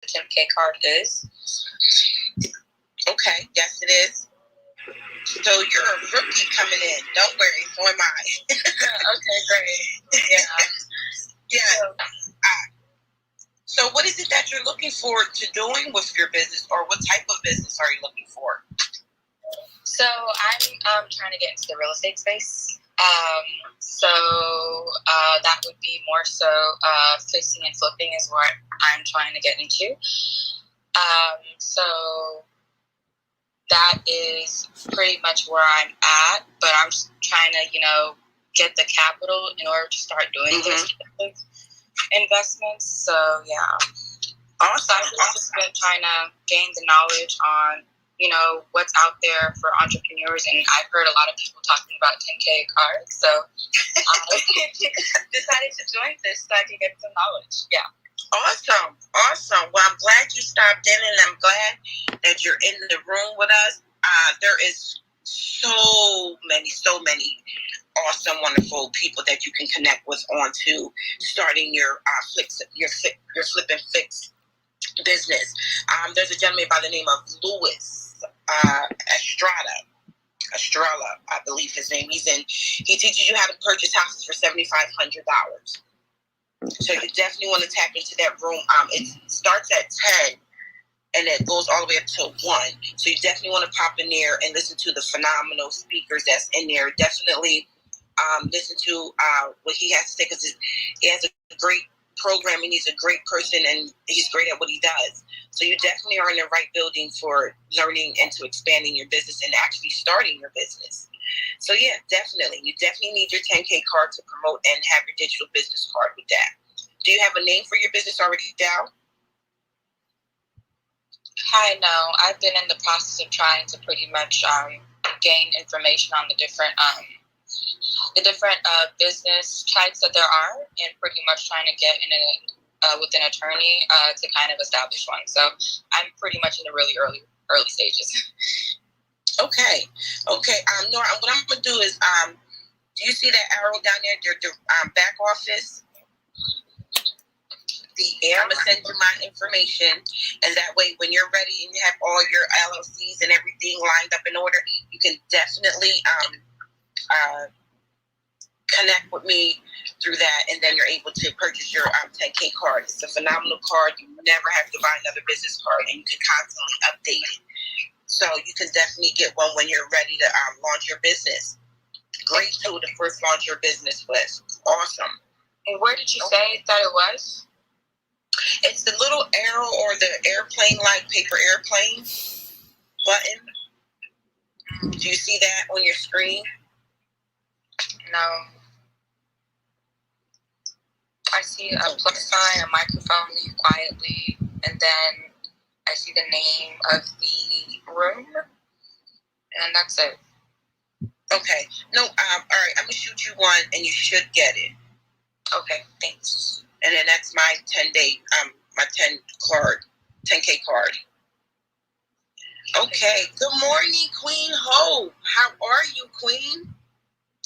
the 10K card is. Okay, yes, it is. So you're a rookie coming in. Don't worry, so am I. Okay, great. Yeah. Yeah. So what is it that you're looking forward to doing with your business, or what type of business are you looking for? So I'm trying to get into the real estate space. So that would be more so fixing and flipping is what I'm trying to get into. So that is pretty much where I'm at, but I'm trying to, get the capital in order to start doing those investments. So yeah. Awesome. I've just been trying to gain the knowledge on, what's out there for entrepreneurs, and I've heard a lot of people talking about 10K cards, so I decided to join this so I can get some knowledge. Yeah. Awesome. Well, I'm glad you stopped in, and I'm glad that you're in the room with us. There is so many awesome, wonderful people that you can connect with on to starting your flip and fix business. There's a gentleman by the name of Louis Estrella, I believe his name. He teaches you how to purchase houses for $7,500. So you definitely want to tap into that room. It starts at 10 and it goes all the way up to 1. So you definitely want to pop in there and listen to the phenomenal speakers that's in there. Definitely listen to what he has to say, because he has a great program and he's a great person and he's great at what he does. So you definitely are in the right building for learning and to expanding your business and actually starting your business. So yeah, definitely. You definitely need your 10K card to promote and have your digital business card with that. Do you have a name for your business already down? No. I've been in the process of trying to pretty much gain information on the different business types that there are, and pretty much trying to get in with an attorney to kind of establish one. So I'm pretty much in the really early stages. Okay. Nora, what I'm gonna do is, do you see that arrow down there? The back office. I'm gonna send you my information, and that way, when you're ready and you have all your LLCs and everything lined up in order, you can definitely connect with me through that, and then you're able to purchase your 10K card. It's a phenomenal card. You never have to buy another business card, and you can constantly update it. So you can definitely get one when you're ready to launch your business. Great tool to first launch your business with. Awesome. And where did you say that it was? It's the little arrow or the airplane-like paper airplane button. Do you see that on your screen? No. I see a plus sign, a microphone, leave quietly, and then I see the name of the room, and that's it. Okay. No, all right, I'm going to shoot you one, and you should get it. Okay, thanks. And then that's my 10K card. Okay. Good morning, Queen Hope. How are you, Queen?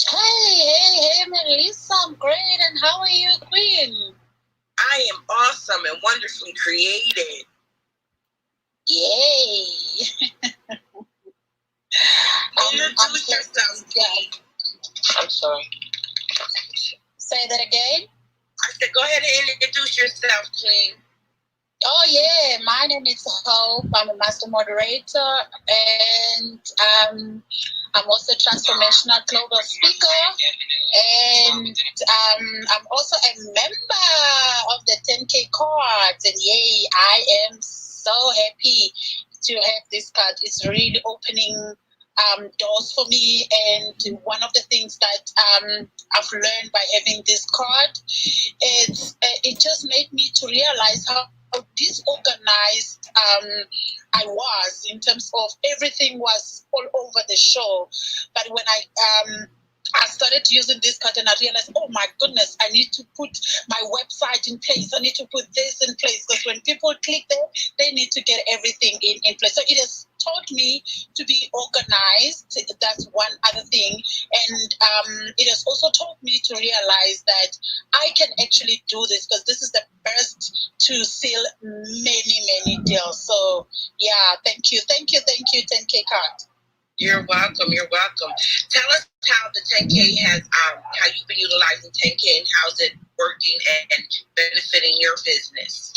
Hey, Melissa, I'm great. And how are you, Queen? I am awesome and wonderfully created. Yay. Introduce yourself, Queen. I'm sorry. Say that again? I said, go ahead and introduce yourself, Queen. Oh, yeah. My name is Hope. I'm a master moderator, and I'm also a transformational global speaker, and I'm also a member of the 10K cards. And yay, I am so happy to have this card. It's really opening doors for me, and one of the things that I've learned by having this card is it just made me to realize how disorganized I was, in terms of everything was all over the show. But when I started using this card, and I realized, oh my goodness, I need to put my website in place. I need to put this in place, because when people click there, they need to get everything in place. So it has taught me to be organized. That's one other thing. And it has also taught me to realize that I can actually do this, because this is the best to seal many deals. So yeah, thank you, 10K card. You're welcome. You're welcome. Tell us how the 10K has, how you've been utilizing 10K and how's it working and benefiting your business.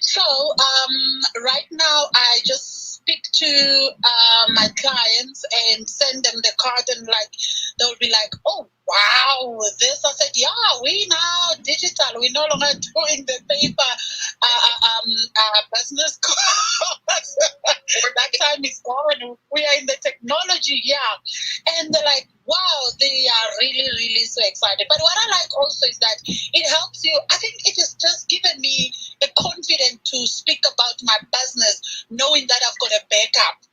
So right now I just speak to my clients and send them the card, and like they'll be like, "Oh wow, this." I said, "Yeah, we now digital. We're no longer doing the paper business cards. That time is gone. We are in the technology, yeah." And they're like, "Wow, they are really so excited." But what I like also is that it helps you. I think it has just given me the confidence to speak about my business, knowing that I've got a backup,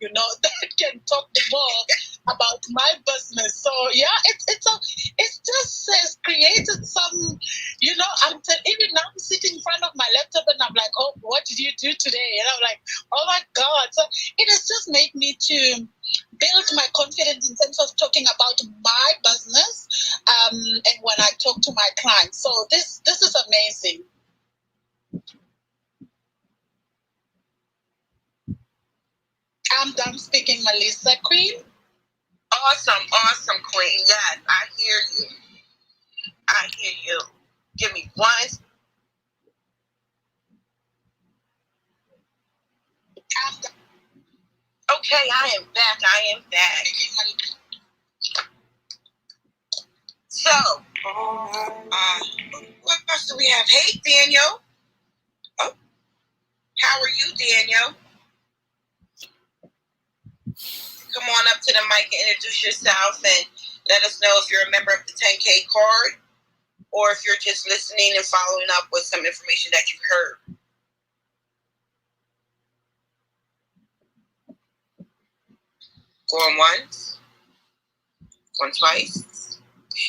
that can talk more about my business. So yeah, it's just has created some, even now I'm sitting in front of my laptop and I'm like, "Oh, what did you do today?" And I'm like, "Oh my God." So it has just made me to build my confidence in terms of talking about my business, and when I talk to my clients. So this is amazing. I'm done speaking, Melissa Queen. Awesome, Queen. Yes, I hear you. Give me one. Okay, I am back. So, what else do we have? Hey, Daniel. Oh, how are you, Daniel? Come on up to the mic and introduce yourself and let us know if you're a member of the 10K card or if you're just listening and following up with some information that you've heard. Going once. Going twice.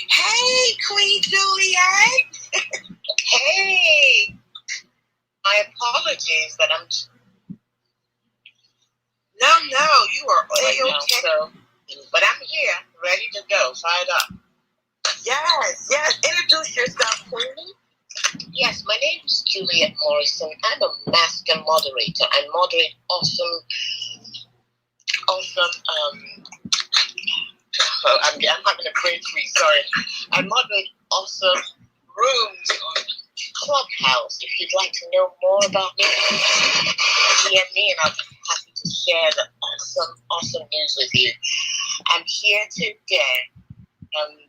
Hey, Queen Juliet. Hey. My apologies that I'm... No, you are A-okay. So, but I'm here, ready to go, fired up. Yes. Introduce yourself, Queen. Yes, my name is Juliet Morrison. I'm a master moderator. I moderate awesome, I'm having a brain freeze, sorry. I moderate awesome rooms on Clubhouse. If you'd like to know more about me, DM me and I'll be happy to share the awesome news with you. I'm here today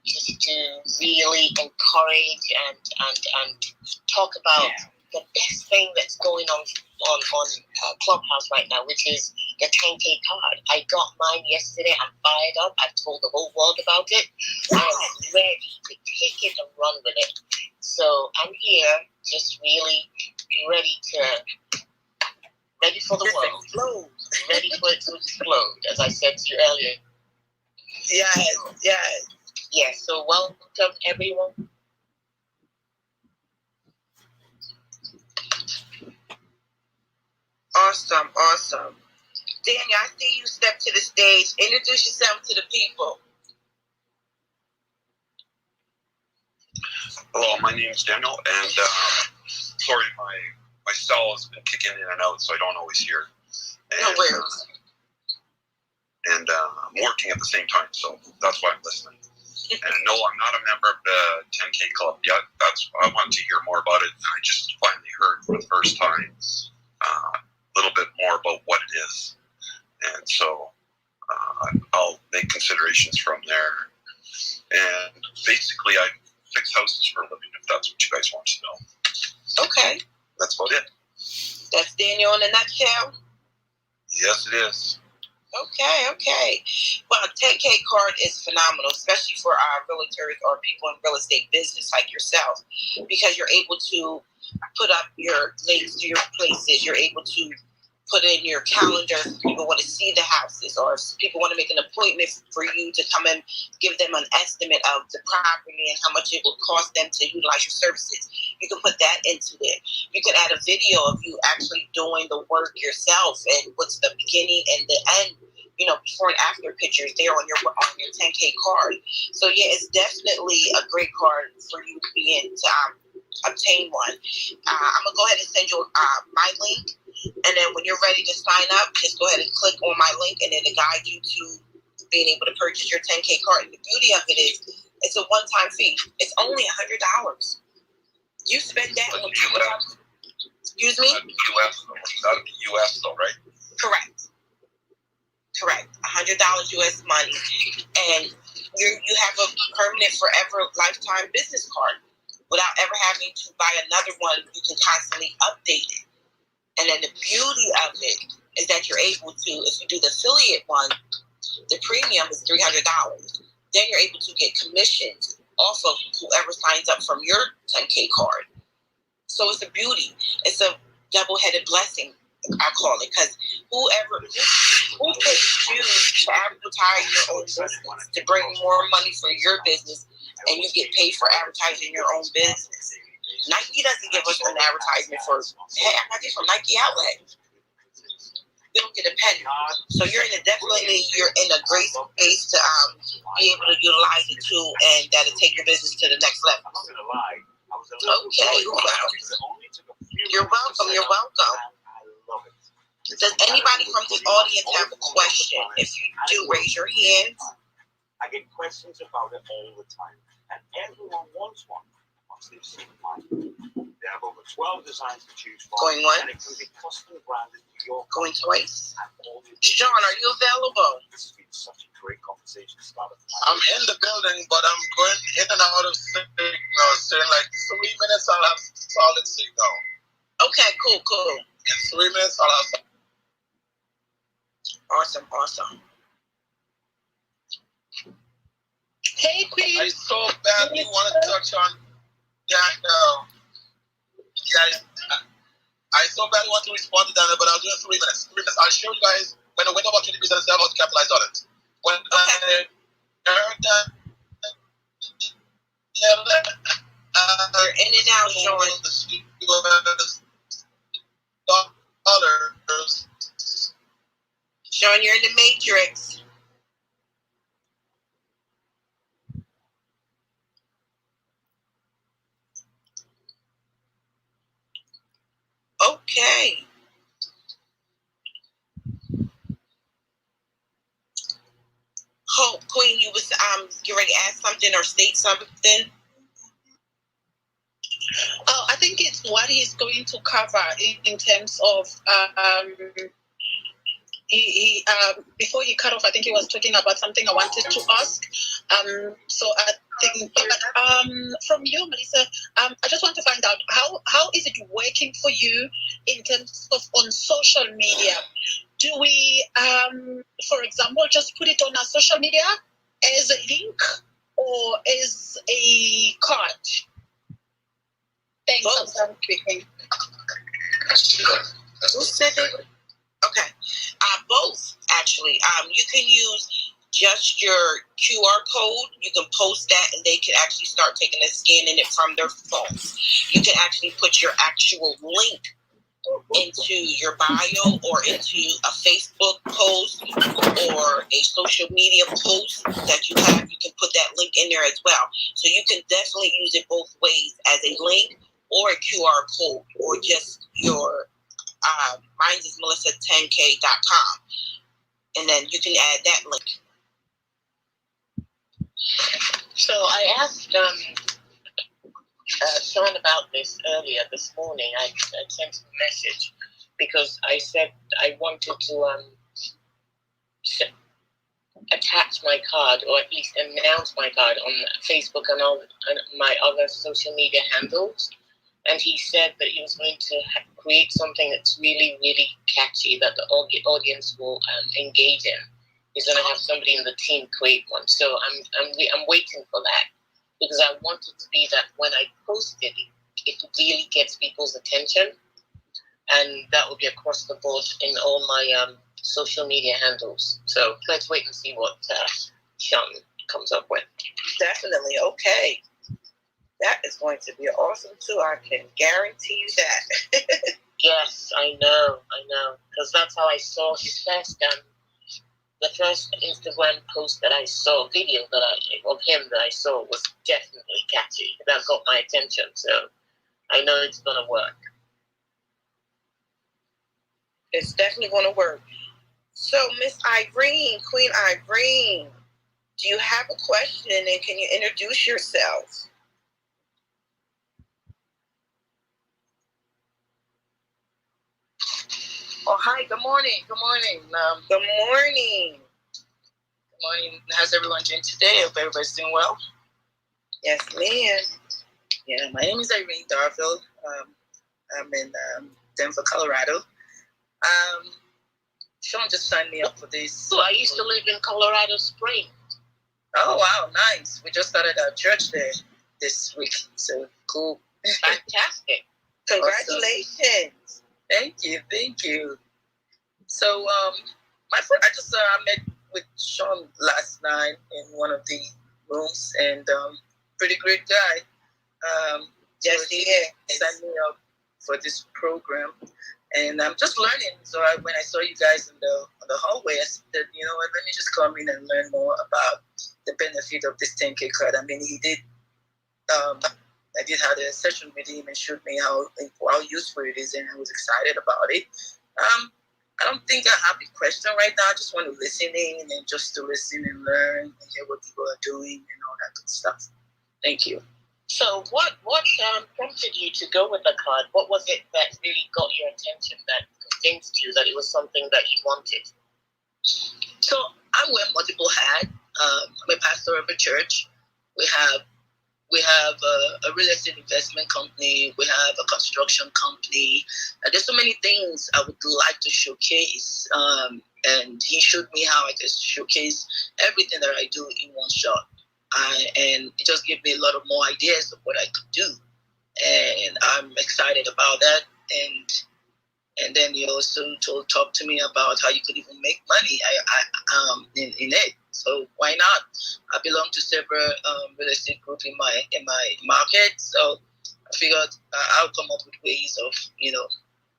just to really encourage and talk about the best thing that's going on Clubhouse right now, which is the 10K card. I got mine yesterday. I'm fired up. I've told the whole world about it. I'm ready to take it and run with it. So I'm here just really ready for the world. Ready for it to explode, as I said to you earlier. Yes, so welcome everyone. Awesome. Daniel, I see you step to the stage. Introduce yourself to the people. Hello, my name is Daniel, and sorry, my cell has been kicking in and out, so I don't always hear. No worries. And I'm working at the same time, so that's why I'm listening. And no, I'm not a member of the 10K Club yet. I want to hear more about it. I just finally heard for the first time a little bit more about what it is. And so I'll make considerations from there. And basically, I fix houses for a living, if that's what you guys want to know. Okay. That's about it. That's Daniel in a nutshell? Yes, it is. Okay. Well, a 10K card is phenomenal, especially for our realtors or people in real estate business like yourself, because you're able to put up your links to your places. You're able to put in your calendar if people want to see the houses, or if people want to make an appointment for you to come and give them an estimate of the property and how much it will cost them to utilize your services. You can put that into it. You can add a video of you actually doing the work yourself and what's the beginning and the end, before and after pictures there on your 10K card. So yeah, it's definitely a great card for you to be in to obtain one. I'm gonna go ahead and send you my link, and then when you're ready to sign up, just go ahead and click on my link, and then it'll guide you to being able to purchase your 10K card. And the beauty of it is, it's a one-time fee. It's only $100. You spend that on US. Excuse me? US though. That'd be US though, right? Correct. $100 US money, and you have a permanent, forever, lifetime business card without ever having to buy another one. You can constantly update it, and then the beauty of it is that you're able to, if you do the affiliate one, the premium is $300. Then you're able to get commissions off of whoever signs up from your 10K card. So it's a beauty. It's a double-headed blessing, I call it, because who pays you to advertise your own business, to bring more money for your business, and you get paid for advertising your own business? Nike doesn't give us an advertisement for, hey, I got this from Nike Outlet. You don't get a penny. So you're in a great space to be able to utilize it too, and that'll take your business to the next level. Okay, wow. You're welcome. Does anybody from the audience have a question? If you do, raise your hand. I get questions about it all the time, and everyone wants one. Once they've seen mine, they have over 12 designs to choose from. Going once? And it can be custom branded to your Going twice? company. Sean, are you available? This has been such a great conversation. I'm in the building, but I'm going in and out of signal. So in like 3 minutes, I'll have solid signal. Okay, cool. In 3 minutes, I'll have. Awesome. Hey, Queen. I so badly want to touch on that. I so badly want to respond to that, but I'll do it in 3 minutes. 3 minutes. I'll show you guys when the window opportunity presents how to capitalize on it. When I heard that, You're in and out, Sean. Dollars. Sean, you're in the matrix. Okay. Hope, Queen, you was you ready to ask something or state something? Oh, I think it's what he's going to cover in terms of he before he cut off. I think he was talking about something I wanted to ask. So I think from you, Melissa, I just want to find out how is it working for you in terms of on social media? Do we, for example, just put it on our social media as a link or as a card? Thanks. Both. I'm speaking. Who said they would? Okay. Both, actually. You can use just your QR code. You can post that, and they can actually start taking and scanning it from their phone. You can actually put your actual link into your bio or into a Facebook post or a social media post that you have. You can put that link in there as well. So you can definitely use it both ways, as a link or a QR code, or just your mine is melissa10k.com, and then you can add that link. So I asked Sean about this earlier this morning. I sent him a message because I said I wanted to attach my card, or at least announce my card on Facebook and all my other social media handles. And he said that he was going to create something that's really, really catchy that the audience will engage in. He's going to have somebody in the team create one. So I'm waiting for that, because I want it to be that when I post it, it really gets people's attention. And that will be across the board in all my social media handles. So let's wait and see what Sean comes up with. Definitely. Okay. That is going to be awesome too. I can guarantee you that. Yes, I know. Because that's how I saw his first the first Instagram post that I saw, video of him that I saw was definitely catchy. That got my attention, so I know it's gonna work. It's definitely going to work. So, Miss Irene, Queen Irene, do you have a question and can you introduce yourself? Oh, hi. Good morning. Good morning. Good morning. Good morning. How's everyone doing today? Hope everybody's doing well. Yes, ma'am. Yeah, my name is Irene Darville. I'm in Denver, Colorado. Sean just signed me up for this. So I used to live in Colorado Springs. Oh, wow. Nice. We just started our church there this week. So cool. Fantastic. Congratulations. Awesome. Thank you. So, my friend, I met with Sean last night in one of the rooms, and pretty great guy. Yes, he is. Signed me up for this program, and I'm just learning. So when I saw you guys in the hallway, I said, you know what, let me just come in and learn more about the benefit of this 10K card. I mean, he did. I did have a session with him and showed me how useful it is, and I was excited about it. I don't think I have a question right now. I just want to listen in and just to listen and learn and hear what people are doing and all that good stuff. Thank you. So what prompted you to go with the card? What was it that really got your attention, that convinced you that it was something that you wanted? So I wear multiple hats. I'm a pastor of a church. We have a real estate investment company. We have a construction company. There's so many things I would like to showcase. And he showed me how I could showcase everything that I do in one shot. And it just gave me a lot of more ideas of what I could do. And I'm excited about that. And then he also talked to me about how you could even make money in it. So why not? I belong to several real estate groups in my market. So I figured I'll come up with ways of,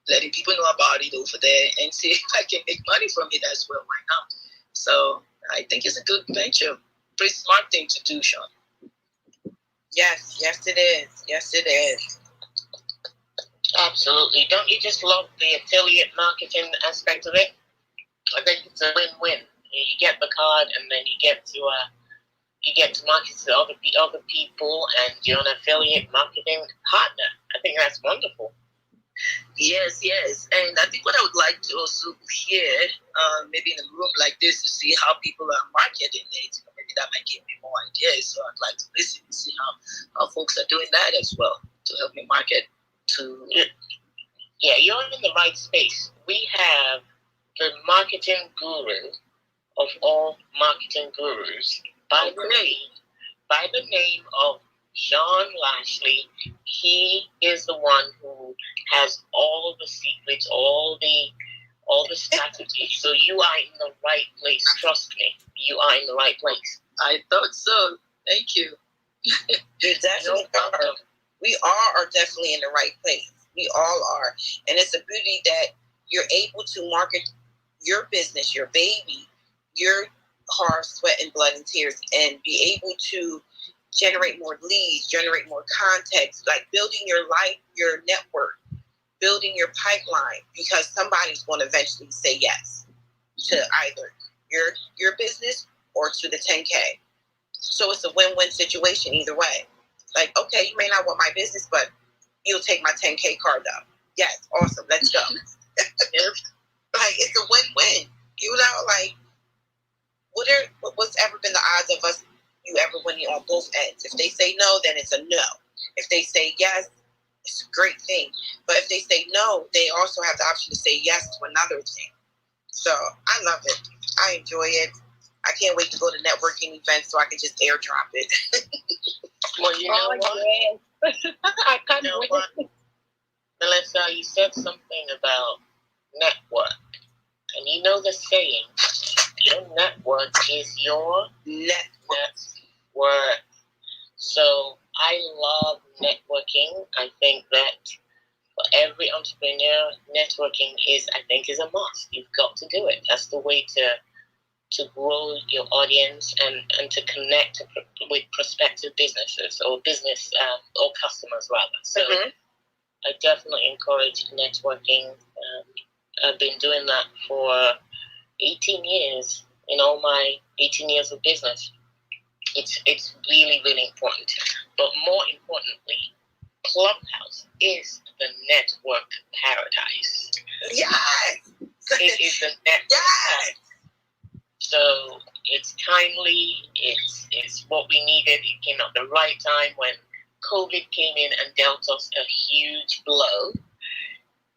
letting people know about it over there and see if I can make money from it as well. Why not? So I think it's a good venture. Pretty smart thing to do, Sean. Yes, it is. Absolutely. Don't you just love the affiliate marketing aspect of it? I think it's a win-win. You get the card, and then you get to market to other people, and you're an affiliate marketing partner. I think that's wonderful. Yes. And I think what I would like to also hear, maybe in a room like this, to see how people are marketing it. Maybe that might give me more ideas. So I'd like to listen and see how folks are doing that as well to help me market to. Yeah, you're in the right space. We have the marketing guru of all marketing gurus by the name of Sean Lashley. He is the one who has all the secrets, all the strategies. So you are in the right place. Trust me, you are in the right place. I thought so. Thank you. You definitely are. We all are definitely in the right place. We all are. And it's a beauty that you're able to market your business, your baby, your hard sweat and blood and tears, and be able to generate more leads, generate more contacts, like building your life, your network, building your pipeline, because somebody's going to eventually say yes to either your business or to the 10K. So it's a win-win situation either way. Like, okay, you may not want my business, but you'll take my 10K card though. Yes, awesome, let's go. Like, it's a win-win. Like, what's ever been the odds of us, you ever winning on both ends? If they say no, then it's a no. If they say yes, it's a great thing. But if they say no, they also have the option to say yes to another thing. So I love it. I enjoy it. I can't wait to go to networking events so I can just airdrop it. Well, you know what? Yes. I can't wait. Melissa, you said something about network. And you know the saying, your network is your net worth. So I love networking. I think that for every entrepreneur, networking is a must. You've got to do it. That's the way to grow your audience and to connect with prospective businesses or business or customers rather. So I definitely encourage networking. I've been doing that for 18 years. In all my 18 years of business, it's really, really important. But more importantly, Clubhouse is the network paradise. Yes. It is the network paradise. So it's timely. It's what we needed. It came at the right time when COVID came in and dealt us a huge blow.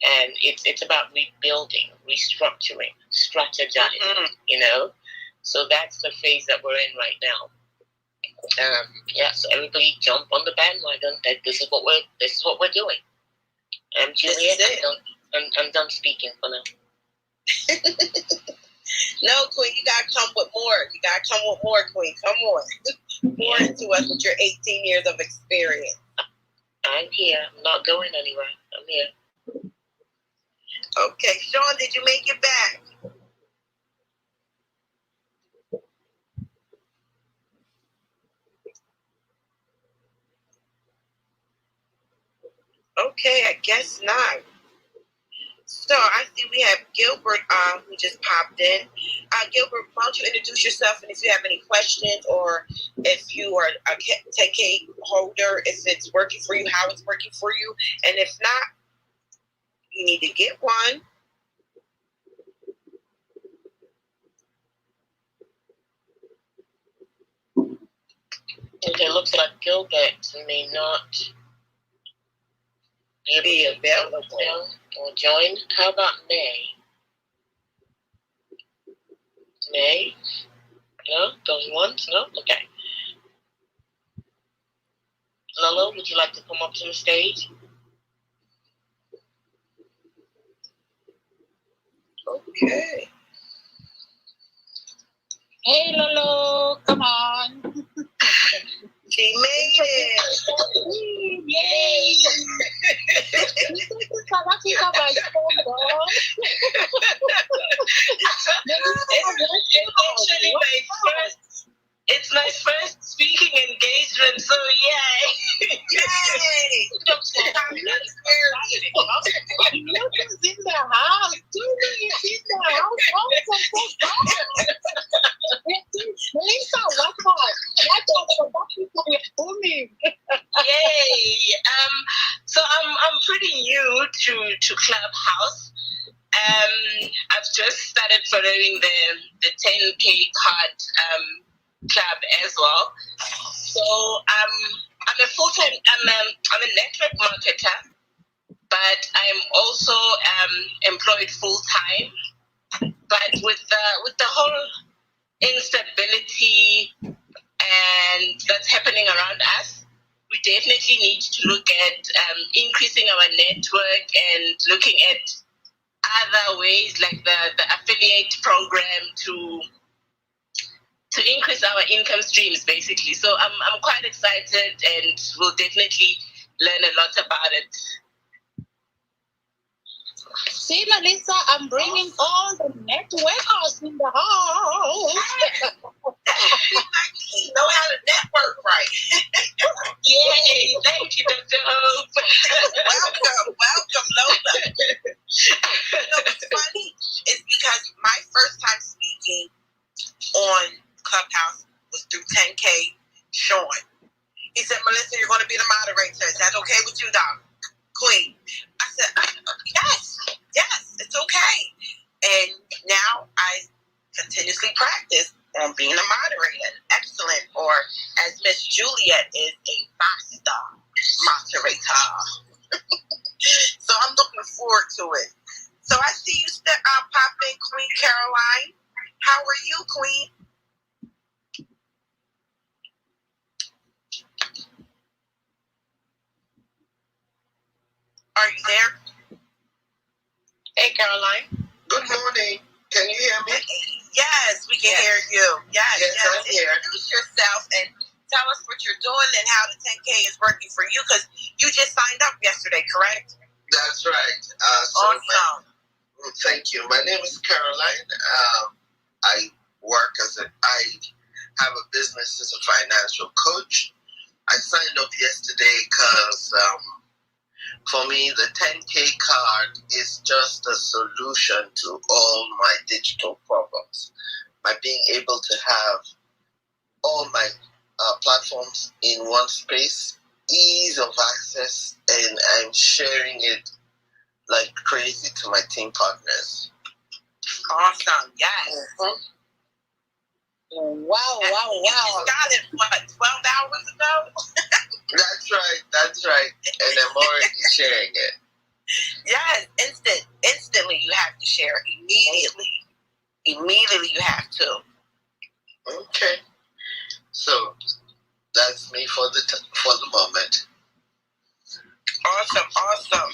And it's about rebuilding, restructuring, strategizing, So that's the phase that we're in right now. So everybody jump on the bandwagon. That this is what we're doing. Juliet, I'm done speaking for now. No, Queen, you gotta come with more. Queen. Come on. Pour into us with your 18 years of experience. I'm here. I'm not going anywhere. I'm here. Okay, Sean, did you make it back? Okay, I guess not. So I see we have Gilbert who just popped in. Gilbert, why don't you introduce yourself, and if you have any questions or if you are a 10K holder, if it's working for you, how it's working for you, and if not, you need to get one. Okay, it looks like Gilbert may not be available or join. How about May? May? No? Going once? No? Okay. Lolo, would you like to come up to the stage? Okay. Hey, Lolo, come on. She made it. Yay. South Africa by storm, girl. It's my first speaking engagement, so yay! Yay! Luca's in the house. Julie is in the house. Lisa, what's up? We're booming. Yay! So I'm pretty new to Clubhouse. I've just started following the 10K card club as well. So I'm a full-time. I'm a network marketer, but I'm also employed full-time. But with the whole instability and that's happening around us, we definitely need to look at increasing our network and looking at other ways like the affiliate program to increase our income streams, basically. So I'm quite excited, and we'll definitely learn a lot about it. See, Melissa, I'm bringing all the networkers in the house. You know how to network right. Yay! Thank you, Dr. Hope. Welcome, Lola. You know what's funny is because my first time speaking on Clubhouse was through 10K Sean. He said, Melissa, you're going to be the moderator. Is that okay with you, Doc? Queen. I said, yes, it's okay. And now I continuously practice on being a moderator. Excellent. Or as Miss Juliet is, a master moderator. So I'm looking forward to it. So I see you pop in, Queen Caroline. How are you, Queen? Are you there? Hey, Caroline. Good morning. Can you hear me? Yes, we can hear you. Yes, I'm here. Introduce yourself and tell us what you're doing and how the 10K is working for you, because you just signed up yesterday, correct? That's right. Awesome. Thank you. My name is Caroline. I have a business as a financial coach. I signed up yesterday because for me, the 10K card is just a solution to all my digital problems. By being able to have all my platforms in one space, ease of access, and I'm sharing it like crazy to my team partners. Awesome. Yes. Wow. You just got it, what, 12 hours ago? That's right. And I'm already sharing it. Yes, instantly you have to share immediately. Immediately you have to. Okay. So that's me for the moment. Awesome.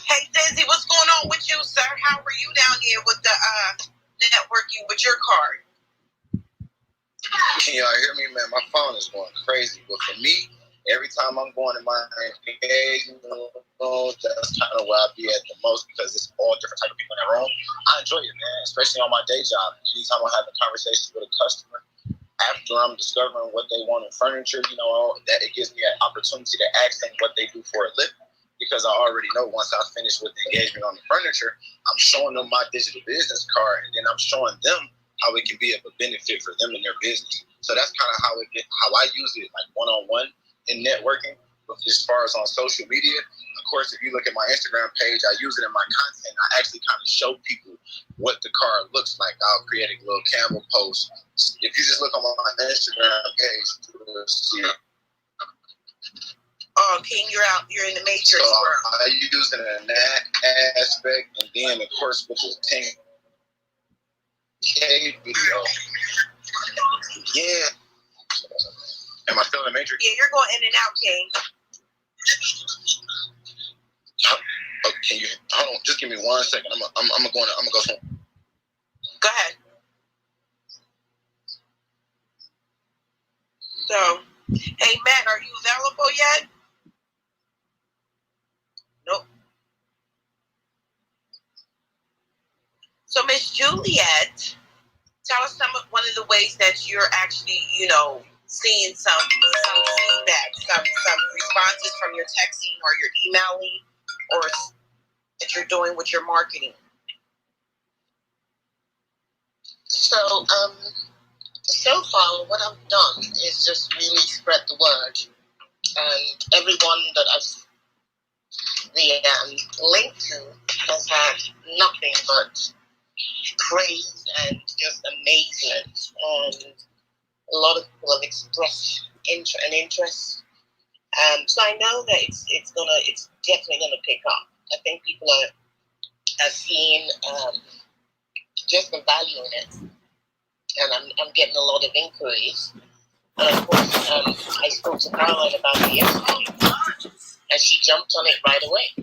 Hey, Dizzy, what's going on with you, sir? How are you down here with the networking with your card? Can y'all hear me, man? My phone is going crazy. But for me, every time I'm going to my engagement, that's kind of where I be at the most, because it's all different type of people in the room. I enjoy it, man, especially on my day job. Anytime I'm having conversations with a customer, after I'm discovering what they want in furniture, that it gives me an opportunity to ask them what they do for a living. Because I already know once I finish with the engagement on the furniture, I'm showing them my digital business card, and then I'm showing them how it can be of a benefit for them in their business. So that's kind of how I use it, like one-on-one in networking. But as far as on social media, of course, if you look at my Instagram page, I use it in my content. I actually kind of show people what the card looks like. I'll create a little Canva post. If you just look on my Instagram page, you'll see it. Oh, King, you're in the matrix. So I use it in that aspect, and then of course with the 10K video. Yeah. Am I still in the matrix? Yeah, you're going in and out, King. Oh, can you hold on? Just give me 1 second. I'm gonna go home. Go ahead. So, hey Matt, are you available yet? Nope. So, Miss Juliet, tell us one of the ways that you're actually, seeing some feedback, some responses from your texting or your emailing, or that you're doing with your marketing. So far, what I've done is just really spread the word, and everyone that I've linked to has had nothing but praise and just amazement, and a lot of people have expressed an interest. So I know that it's definitely gonna pick up. I think people are seeing just the value in it, and I'm getting a lot of inquiries. And of course, I spoke to Caroline about it yesterday, and she jumped on it right away.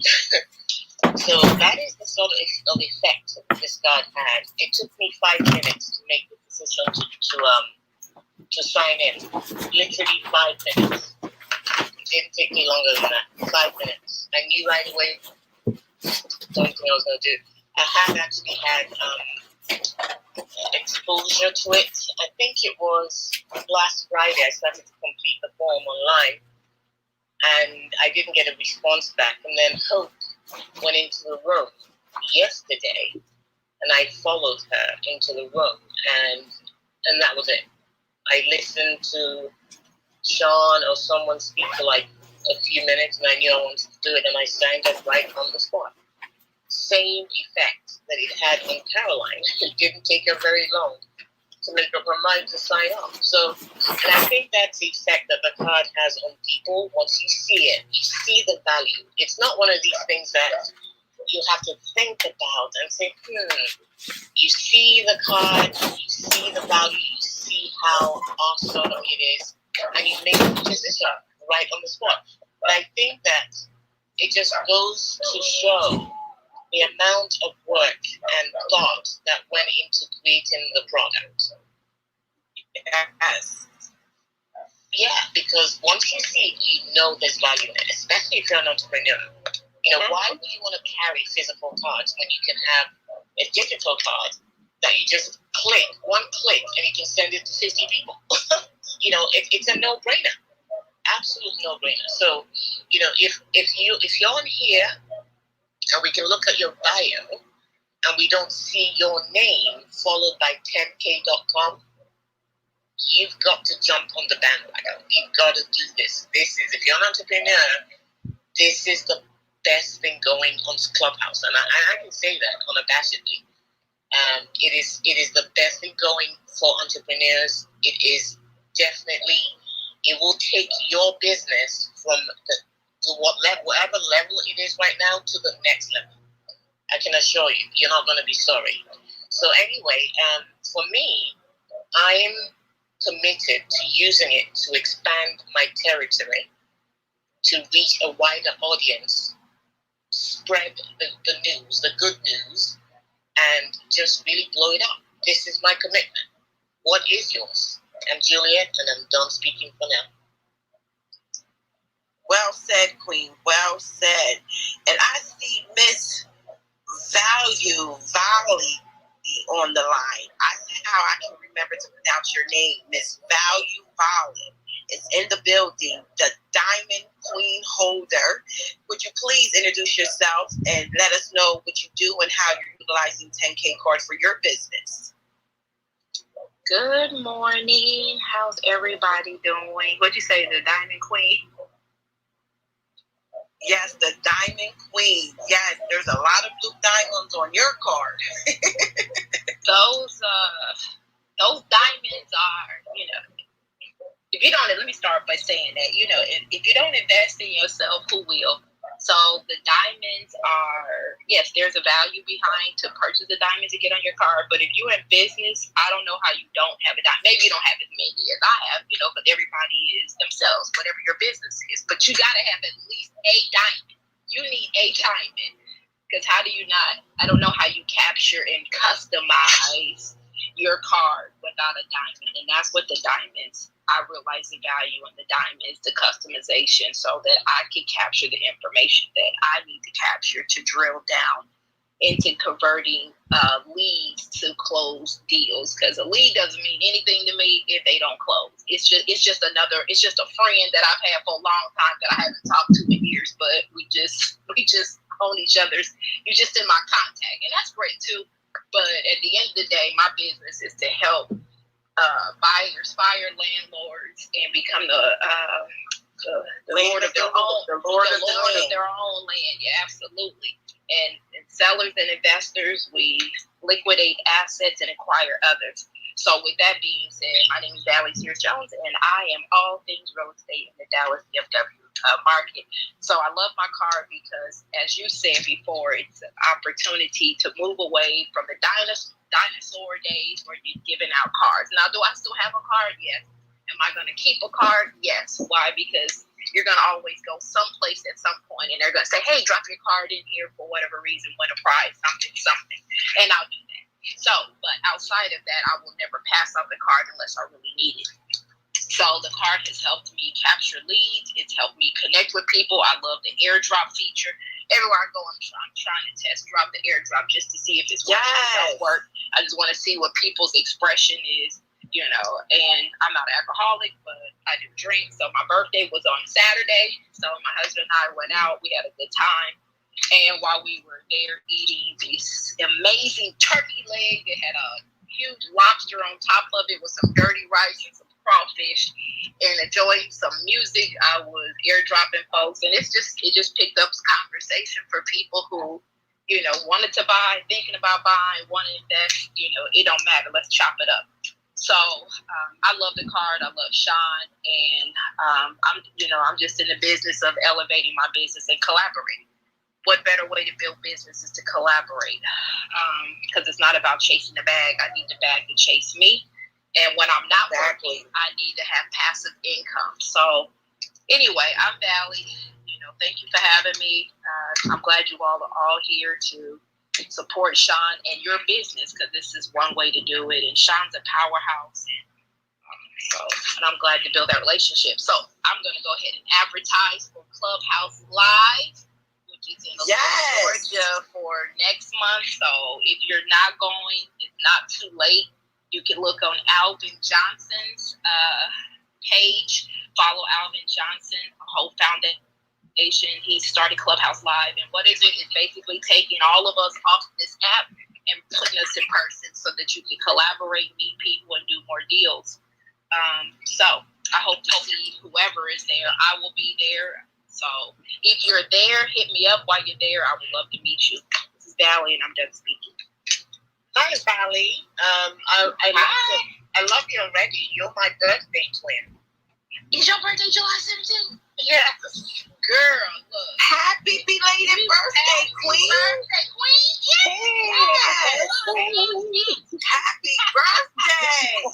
So that is the sort of effect this card had. It took me 5 minutes to make the decision to sign in. Literally 5 minutes. It didn't take me longer than that. 5 minutes. I knew right away something I was going to do. I had actually had exposure to it. I think it was last Friday I started to complete the form online, and I didn't get a response back. And then Hope went into the room yesterday, and I followed her into the room, and that was it. I listened to Sean or someone speak for like a few minutes, and I knew I wanted to do it, and I signed up right on the spot. Same effect that it had on Caroline. It didn't take her very long to make up her mind to sign up. So, and I think that's the effect that the card has on people. Once you see it, you see the value. It's not one of these things that you have to think about and say, You see the card, you see the value, you see how awesome it is, and you make a decision right on the spot. But I think that it just goes to show the amount of work and thought that went into creating the product. Yes. Yeah, because once you see it, you know there's value in it, especially if you're an entrepreneur. You know, why would you want to carry physical cards when you can have a digital card that you just one click, and you can send it to 50 people? You know, it's a no-brainer. Absolute no-brainer. So, you know, if you're on here and we can look at your bio and we don't see your name followed by 10k.com, you've got to jump on the bandwagon. You've got to do this. If you're an entrepreneur, this is the best thing going on Clubhouse. And I can say that unabashedly. It is the best thing going for entrepreneurs. It is definitely, it will take your business from whatever level it is right now to the next level. I can assure you, you're not going to be sorry. So anyway, for me, I'm committed to using it to expand my territory, to reach a wider audience, spread the news, the good news, and just really blow it up. This is my commitment. What is yours? I'm Juliet, and I'm done speaking for now. Well said, Queen. Well said. And I see Miss Valley on the line. I see how I can remember to pronounce your name. Miss Valley is in the building, the Diamond Queen holder. Would you please introduce yourself and let us know what you do and how you're utilizing 10K cards for your business? Good morning. How's everybody doing? What'd you say, the Diamond Queen? Yes, the Diamond Queen. Yes, there's a lot of blue diamonds on your card. Those diamonds are, you know, if you don't, let me start by saying that, you know, if you don't invest in yourself, who will? So the diamonds are, yes, there's a value behind to purchase the diamond to get on your card. But if you're in business, I don't know how you don't have a diamond. Maybe you don't have as many as I have, you know, but everybody is themselves, whatever your business is. But you got to have at least a diamond. You need a diamond. Because how do you not, I don't know how you capture and customize your card without a diamond. And that's what the diamonds, I realize the value in the diamonds, the customization, so that I can capture the information that I need to capture to drill down into converting leads to close deals. Because a lead doesn't mean anything to me if they don't close. It's just a friend that I've had for a long time that I haven't talked to in years, but we just own each other's. You're just in my contact, and that's great too. But at the end of the day, my business is to help buyers fire landlords and become the lord of their own, the lord of their own land. Yeah, absolutely. And sellers and investors, we liquidate assets and acquire others. So with that being said, my name is Valley Sears Jones, and I am all things real estate in the Dallas DFW market. So I love my card because, as you said before, it's an opportunity to move away from the dinosaur days where you're giving out cards. Now, do I still have a card? Yes. Am I going to keep a card? Yes. Why? Because you're going to always go someplace at some point, and they're going to say, hey, drop your card in here for whatever reason, win a prize, something. And I'll do that. So, but outside of that, I will never pass up the card unless I really need it. So the card has helped me capture leads. It's helped me connect with people. I love the airdrop feature. Everywhere I go, I'm trying to test drop the airdrop just to see if it's working. If it don't work, I just want to see what people's expression is, you know. And I'm not an alcoholic, but I do drink. So my birthday was on Saturday. So my husband and I went out. We had a good time. And while we were there eating this amazing turkey leg, it had a huge lobster on top of it with some dirty rice and some crawfish, and enjoying some music. I was airdropping folks, and it just picked up conversation for people who, you know, wanted to buy, thinking about buying, want to invest. You know, it don't matter. Let's chop it up. So I love the card. I love Sean, and I'm just in the business of elevating my business and collaborating. What better way to build business is to collaborate? Because it's not about chasing the bag. I need the bag to chase me. And when I'm not working, I need to have passive income. So anyway, I'm Valley. You know, thank you for having me. I'm glad you all are all here to support Sean and your business, because this is one way to do it. And Sean's a powerhouse. And So, and I'm glad to build that relationship. So I'm going to go ahead and advertise for Clubhouse Live, which is in Georgia for next month. So if you're not going, it's not too late. You can look on Alvin Johnson's page. Follow Alvin Johnson, Hope Foundation. He started Clubhouse Live. And what is it? It's basically taking all of us off this app and putting us in person so that you can collaborate, meet people, and do more deals. So I hope to see whoever is there. I will be there. So if you're there, hit me up while you're there. I would love to meet you. This is Valley, and I'm done speaking. Hi, Valley. I love you already. You're my birthday twin. Is your birthday July 17th? Yes. Girl, look. Happy belated birthday, Queen. Birthday, Queen. Yes. Happy birthday.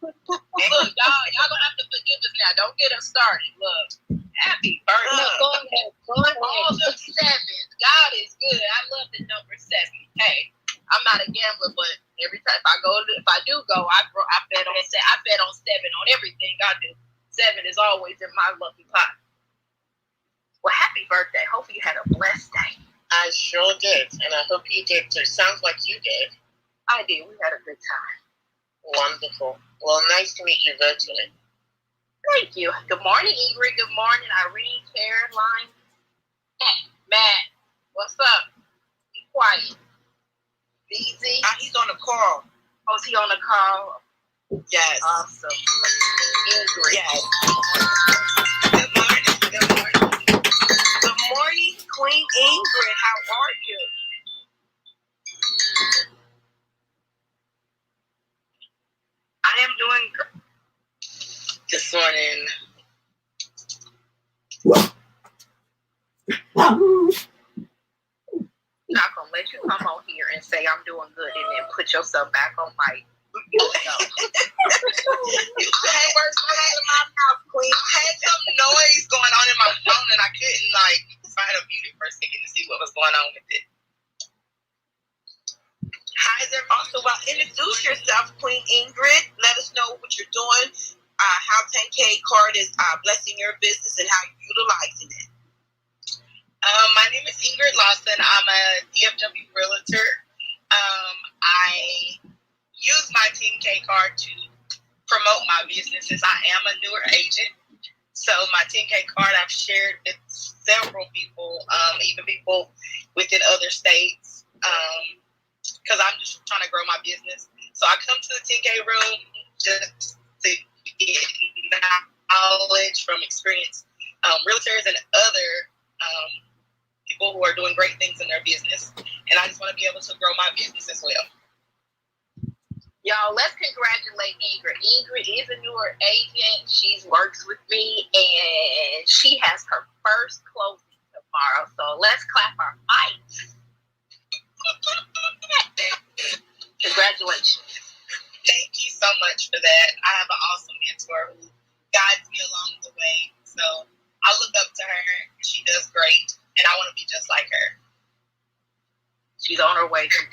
Look, y'all gonna have to forgive us now. Don't get us started. Look, happy birthday. Go ahead. All the sevens. God is good. I love the number 7. Hey, I'm not a gambler, but every time if I do go, I bet on 7 on everything I do. 7 is always in my lucky pot. Well, happy birthday. Hopefully you had a blessed day. I sure did, and I hope you did too. Sounds like you did. I did. We had a good time. Wonderful. Well, nice to meet you virtually. Thank you. Good morning, Ingrid. Good morning, Irene, Caroline. Matt, what's up? Be quiet. BZ. He's on the call. Oh, is he on the call? Yes. Awesome. Ingrid. Yes. Good morning. Good morning. Good morning, Queen Ingrid. How are you? I am doing good. This morning. I'm not going to let you come on here and say I'm doing good and then put yourself back on mic. You had words in my mouth, Queen. I had some noise going on in my phone and I couldn't try to mute it for a second to see what was going on with it. Hi there. Also, introduce yourself, Queen Ingrid. Let us know what you're doing, how 10K card is blessing your business and how you're utilizing it. My name is Ingrid Lawson. I'm a DFW realtor. I use my 10K card to promote my business since I am a newer agent. So my 10K card I've shared with several people, even people within other states, because I'm just trying to grow my business. So I come to the 10K room just to get knowledge from experienced realtors and other people who are doing great things in their business. And I just want to be able to grow my business as well. Y'all, let's congratulate Ingrid. Ingrid is a newer agent. She works with me, and she has her first closing tomorrow. So let's clap our mics. Congratulations. Thank you so much for that. I have an awesome mentor who guides me along the way. So I look up to her. She does great, and I want to be just like her. She's on her way. So.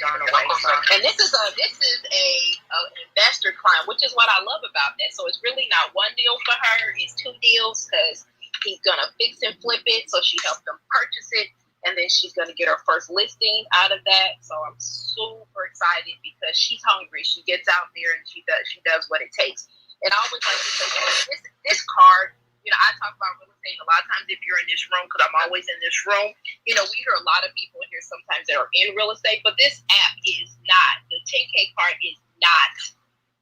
And this is a investor client, which is what I love about that. So it's really not one deal for her. It's 2 deals because he's going to fix and flip it. So she helped them purchase it. And then she's going to get her first listing out of that. So I'm super excited because she's hungry. She gets out there and she does what it takes. And I always like to say, this card, I talk about real estate a lot of times if you're in this room, because I'm always in this room, we hear a lot of people here sometimes that are in real estate, but this app is not, the 10K card is not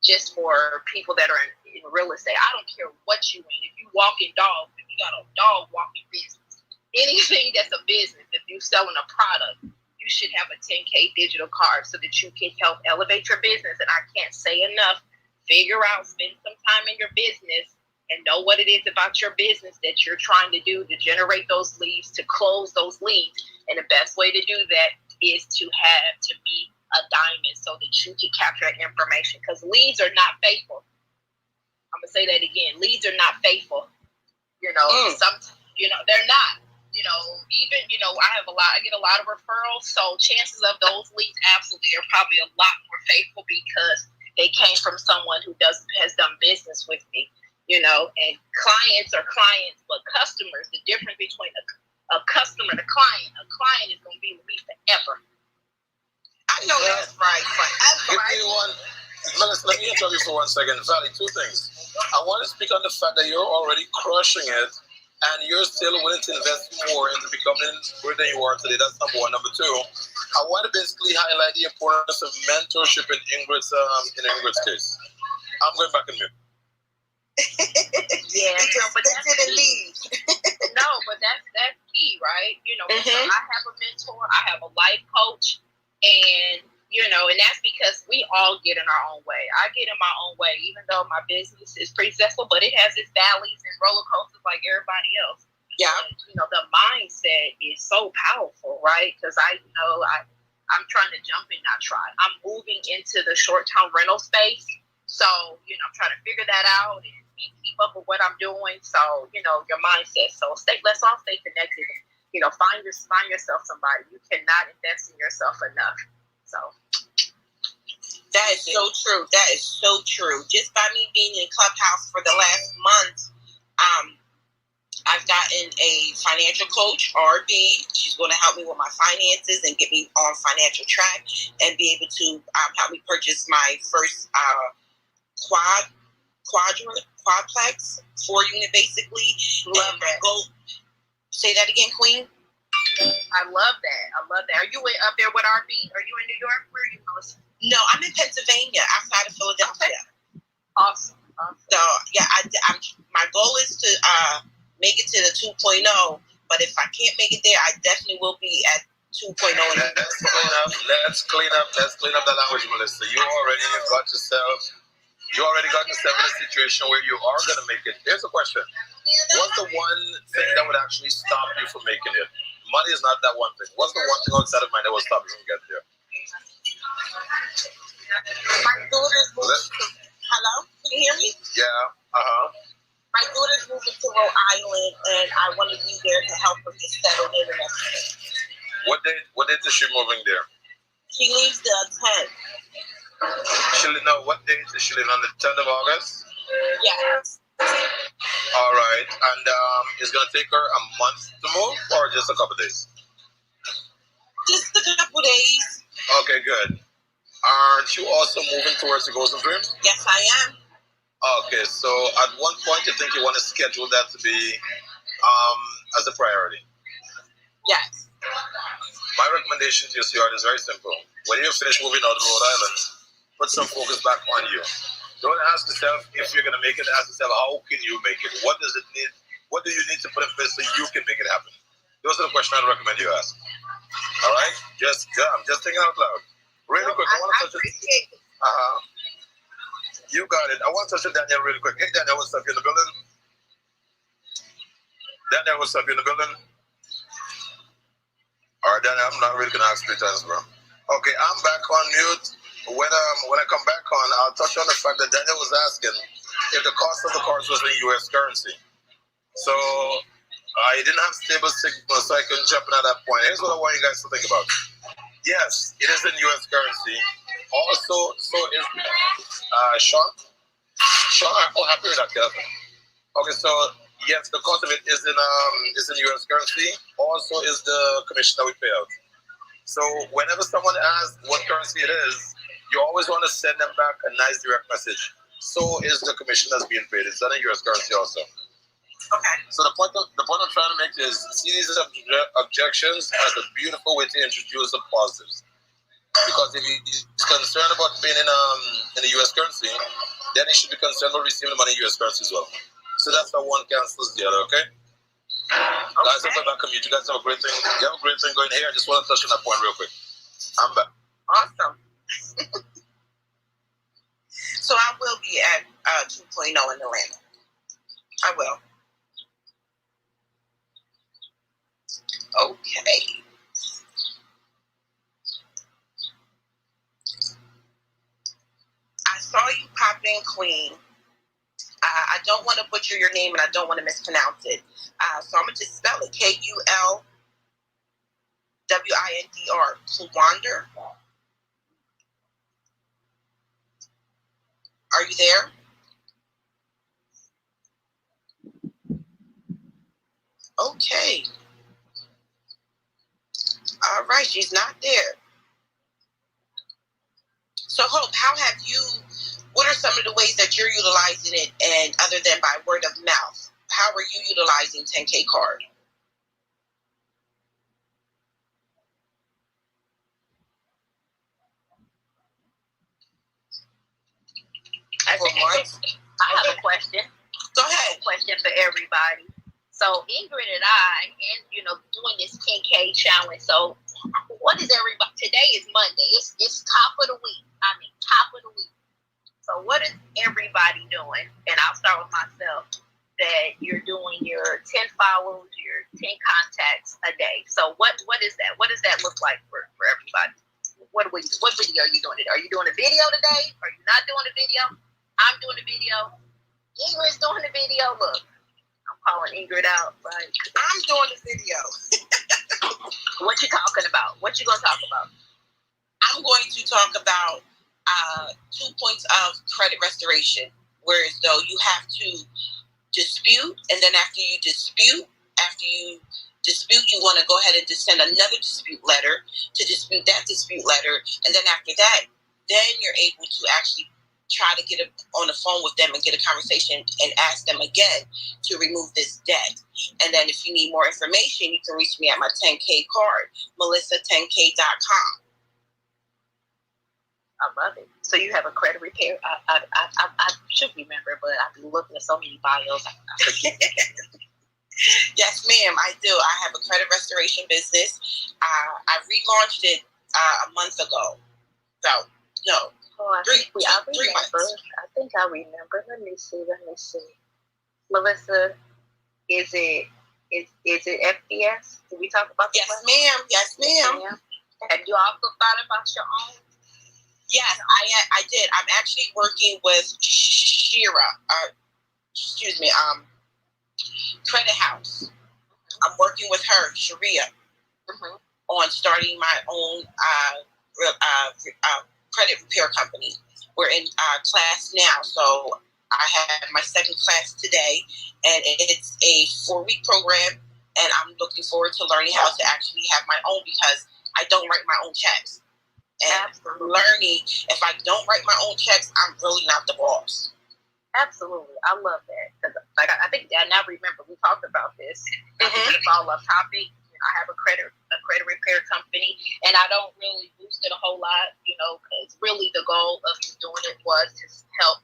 just for people that are in real estate. I don't care what you in. If you walking dogs, if you got a dog walking business, anything that's a business, if you're selling a product, you should have a 10K digital card so that you can help elevate your business. And I can't say enough, figure out, spend some time in your business and know what it is about your business that you're trying to do to generate those leads, to close those leads. And the best way to do that is to be a diamond so that you can capture that information, because leads are not faithful. I'm going to say that again. Leads are not faithful. They're not. I get a lot of referrals, so chances of those leads absolutely are probably a lot more faithful because they came from someone who has done business with me, you know, and clients are clients, but customers, the difference between a customer and a client is going to be with me forever. I know that's right. Give me one. Melissa, let me interrupt you for 1 second. Valley, two things. I want to speak on the fact that you're already crushing it and you're still willing to invest more into becoming where than you are today. That's number one. Number two, I want to basically highlight the importance of mentorship in Ingrid's case. I'm going back in mute. Yeah, but that's leave. No, but that's key, right? You know, so I have a mentor, I have a life coach, and you know, and that's because we all get in our own way. I get in my own way, even though my business is pretty successful, but it has its valleys and roller coasters like everybody else. Yeah, and, you know, the mindset is so powerful, right? Because I'm trying to jump in, not try. I'm moving into the short-term rental space, so you know, I'm trying to figure that out and keep up with what I'm doing. So, you know, your mindset. So let's all stay connected and, you know, find yourself somebody. You cannot invest in yourself enough. So that is so true. That is so true. Just by me being in Clubhouse for the last month, I've gotten a financial coach, RB. She's going to help me with my finances and get me on financial track and be able to help me purchase my first quadplex, 4-unit basically. Love that. Say that again, Queen. I love that. Are you up there with RB? Are you in New York? Where are you, Melissa? No, I'm in Pennsylvania, outside of Philadelphia. Okay. Awesome. So yeah, my goal is to make it to the 2.0. But if I can't make it there, I definitely will be at 2.0. Let's clean up the language, Melissa. You already got yourself in a situation where you are going to make it. Here's a question. What's the one thing that would actually stop you from making it? Money is not that one thing. What's the one thing outside of money that will stop you from getting there? My daughter's moving to... Hello? Can you hear me? Yeah. My daughter's moving to Rhode Island, and I want to be there to help her get settled in and everything. What date is she moving there? She leaves the 10th. What date is she leaving? On the 10th of August? Yes. All right. And it's going to take her a month to move or just a couple days? Just a couple days. Okay, good. Aren't you also moving towards the goals and dreams? Yes, I am. Okay, so at one point you think you want to schedule that to be as a priority? Yes. My recommendation to your sweetheart is very simple. When you finish moving out of Rhode Island, put some focus back on you. Don't ask yourself if you're going to make it. Ask yourself, how can you make it? What does it need? What do you need to put in place so you can make it happen? Those are the questions I'd recommend you ask. All right? I'm just thinking out loud. Really quick, I want to touch it. You got it. I want to touch on Danielle really quick. Hey, Danielle, what's up? You in the building? Danielle, what's up? You in the building? All right, Danielle, I'm not really going to ask 3 times, bro. Okay, I'm back on mute. When I come back on, I'll touch on the fact that Daniel was asking if the cost of the cards was in U.S. currency. So I didn't have stable signal, so I couldn't jump in at that point. Here's what I want you guys to think about. Yes, it is in U.S. currency. Also, so is Sean. Oh, happy with that, Kevin. Okay, so yes, the cost of it is in U.S. currency. Also, is the commission that we pay out. So whenever someone asks what currency it is, you always want to send them back a nice direct message. So is the commission that's being paid. It's done in U.S. currency also. Okay. So the point I'm trying to make is see these objections as a beautiful way to introduce the positives. Because if he's concerned about paying in the U.S. currency, then he should be concerned about receiving the money in U.S. currency as well. So that's how one cancels the other. Okay. Guys, I'm back on mute. You guys have a great thing. You have a great thing going here. I just want to touch on that point real quick. I'm back. Awesome. So I will be at 2.0 in Atlanta. I will. Okay. I saw you pop in, Queen. I don't want to butcher your name and I don't want to mispronounce it. So I'm going to just spell it. Kulwindr. Kulwindr. Are you there? Okay. All right, she's not there. So, Hope, what are some of the ways that you're utilizing it, and other than by word of mouth, how are you utilizing 10K Card? I have a question. Go ahead. Question for everybody. So Ingrid and I, and doing this 10K challenge. So what is everybody? Today is Monday. It's top of the week. I mean, top of the week. So what is everybody doing? And I'll start with myself. That you're doing your 10 follows, your 10 contacts a day. So what is that? What does that look like for everybody? What video are you doing today? Are you doing a video today? Are you not doing a video? I'm doing a video. Ingrid's doing a video. Look, I'm calling Ingrid out. Like, I'm doing a video. What you talking about? What you gonna talk about? I'm going to talk about 2 points of credit restoration. Whereas though you have to dispute, and then after you dispute, you want to go ahead and just send another dispute letter to dispute that dispute letter, and then after that, then you're able to actually try to get on the phone with them and get a conversation and ask them again to remove this debt. And then if you need more information, you can reach me at my 10K card, melissa10k.com. I love it. So you have a credit repair. I should remember, but I've been looking at so many bios. Yes, ma'am, I do. I have a credit restoration business. I relaunched it a month ago. So, no. I think I 3 months. I think I remember. Let me see. Melissa, is it FBS? Did we talk about that? Yes, ma'am. Have you also thought about your own? Yes, I did. I'm actually working with Credit House. I'm working with her, Sharia, on starting my own credit repair company. We're in class now, so I had my second class today, and it's a 4-week program, and I'm looking forward to learning how to actually have my own, because I don't write my own checks. And learning, if I don't write my own checks, I'm really not the boss. Absolutely. I love that. Because I think I now remember we talked about this. It's all a topic. I have a credit repair company, and I don't really boost it a whole lot, because really the goal of doing it was to help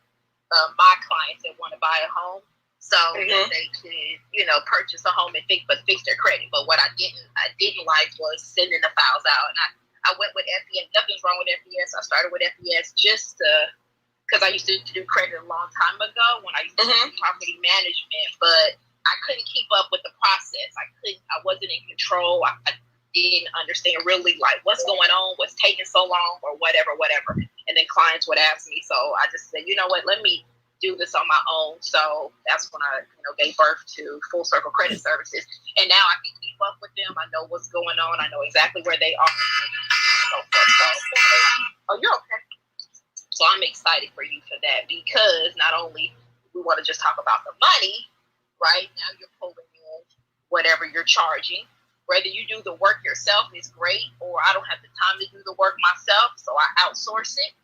my clients that want to buy a home, so that they could, purchase a home and fix their credit. But what I didn't like was sending the files out, and I went with FBS. Nothing's wrong with FBS. I started with FBS just because I used to do credit a long time ago when I used to do property management, but I couldn't keep up with the process. I wasn't in control. I didn't understand really like what's going on, what's taking so long, or whatever. And then clients would ask me, so I just said, you know what, let me do this on my own. So that's when I gave birth to Full Circle Credit Services, and now I can keep up with them. I know what's going on. I know exactly where they are. Oh, you're okay. So I'm excited for you for that, because not only we want to just talk about the money, right? Now you're pulling in whatever you're charging. Whether you do the work yourself is great, or I don't have the time to do the work myself, so I outsource it,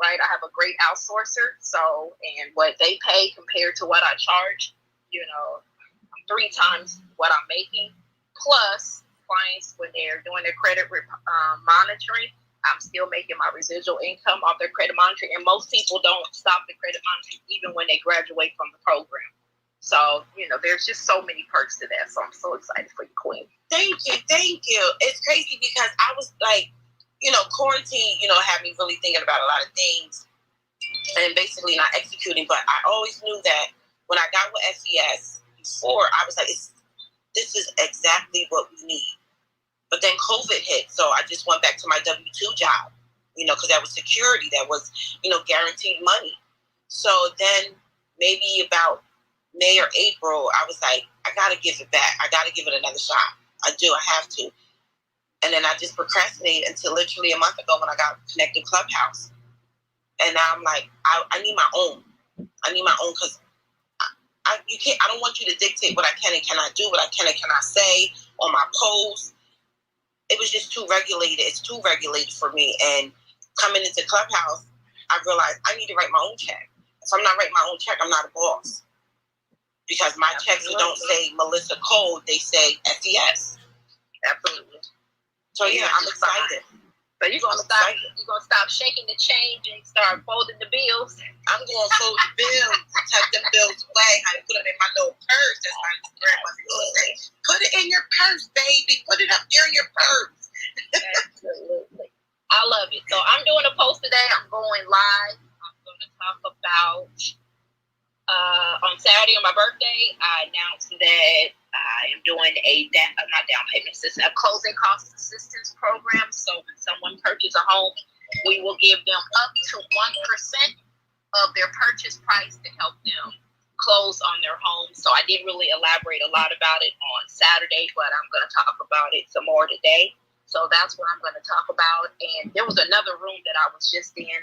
right? I have a great outsourcer, and what they pay compared to what I charge, I'm 3 times what I'm making. Plus, clients, when they're doing their credit monitoring, I'm still making my residual income off their credit monitoring, and most people don't stop the credit monitoring even when they graduate from the program. So, there's just so many perks to that. So I'm so excited for you, Queen. Thank you. It's crazy because I was like, quarantine, had me really thinking about a lot of things and basically not executing. But I always knew that when I got with FES before, I was like, this is exactly what we need. But then COVID hit, so I just went back to my W-2 job, because that was security, that was, guaranteed money. So then maybe about May or April, I was like, I got to give it back. I got to give it another shot. I do. I have to. And then I just procrastinated until literally a month ago when I got connected Clubhouse. And now I'm like, I need my own. I need my own because you can't. I don't want you to dictate what I can and cannot do, what I can and cannot say on my posts. It was just too regulated. It's too regulated for me. And coming into Clubhouse, I realized I need to write my own check. If I'm not writing my own check, I'm not a boss. Because my checks don't say Melissa Code, they say FES. Absolutely. So yeah, I'm excited. So you're gonna stop shaking the change and start folding the bills. I'm gonna fold the bills, tuck them bills away, I put them in my little purse. That's my grandmother used to say. Put it in your purse, baby. Put it up there in your purse. Absolutely. I love it. So I'm doing a post today. I'm going live. I'm gonna talk about on Saturday on my birthday, I announced that I am doing a closing cost assistance program. So when someone purchases a home, we will give them up to 1% of their purchase price to help them close on their home. So I didn't really elaborate a lot about it on Saturday, but I'm going to talk about it some more today. So that's what I'm going to talk about. And there was another room that I was just in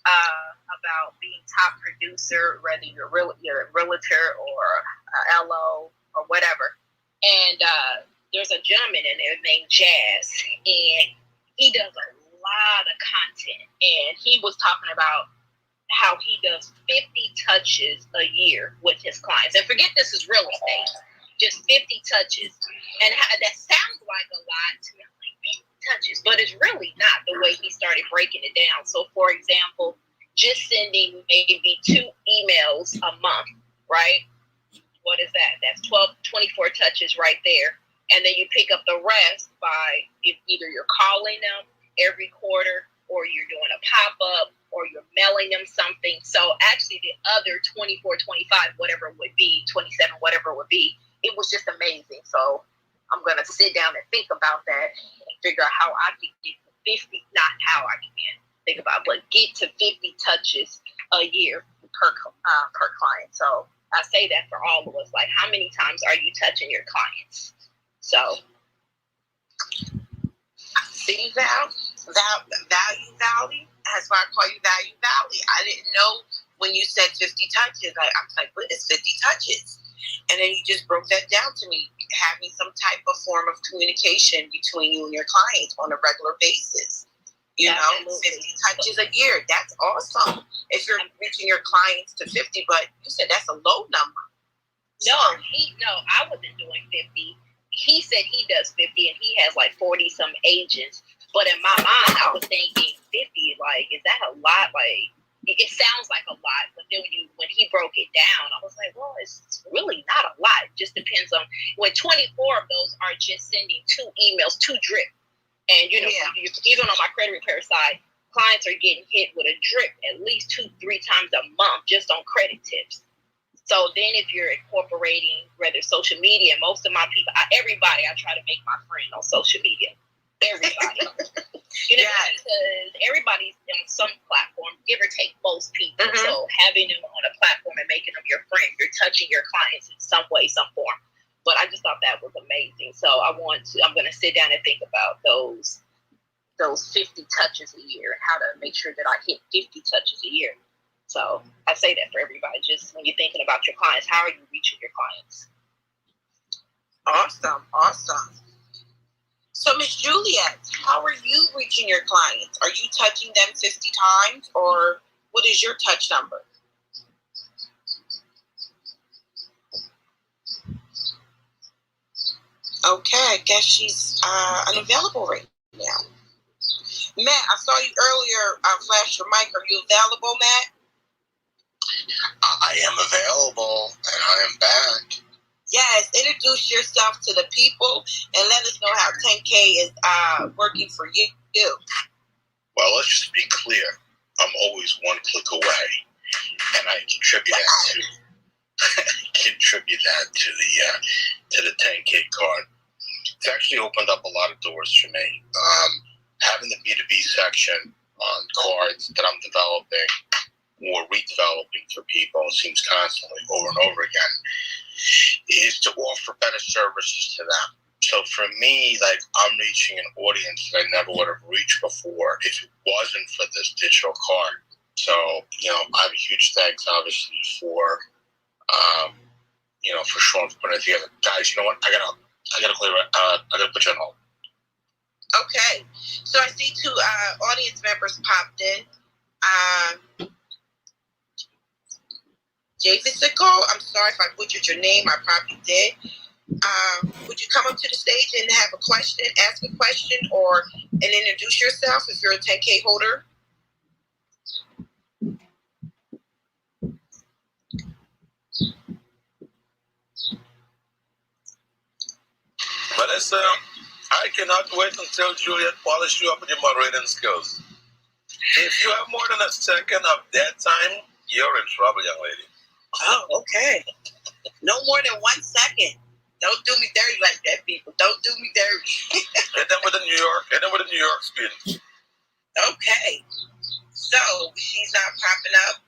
about being top producer, whether you're a realtor or a LO or whatever. And there's a gentleman in there named Jazz, and he does a lot of content. And he was talking about how he does 50 touches a year with his clients. And forget this is real estate, just 50 touches. And that sounds like a lot to me. Touches, but it's really not the way he started breaking it down. So for example, just sending maybe 2 emails a month, right? What is that? That's 24 touches right there. And then you pick up the rest by either you're calling them every quarter, or you're doing a pop-up, or you're mailing them something. So actually the other 24, 25, whatever it would be, 27, whatever it would be, it was just amazing. So I'm going to sit down and think about that and figure out how I can get to 50, not how I can think about, but get to 50 touches a year per client. So I say that for all of us, like how many times are you touching your clients? So see, Valley. That's why I call you Value Valley. I didn't know when you said 50 touches. I was like, what is 50 touches? And then you just broke that down to me, having some type of form of communication between you and your clients on a regular basis. You know, 50 touches a year. That's awesome. If you're reaching your clients to 50, but you said that's a low number. No, I wasn't doing 50. He said he does 50 and he has like 40 some agents. But in my mind, I was thinking 50, like, is that a lot? Like, it sounds like a lot, but then when he broke it down, I was like, well, it's really not a lot. It just depends on when 24 of those are just sending 2 emails, 2 drip. And, even on my credit repair side, clients are getting hit with a drip at least 2-3 times a month just on credit tips. So then if you're incorporating rather social media, most of my people, everybody I try to make my friend on social media. Everybody. Because everybody's on some platform, give or take most people. Mm-hmm. So having them on a platform and making them your friend, you're touching your clients in some way, some form. But I just thought that was amazing. So I'm going to sit down and think about those 50 touches a year and how to make sure that I hit 50 touches a year. So I say that for everybody, just when you're thinking about your clients, how are you reaching your clients? Awesome. So, Miss Juliet, how are you reaching your clients? Are you touching them 50 times, or what is your touch number? Okay, I guess she's unavailable right now. Matt, I saw you earlier flash your mic. Are you available, Matt? I am available, and I am back. Yes, introduce yourself to the people and let us know how 10K is working for you. Well, let's just be clear. I'm always one click away, and I contribute that to the 10K card. It's actually opened up a lot of doors for me. Having the B2B section on cards that I'm developing or redeveloping for people, it seems constantly over and over again, is to offer better services to them. So for me, like, I'm reaching an audience that I never would have reached before if it wasn't for this digital card. So, I have a huge thanks, obviously, for, for Sean for putting it together. Guys, you know what? I gotta clear it. I gotta put you on hold. Okay. So I see 2 audience members popped in. Jay Visico, I'm sorry if I butchered your name. I probably did. Would you come up to the stage and have a question, ask a question, and introduce yourself if you're a 10K holder? Vanessa, I cannot wait until Juliet polishes you up with your moderating skills. If you have more than a second of dead time, you're in trouble, young lady. Oh, okay. No more than 1 second. Don't do me dirty like that, people. Don't do me dirty. Hit them with the New York speed. Okay. So, she's not popping up.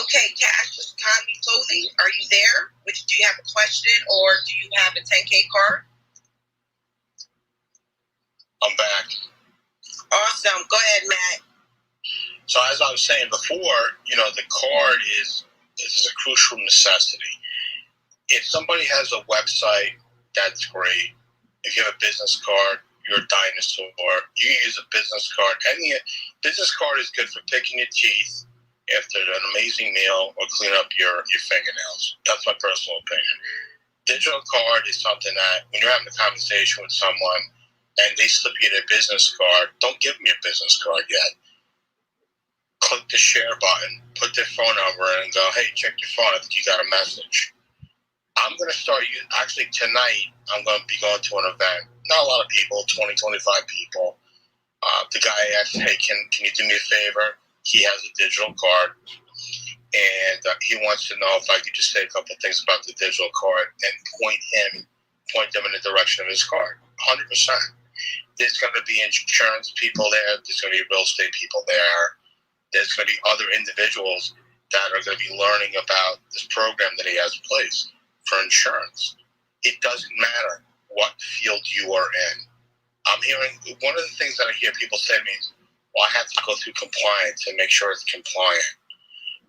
Okay, Cash, kindly closing. Are you there? Do you have a question or do you have a 10K card? I'm back. Awesome. Go ahead, Matt. So as I was saying before, the card is a crucial necessity. If somebody has a website, that's great. If you have a business card, you're a dinosaur. You use a business card. Any business card is good for picking your teeth after an amazing meal or clean up your fingernails. That's my personal opinion. Digital card is something that when you're having a conversation with someone and they slip you their business card, don't give them your business card yet. Click the share button, put their phone number in, and go, hey, check your phone. I think you got a message. I'm going to start actually tonight, I'm going to be going to an event. Not a lot of people, 20, 25 people. The guy asked, hey, can you do me a favor? He has a digital card, and he wants to know if I could just say a couple of things about the digital card and point them in the direction of his card. 100%. There's going to be insurance people there. There's going to be real estate people there. There's going to be other individuals that are going to be learning about this program that he has in place for insurance. It doesn't matter what field you are in. I'm hearing, one of the things that I hear people say to me is, well, I have to go through compliance and make sure it's compliant.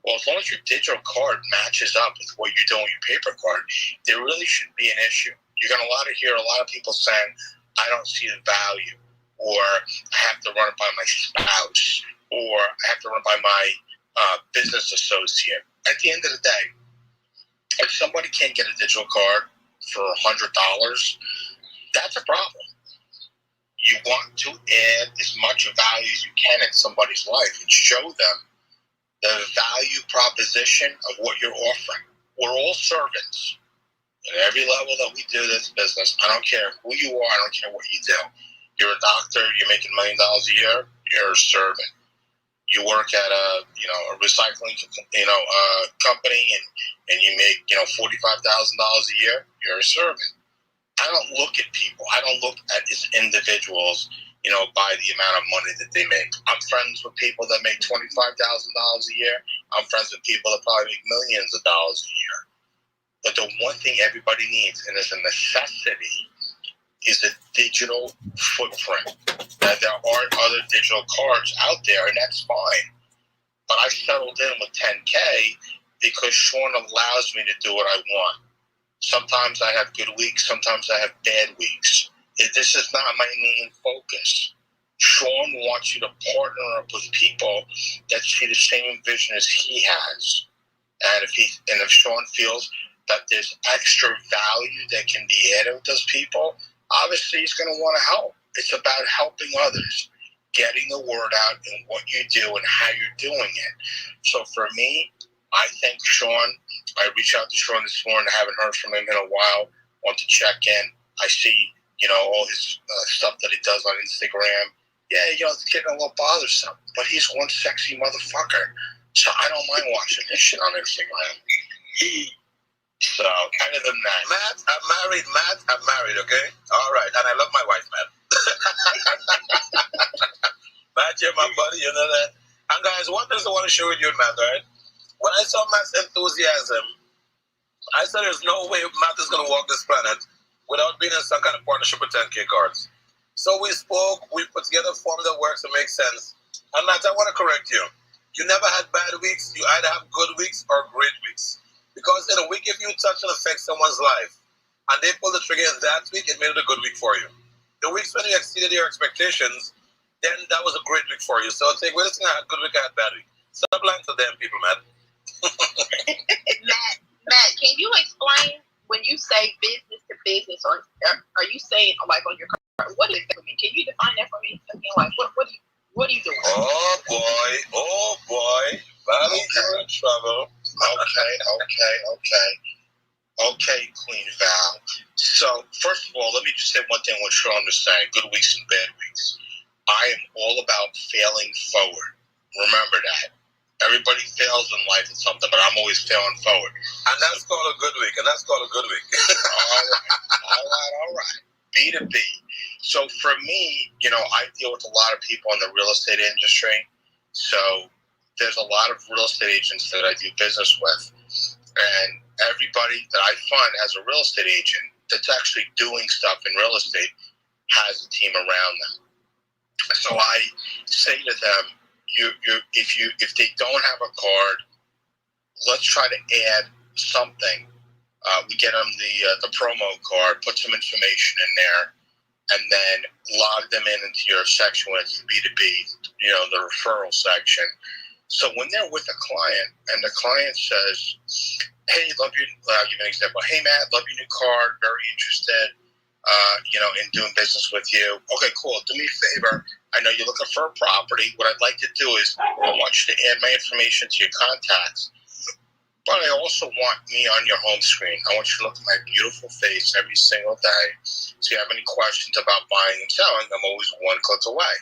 Well, as long as your digital card matches up with what you're doing with your paper card, there really shouldn't be an issue. You're going to hear a lot of people saying, I don't see the value, or I have to run it by my spouse, or I have to run it by my business associate. At the end of the day, if somebody can't get a digital card for $100, that's a problem. You want to add as much value as you can in somebody's life and show them the value proposition of what you're offering. We're all servants. At every level that we do this business, I don't care who you are, I don't care what you do. You're a doctor, you're making $1 million a year, you're a servant. You work at a recycling company and you make $45,000 a year, you're a servant. I don't look at people. I don't look at as individuals, by the amount of money that they make. I'm friends with people that make $25,000 a year. I'm friends with people that probably make millions of dollars a year. But the one thing everybody needs, and it's a necessity, is a digital footprint. Now, there are other digital cards out there, and that's fine. But I settled in with 10K because Sean allows me to do what I want. Sometimes I have good weeks, sometimes I have bad weeks. This is not my main focus. Sean wants you to partner up with people that see the same vision as he has. And if Sean feels that there's extra value that can be added with those people, obviously he's going to want to help. It's about helping others, getting the word out in what you do and how you're doing it. So for me, I thank Sean. I reached out to Sean this morning. I haven't heard from him in a while. Want to check in. I see, all his stuff that he does on Instagram. Yeah, it's getting a little bothersome. But he's one sexy motherfucker. So I don't mind watching his shit on Instagram. So, other than that. Matt, I'm married, okay? All right. And I love my wife, Matt. Matt, you're my buddy, you know that? And guys, one thing I want to share with you, Matt, right? When I saw Matt's enthusiasm, I said there's no way Matt is going to walk this planet without being in some kind of partnership with 10KCARDS. So we spoke, we put together a form that works and makes sense. And Matt, I want to correct you. You never had bad weeks. You either have good weeks or great weeks. Because in a week, if you touch and affect someone's life, and they pull the trigger in that week, it made it a good week for you. The weeks when you exceeded your expectations, then that was a great week for you. So take, wait a second, I had a good week, I had a bad week. Stop lying to them people, man. Matt, can you explain when you say business to business, or are you saying like on your card? What is that for me? Can you define that for me again? Like what are you doing? Oh boy, Bobby, you're in trouble. Okay, Queen Val. So first of all, let me just say one thing. What Sean was saying: good weeks and bad weeks. I am all about failing forward. Remember that. Everybody fails in life at something, but I'm always failing forward. And that's called a good week. All right. B to B. So for me, I deal with a lot of people in the real estate industry. So there's a lot of real estate agents that I do business with. And everybody that I find as a real estate agent that's actually doing stuff in real estate has a team around them. So I say to them, if they don't have a card, let's try to add something. We get them the promo card, put some information in there, and then log them into your section when it's B2B, the referral section. So when they're with a client and the client says, hey, love your, I'll give you an example. Hey, Matt, love your new card, very interested, in doing business with you. Okay, cool. Do me a favor. I know you're looking for a property. What I'd like to do is I want you to add my information to your contacts, but I also want me on your home screen. I want you to look at my beautiful face every single day. So if you have any questions about buying and selling, I'm always one click away.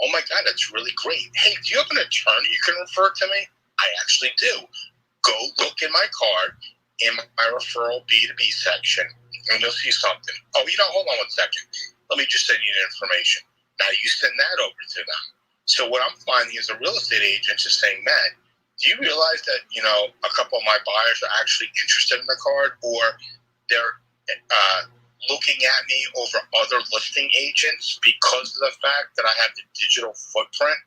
Oh my God, that's really great. Hey, do you have an attorney you can refer to me? I actually do. Go look in my card in my referral B2B section, and you'll see something. Oh, hold on 1 second. Let me just send you the information. Now you send that over to them. So what I'm finding is the real estate agents is saying, Matt, do you realize that, a couple of my buyers are actually interested in the card, or they're looking at me over other listing agents because of the fact that I have the digital footprint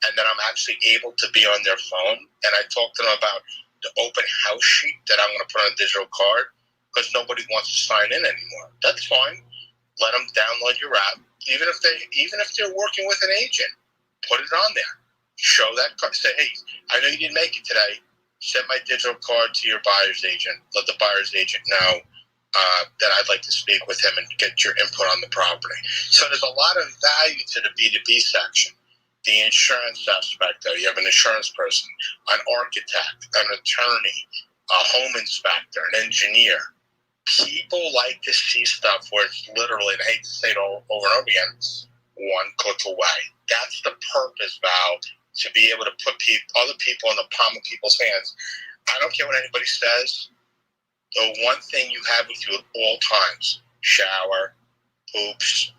and that I'm actually able to be on their phone. And I talk to them about the open house sheet that I'm going to put on a digital card because nobody wants to sign in anymore. That's fine. Let them download your app. Even if they're working with an agent, put it on there. Show that card. Say, hey, I know you didn't make it today. Send my digital card to your buyer's agent. Let the buyer's agent know that I'd like to speak with him and get your input on the property. So there's a lot of value to the B2B section. The insurance aspect, though, you have an insurance person, an architect, an attorney, a home inspector, an engineer. People like to see stuff where it's literally, and I hate to say it over and over again, one click away. That's the purpose, Val, to be able to put other people in the palm of people's hands. I don't care what anybody says. The one thing you have with you at all times, shower, poops,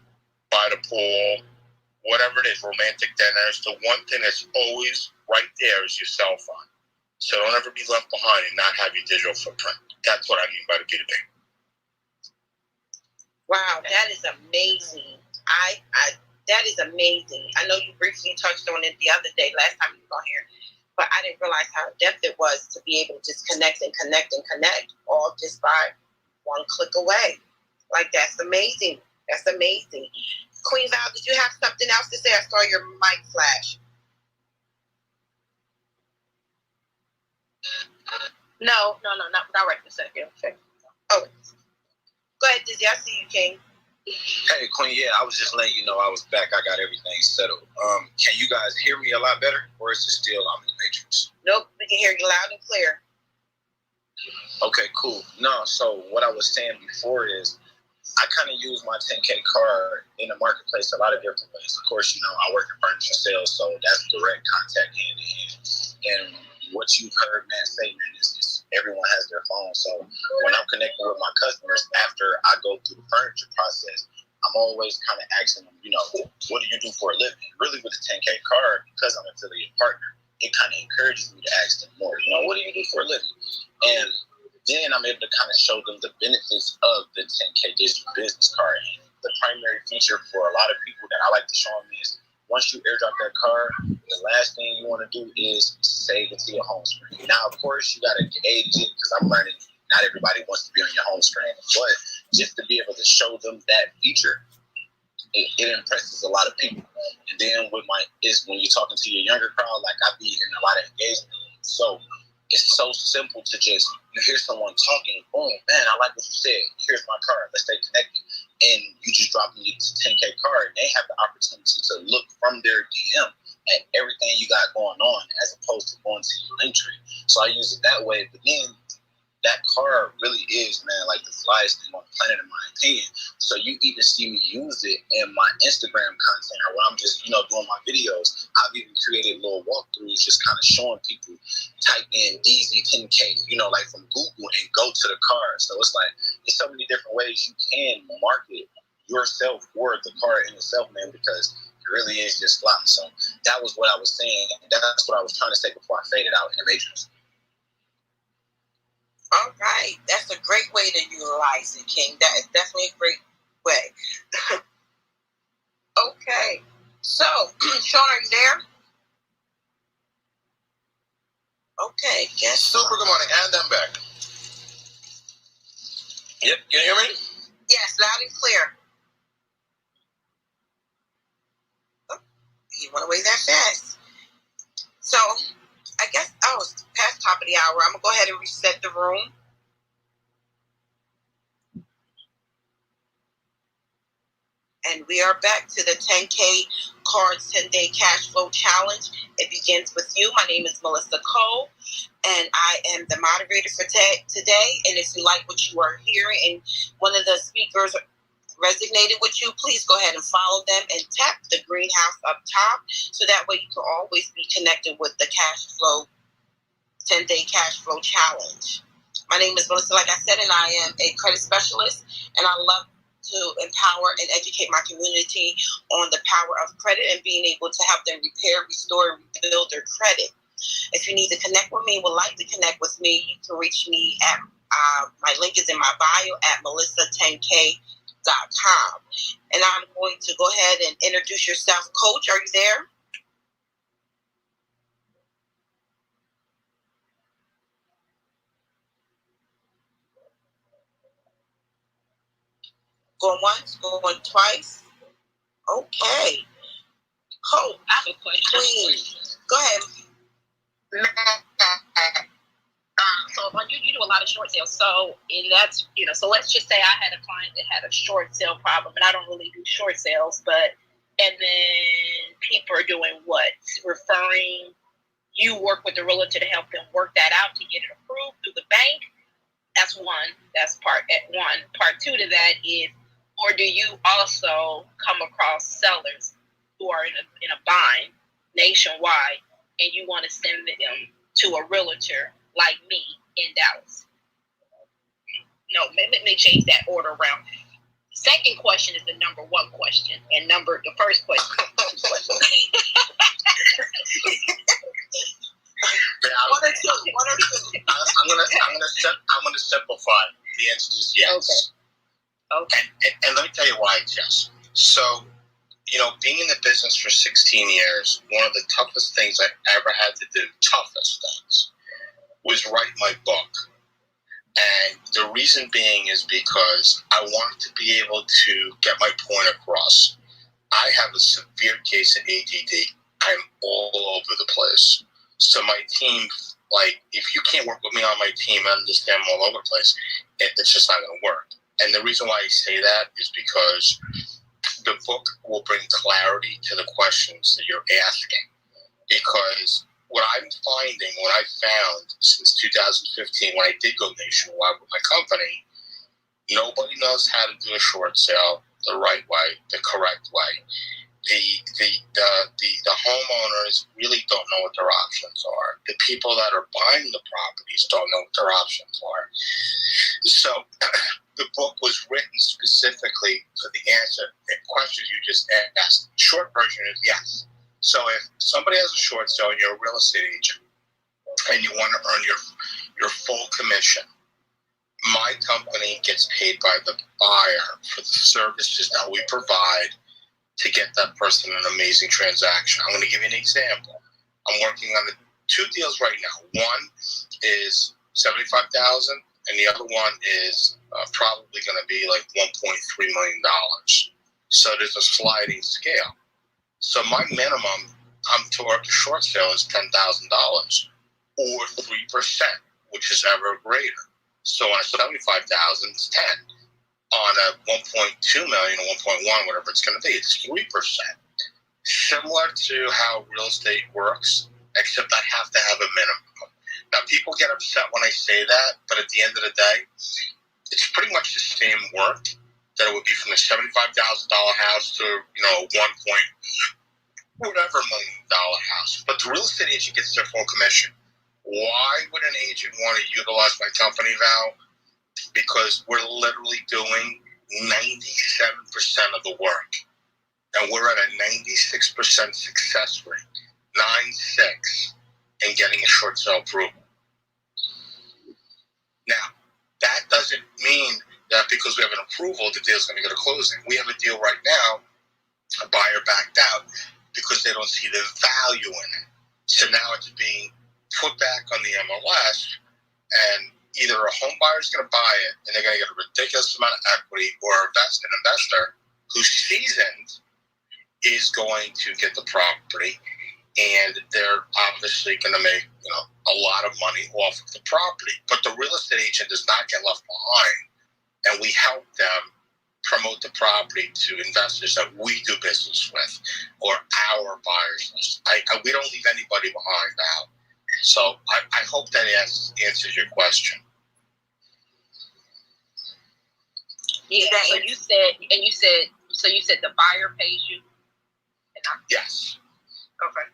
by the pool, whatever it is, romantic dinners, the one thing that's always right there is your cell phone. So don't ever be left behind and not have your digital footprint. That's what I mean by the B2B. Wow, that is amazing. That is amazing. I know you briefly touched on it the other day, last time you were on here, but I didn't realize how in-depth it was to be able to just connect, all just by one click away. Like, that's amazing. That's amazing. Queen Val, did you have something else to say? I saw your mic flash. No, not right this second. Okay. Oh, go ahead, Dizzy. I see you, King. Hey, Queen, I was just letting you know I was back. I got everything settled. Can you guys hear me a lot better, or is it still I'm in the Matrix? Nope, we can hear you loud and clear. Okay, cool. No, so what I was saying before is I kind of use my 10K card in the marketplace a lot of different ways. Of course, I work in furniture sales, so that's direct contact hand in hand. And what you've heard Matt say, man, is everyone has their phone. So when I'm connecting with my customers after I go through the furniture process, I'm always kind of asking them, what do you do for a living? Really, with the 10K card, because I'm an affiliate partner, it kind of encourages me to ask them more. What do you do for a living? And then I'm able to kind of show them the benefits of the 10K digital business card. And the primary feature for a lot of people that I like to show them is once you airdrop that car, the last thing you want to do is save it to your home screen. Now, of course, you got to gauge it because I'm learning not everybody wants to be on your home screen, but just to be able to show them that feature, it impresses a lot of people. And then when you're talking to your younger crowd, like I be in a lot of engagement, so it's so simple to just, you hear someone talking, boom, man, I like what you said. Here's my card. Let's stay connected. And you just drop them into 10K card. They have the opportunity to look from their DM at everything you got going on as opposed to going to your link tree. So I use it that way. But then that card really is, man, like the flyest thing on the planet, in my opinion. So you even see me use it in my Instagram content or when I'm just, doing my videos. I've even created little walkthroughs just kind of showing people, type in easy 10K, like from Google and go to the card. So it's like, there's so many different ways you can market yourself or the card in itself, man, because it really is just fly. So that was what I was saying. And that's what I was trying to say before I faded out in the Matrix. All right. That's a great way to utilize it, King. That is definitely a great way. Okay. So, Sean, are you there? Okay. Guess Super, good morning. And I'm back. Yep. Can you hear me? Yes, loud and clear. Oh, you went away that fast. So, I guess, it's past top of the hour. I'm going to go ahead and reset the room. And we are back to the 10K Cards 10-Day Cash Flow Challenge. It begins with you. My name is Melissa Cole, and I am the moderator for today. And if you like what you are hearing and one of the speakers resonated with you, please go ahead and follow them and tap the greenhouse up top so that way you can always be connected with the Cash Flow 10-Day Cash Flow Challenge. My name is Melissa, like I said, and I am a credit specialist, and I love to empower and educate my community on the power of credit and being able to help them repair, restore, and rebuild their credit. If you need to connect with me, would like to connect with me, you can reach me at my link is in my bio at melissa10k.com. And I'm going to go ahead and introduce yourself. Coach, are you there? Going once, going twice. Okay. Coach, I have a question. please. Go ahead. So you do a lot of short sales. So that's so let's just say I had a client that had a short sale problem, and I don't really do short sales, and then people are doing what? Referring, you work with the realtor to help them work that out to get it approved through the bank. That's one. That's part one. Part two to that is, or do you also come across sellers who are in a bind nationwide, and you want to send them to a realtor like me in Dallas? No, let me change that order around. Second question is the number one question, and the first question. One or two. I'm gonna simplify. The answer is yes. Okay. And let me tell you why it's yes. So, being in the business for 16 years, one of the toughest things I ever had to do, was write my book. And the reason being is because I wanted to be able to get my point across. I have a severe case of ADD. I'm all over the place. So my team, if you can't work with me on my team and understand I'm all over the place, it's just not going to work. And the reason why I say that is because the book will bring clarity to the questions that you're asking. Because what I'm finding, what I found since 2015, when I did go nationwide with my company, nobody knows how to do a short sale the right way, the correct way. The homeowners really don't know what their options are. The people that are buying the properties don't know what their options are. So the book was written specifically for the answer to questions you just asked. Short version is yes. So if somebody has a short sale and you're a real estate agent and you want to earn your full commission, my company gets paid by the buyer for the services that we provide to get that person an amazing transaction. I'm going to give you an example. I'm working on 2 deals right now. One is $75,000, and the other one is probably going to be like $1.3 million. So there's a sliding scale. So my minimum to work a short sale is $10,000 or 3%, which is ever greater. So on a $75,000, it's 10. On a 1.2 million or 1.1, whatever it's going to be, it's 3%. Similar to how real estate works, except I have to have a minimum. Now, people get upset when I say that, but at the end of the day, it's pretty much the same work that it would be from a $75,000 house to, whatever $1 million house. But the real estate agent gets their full commission. Why would an agent want to utilize my company, Val? Because we're literally doing 97% of the work. And we're at a 96% success rate, 9.6, in getting a short sale approval. Now, that doesn't mean that because we have an approval, the deal's going to get a closing. We have a deal right now, a buyer backed out because they don't see the value in it. So now it's being put back on the MLS, and either a home buyer is going to buy it and they're going to get a ridiculous amount of equity, or an investor who's seasoned is going to get the property, and they're obviously going to make a lot of money off of the property. But the real estate agent does not get left behind, and we help them promote the property to investors that we do business with, or our buyers list. We don't leave anybody behind now. So I hope that answers your question. Yeah. So you said the buyer pays you. Yes. Okay.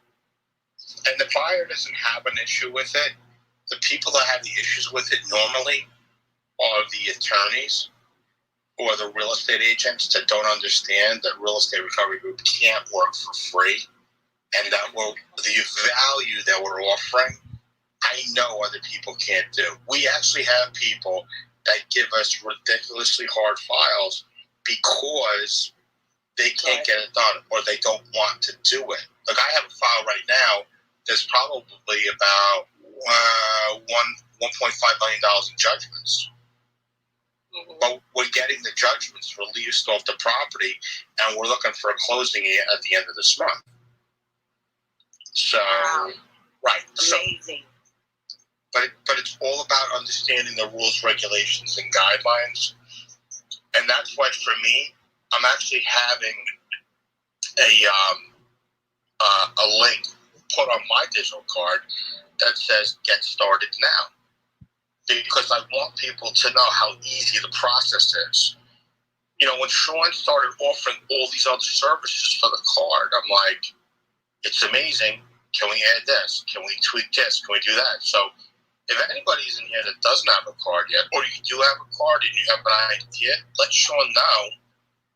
And the buyer doesn't have an issue with it. The people that have the issues with it normally are the attorneys or the real estate agents that don't understand that Real Estate Recovery Group can't work for free, and that the value that we're offering, I know other people can't do. We actually have people that give us ridiculously hard files because they can't get it done, or they don't want to do it. Like, I have a file right now that's probably about $1.5 million in judgments. Mm-hmm. But we're getting the judgments released off the property, and we're looking for a closing at the end of this month. So, right. Amazing. So, but it's all about understanding the rules, regulations, and guidelines. And that's why, for me, I'm actually having a link put on my digital card that says "Get started now," because I want people to know how easy the process is. When Sean started offering all these other services for the card, I'm like, it's amazing. Can we add this? Can we tweak this? Can we do that? So if anybody's in here that doesn't have a card yet, or you do have a card and you have an idea, let Sean know.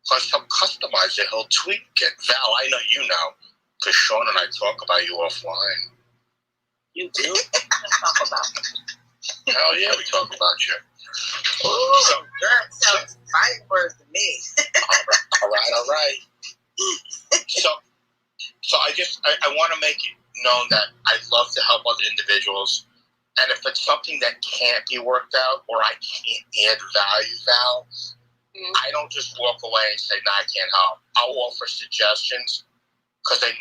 Because he'll customize it. He'll tweak it. Val, I know you know, because Sean and I talk about you offline. You do? Talk about me. Hell yeah, we talk about you. Ooh, so, that sounds fighting words to me. All right. So I want to make it known that I love to help other individuals. And if it's something that can't be worked out, or I can't add value, Val, I don't just walk away and say, no, I can't help. I'll offer suggestions, because I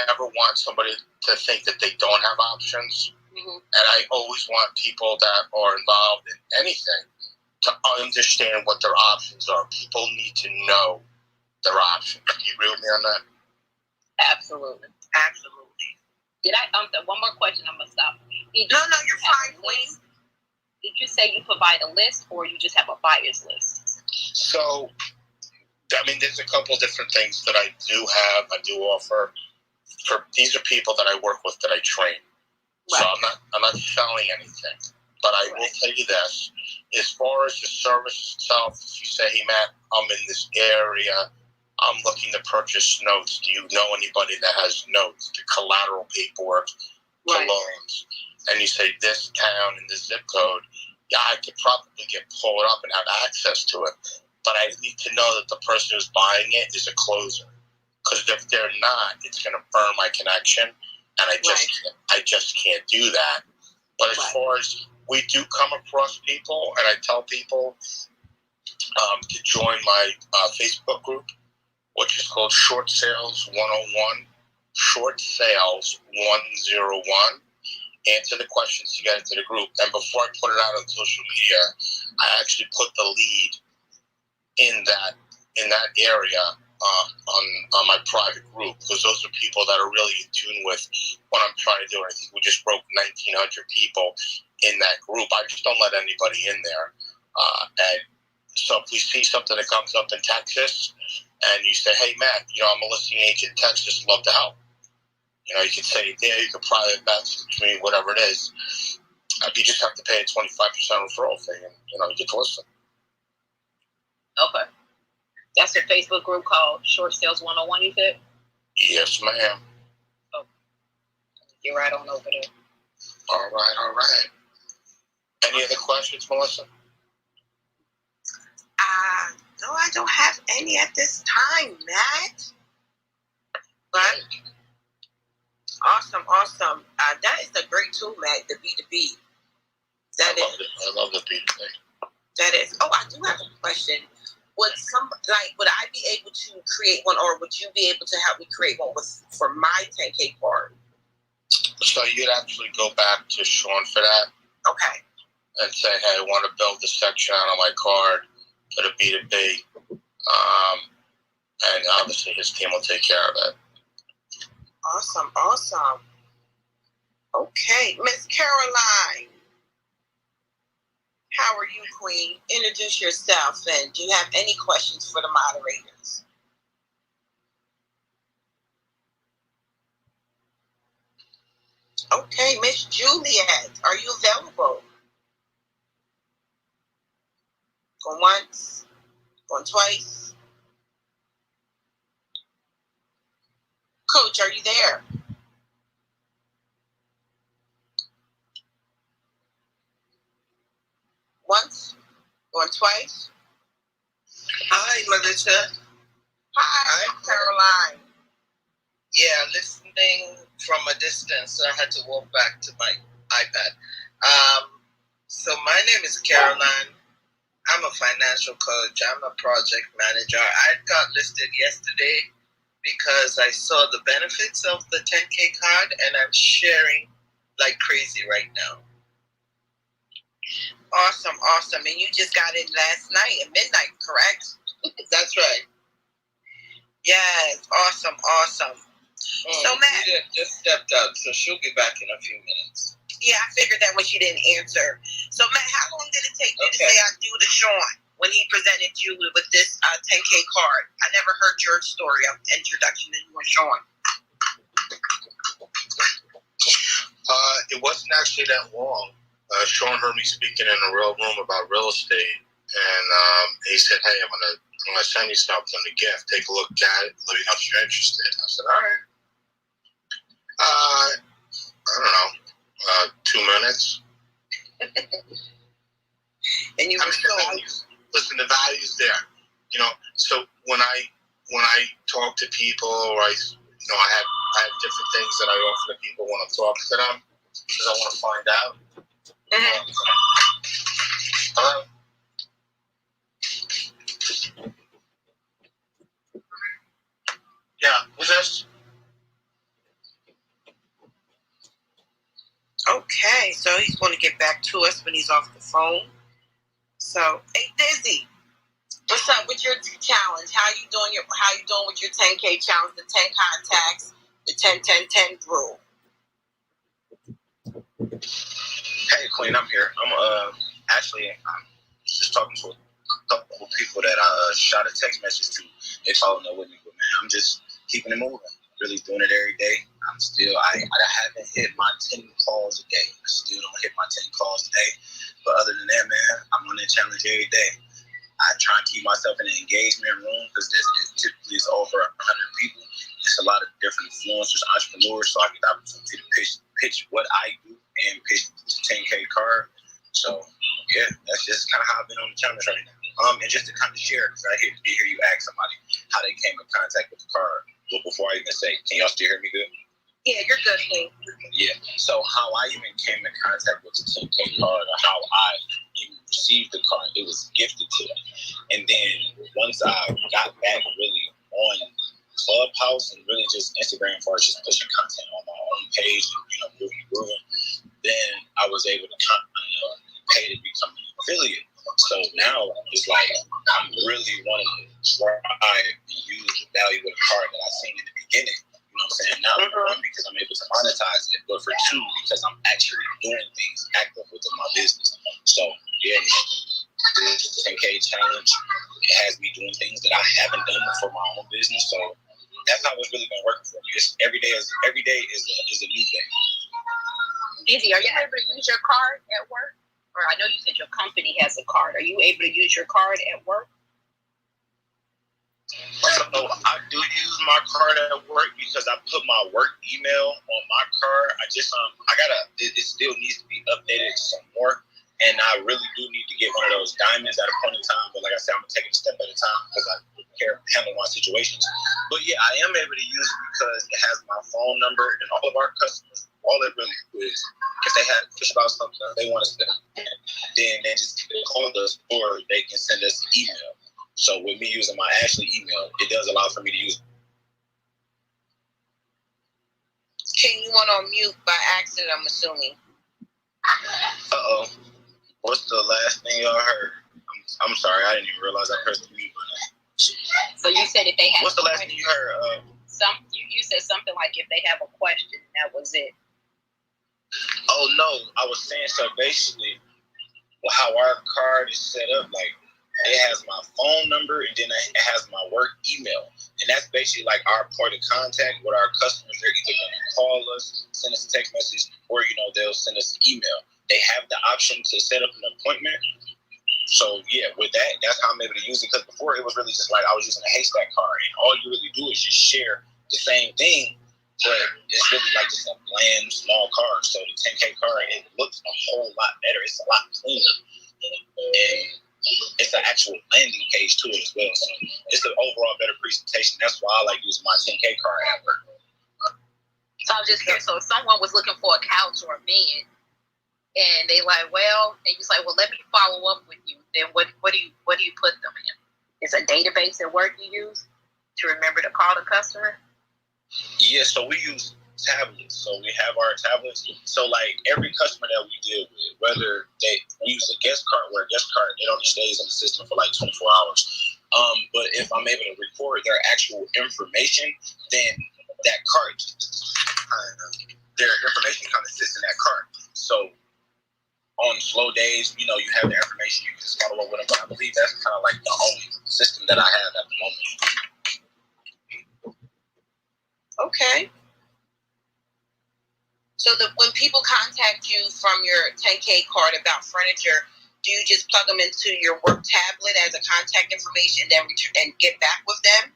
never want somebody to think that they don't have options. Mm-hmm. And I always want people that are involved in anything to understand what their options are. People need to know their options. Do you agree with me on that? Absolutely. Absolutely. Did I one more question? I'm gonna stop. No, you're fine, please. Did you say you provide a list, or you just have a buyer's list? So, there's a couple of different things that I do offer. These are people that I work with, that I train. Right. So I'm not selling anything. But I will tell you this: as far as the service itself, if you say, hey Matt, I'm in this area, I'm looking to purchase notes. Do you know anybody that has notes, the collateral paperwork, to loans? And you say this town and this zip code, yeah, I could probably get pulled up and have access to it. But I need to know that the person who's buying it is a closer. Because if they're not, it's going to burn my connection, and I just can't do that. But as far as we do come across people, and I tell people to join my Facebook group, which is called Short Sales 101, Short Sales 101. Answer the questions to get into the group. And before I put it out on social media, I actually put the lead in that area on my private group, because those are people that are really in tune with what I'm trying to do. And I think we just broke 1,900 people in that group. I just don't let anybody in there. And so if we see something that comes up in Texas, and you say, "Hey, Matt, I'm a listing agent in Texas, love to help." You can say it there. You can private message me, whatever it is. You just have to pay a 25% referral fee, and you get to listen. Okay. That's your Facebook group called Short Sales 101, you said? Yes, ma'am. Oh. Get right on over there. All right. Any other questions, Melissa? No, I don't have any at this time, Matt. But awesome. That is a great tool, Matt, the B2B. I love the B2B. That is. Oh, I do have a question. Would I be able to create one, or would you be able to help me create one for my 10K card? So you'd actually go back to Sean for that. Okay. And say, "Hey, I want to build a section on my card for the B2B." And obviously his team will take care of it. Awesome. Okay, Miss Caroline. How are you, Queen? Introduce yourself, and do you have any questions for the moderators? Okay, Miss Juliet, are you available? Going once, going twice. Coach, are you there? Once, going twice. Hi, Melissa. Hi, Caroline. Yeah, listening from a distance, so I had to walk back to my iPad. So my name is Caroline. I'm a financial coach. I'm a project manager. I got listed yesterday because I saw the benefits of the 10K card, and I'm sharing like crazy right now. Awesome. And you just got in last night at midnight, correct? That's right. Yes, awesome. So, Matt, She just stepped out, so she'll be back in a few minutes. Yeah, I figured that when she didn't answer. So, Matt, how long did it take you to say I do to Sean when he presented you with this 10K card? I never heard your story of introduction to you and Sean. It wasn't actually that long. Sean heard me speaking in a real room about real estate, and he said, "Hey, I'm gonna send you something, a gift. Take a look at it. Let me know if you're interested." I said, "All right." I don't know, 2 minutes. And you were the value's there. So when I talk to people, or I have different things that I offer to people when I'm talking to them, because I want to find out. Hello? Yeah, who's this? Okay, so he's going to get back to us when he's off the phone. So, hey, Dizzy, what's up with your challenge? How you doing with your 10K challenge, the 10 contacts, the 10-10-10 rule? Hey, Queen, I'm here. I'm just talking to a couple of people that I shot a text message to. They following up with me, but man, I'm just keeping it moving. Really doing it every day. I haven't hit my 10 calls a day. I still don't hit my 10 calls a day. But other than that, man, I'm on that challenge every day. I try and keep myself in an engagement room because it typically is over 100 people. It's a lot of different influencers, entrepreneurs, so I get the opportunity to pitch what I do and pitch the 10K card. So, yeah, that's just kind of how I've been on the challenge right now. And just to kind of share, because I hear you ask somebody how they came in contact with the card. Well, before I even say, can y'all still hear me good? Yeah, you're good, King. Yeah. So how I even came in contact with the 10K card, or how I even received the card, it was gifted to me. And then once I got back really on Clubhouse and really just Instagram for just pushing content on my own page and moving, then I was able to pay to become an affiliate. So now it's like I'm really wanting to try and use the value of the card that I seen in the beginning. You know what I'm saying? Now, one, because I'm able to monetize it, but for two, because I'm actually doing things active within my business. So yeah, this 10K challenge, it has me doing things that I haven't done for my own business. So that's how it's really been working for me. It's every day is a new day. Dizzy, are you able to use your card at work? Or I know you said your company has a card. Are you able to use your card at work? So I do use my card at work because I put my work email on my card. It still needs to be updated some more. And I really do need to get one of those diamonds at a point in time. But like I said, I'm going to take it a step at a time because I handle my situations. But yeah, I am able to use it because it has my phone number and all of our customers. All it really is, if they have fish about something they want to send, then they just call us or they can send us an email. So with me using my Ashley email, it does allow for me to use it. King, you went on mute by accident, I'm assuming. Uh-oh. What's the last thing y'all heard? I'm sorry, I didn't even realize I pressed the mute button. So you said if they have what's the last thing you heard? You said something like if they have a question, that was it. Oh no, I was saying so basically how our card is set up, like it has my phone number and then it has my work email. And that's basically like our point of contact with our customers. They're either gonna call us, send us a text message, or they'll send us an email. They have the option to set up an appointment. So yeah, with that, that's how I'm able to use it. Because before it was really just like I was using a haystack card, and all you really do is just share the same thing, but it's really like just a bland, small card. So the 10K card, it looks a whole lot better. It's a lot cleaner, and it's an actual landing page to it as well. So it's an overall better presentation. That's why I like using my 10K card at work. So I'm just curious. So if someone was looking for a couch or a bed, and they like, well, and you say, well, let me follow up with you. Then what do you put them in? It's a database at work you use to remember to call the customer? Yeah, so we use tablets. So we have our tablets. So like every customer that we deal with, whether they use a guest card or a guest card, it only stays in the system for like 24 hours. But if I'm able to record their actual information, then that card, their information kind of sits in that card. So on slow days, you have the information, you can just follow up with them. But I believe that's kind of like the only system that I have at the moment. Okay. So when people contact you from your 10K card about furniture, do you just plug them into your work tablet as a contact information, then return and get back with them?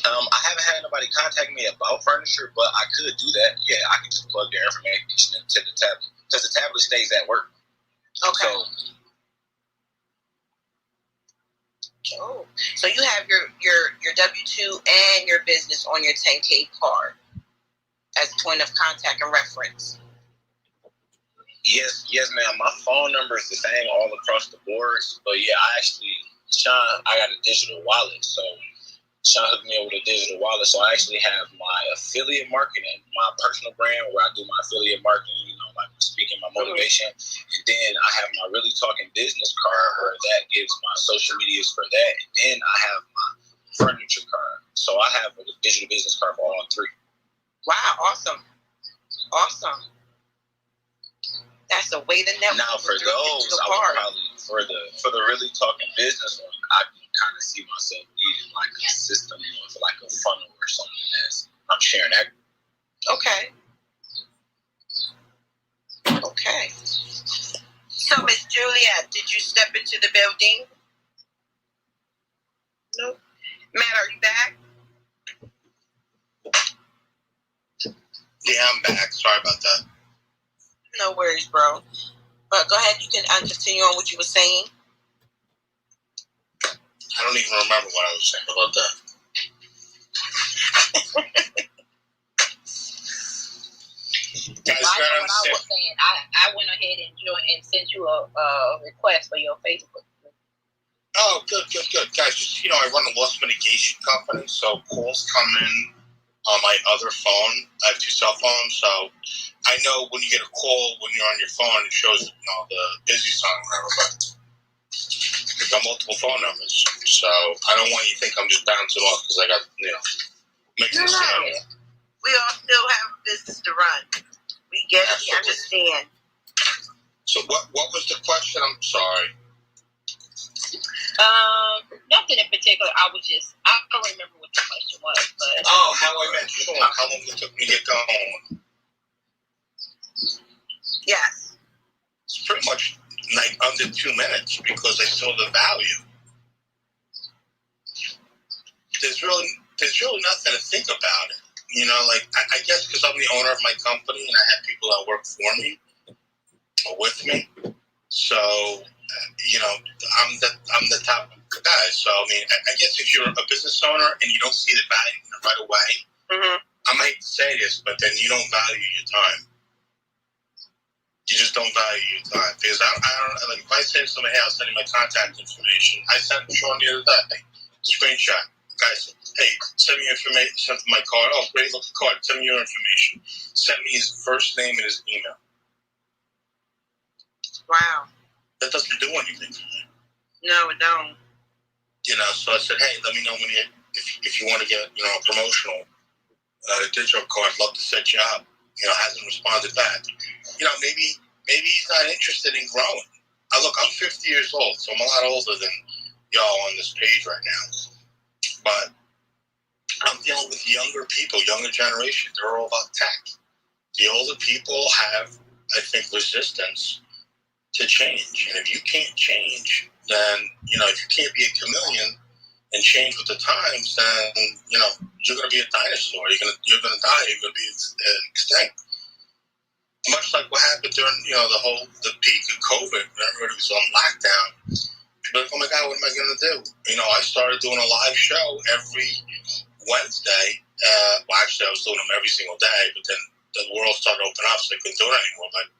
I haven't had nobody contact me about furniture, but I could do that. Yeah, I can just plug their information into the tablet because the tablet stays at work. Okay. So you have your W-2 and your business on your 10K card as a point of contact and reference. Yes, ma'am. My phone number is the same all across the board. But yeah, I got a digital wallet. So Sean hooked me up with a digital wallet. So I actually have my affiliate marketing, my personal brand where I do my affiliate marketing, like speaking my motivation. And then I have my Really Talking Business card where that gives my social medias for that. And then I have my furniture card. So I have a digital business card for all three. Wow, awesome. That's a way to network. Now for those, I would probably for the Really Talking Business one, I can kind of see myself needing like a system, for like a funnel or something as I'm sharing that. Okay. So Miss Juliet, did you step into the building? No. Matt, are you back? Yeah, I'm back. Sorry about that. No worries, bro. But go ahead, you can continue on what you were saying. I don't even remember what I was saying about that. Guys, I know what I was saying. I went ahead and joined and sent you a request for your Facebook. Oh, good. Guys, just, I run a loss mitigation company, so calls come in on my other phone. I have 2 cell phones, so I know when you get a call when you're on your phone, it shows, the busy sign or whatever, but I've got multiple phone numbers, so I don't want you to think I'm just bouncing off because I got, making a sound. We all still have a business to run. We get it, we understand. So what was the question? I'm sorry. Nothing in particular. I don't remember what the question was, but how I met Sean. How long it took me to get going? Yes. It's pretty much like under 2 minutes because I saw the value. There's really nothing to think about it. I guess because I'm the owner of my company and I have people that work for me or with me. So, I'm the top guy. So, I guess if you're a business owner and you don't see the value right away, I might say this, but then you don't value your time. You just don't value your time. Because I don't, like, if I say to somebody, hey, I'll send you my contact information, I sent Sean the other day, screenshot. Guys, hey, send me information, send my card. Oh, great, look at the card. Send me your information. Send me his first name and his email. Wow. That doesn't do anything for me. No, it don't. So I said, hey, let me know if you want to get, a promotional digital card. I'd love to set you up. Hasn't responded back. Maybe he's not interested in growing. Look, I'm 50 years old, so I'm a lot older than y'all on this page right now. But I'm dealing with younger people, younger generation. They're all about tech. The older people have, I think, resistance to change. And if you can't change, then, if you can't be a chameleon and change with the times, then, you're going to be a dinosaur. You're going to die. You're going to be extinct. Much like what happened during, the peak of COVID when everybody was on lockdown. People are like, oh my God, what am I going to do? I started doing a live show every Wednesday. Actually, I was doing them every single day, but then the world started to open up, so I couldn't do it anymore. But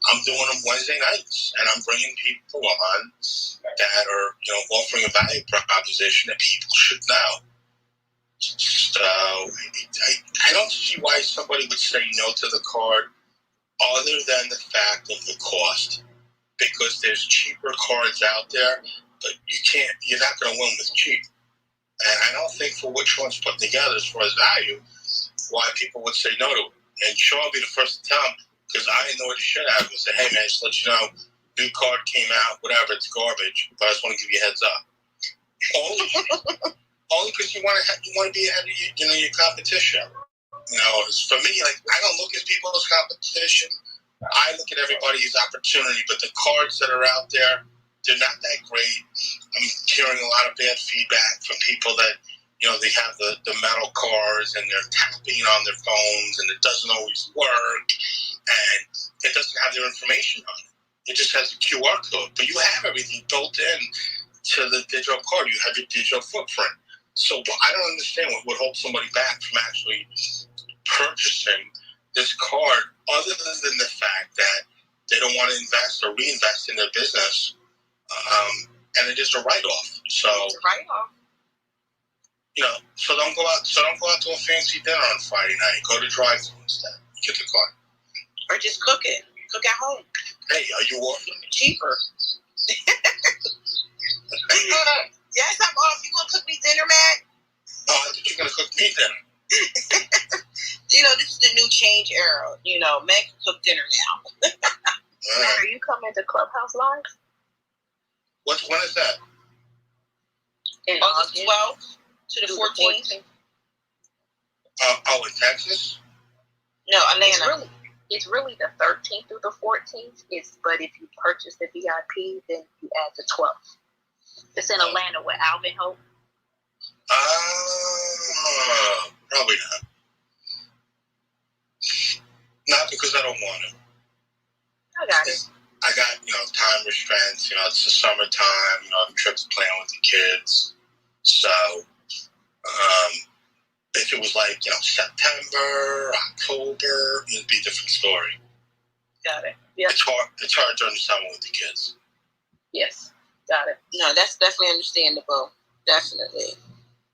I'm doing them Wednesday nights, and I'm bringing people on that are, offering a value proposition that people should know. So I don't see why somebody would say no to the card other than the fact of the cost. Because there's cheaper cards out there, but you're not going to win with cheap. And I don't think for which one's put together as far as value, why people would say no to it. And Sean will be the first to tell them, because I annoyed the shit out of him and say, hey man, just let you know, new card came out, whatever, it's garbage, but I just want to give you a heads up. Only because you want to be ahead of your competition. For me, like, I don't look at people as competition. I look at everybody as opportunity, but the cards that are out there, they're not that great. I'm hearing a lot of bad feedback from people that, they have the metal cards and they're tapping on their phones and it doesn't always work and it doesn't have their information on it. It just has a QR code, but you have everything built in to the digital card. You have your digital footprint. So I don't understand what would hold somebody back from actually purchasing this card other than the fact that they don't want to invest or reinvest in their business, and it is a write-off. So it's a write-off. So don't go out to a fancy dinner on Friday night. Go to drive-thru instead. Get the card. Or just cook it. Cook at home. Hey, are you ordering? Cheaper. Yes, I'm off. You gonna cook me dinner, Matt? Oh, I thought you were gonna cook me dinner. This is the new change era. Men can cook dinner now. Are you coming to Clubhouse Live? When is that? In August 12th to the 14th. In Texas? No, Atlanta. It's really the 13th through the 14th. But if you purchase the VIP, then you add the 12th. It's in Atlanta with Alvin Hope. Probably not. Not because I don't want it. I got it. I got, time restraints. It's the summertime. I have trips planned with the kids. So, If it was like, September, October, it'd be a different story. Got it. Yeah. It's hard during the summer with the kids. Yes. Got it. No, that's definitely understandable. Definitely.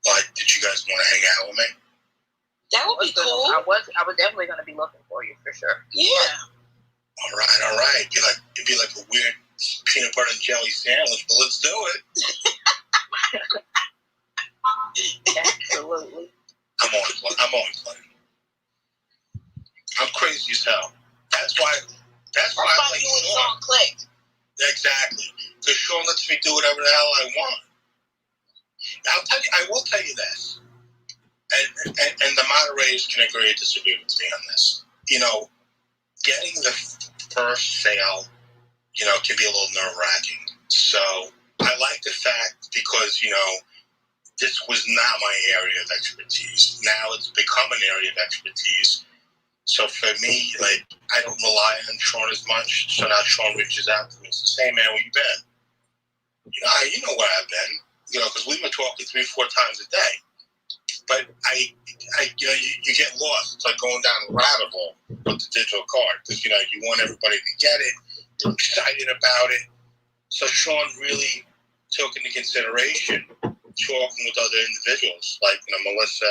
Like, did you guys want to hang out with me? That would be cool. I was definitely going to be looking for you for sure. Yeah. All right. It'd be like a weird peanut butter and jelly sandwich, but let's do it. Absolutely. I'm only playing. I'm crazy as hell. That's why I like Sean. Click. Exactly. Because Sean lets me do whatever the hell I want. I will tell you this. And the moderators can agree or disagree with me on this. Getting the first sale, can be a little nerve-wracking. So I like the fact because, this was not my area of expertise. Now it's become an area of expertise. So for me, I don't rely on Sean as much. So now Sean reaches out to me and says, "Hey man, where you been?" You know where I've been. Because we've been talking 3-4 times a day. But you get lost. It's like going down a rabbit hole with the digital card because you want everybody to get it. You're excited about it. So Sean really took into consideration talking with other individuals like Melissa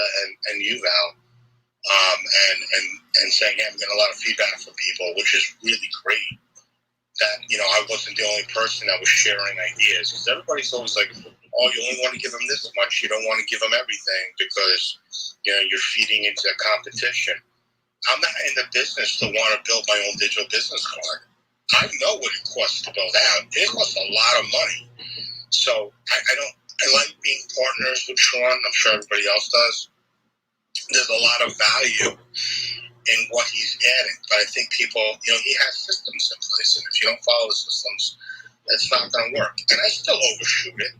and you, Val, and saying, "Hey, I'm getting a lot of feedback from people," which is really great. That I wasn't the only person that was sharing ideas because everybody's always like, "Oh, you only want to give them this much. You don't want to give them everything because you're feeding into a competition." I'm not in the business to want to build my own digital business card. I know what it costs to build out. It costs a lot of money. So I like being partners with Sean. I'm sure everybody else does. There's a lot of value in what he's adding. But I think people, he has systems in place. And if you don't follow the systems, it's not going to work. And I still overshoot it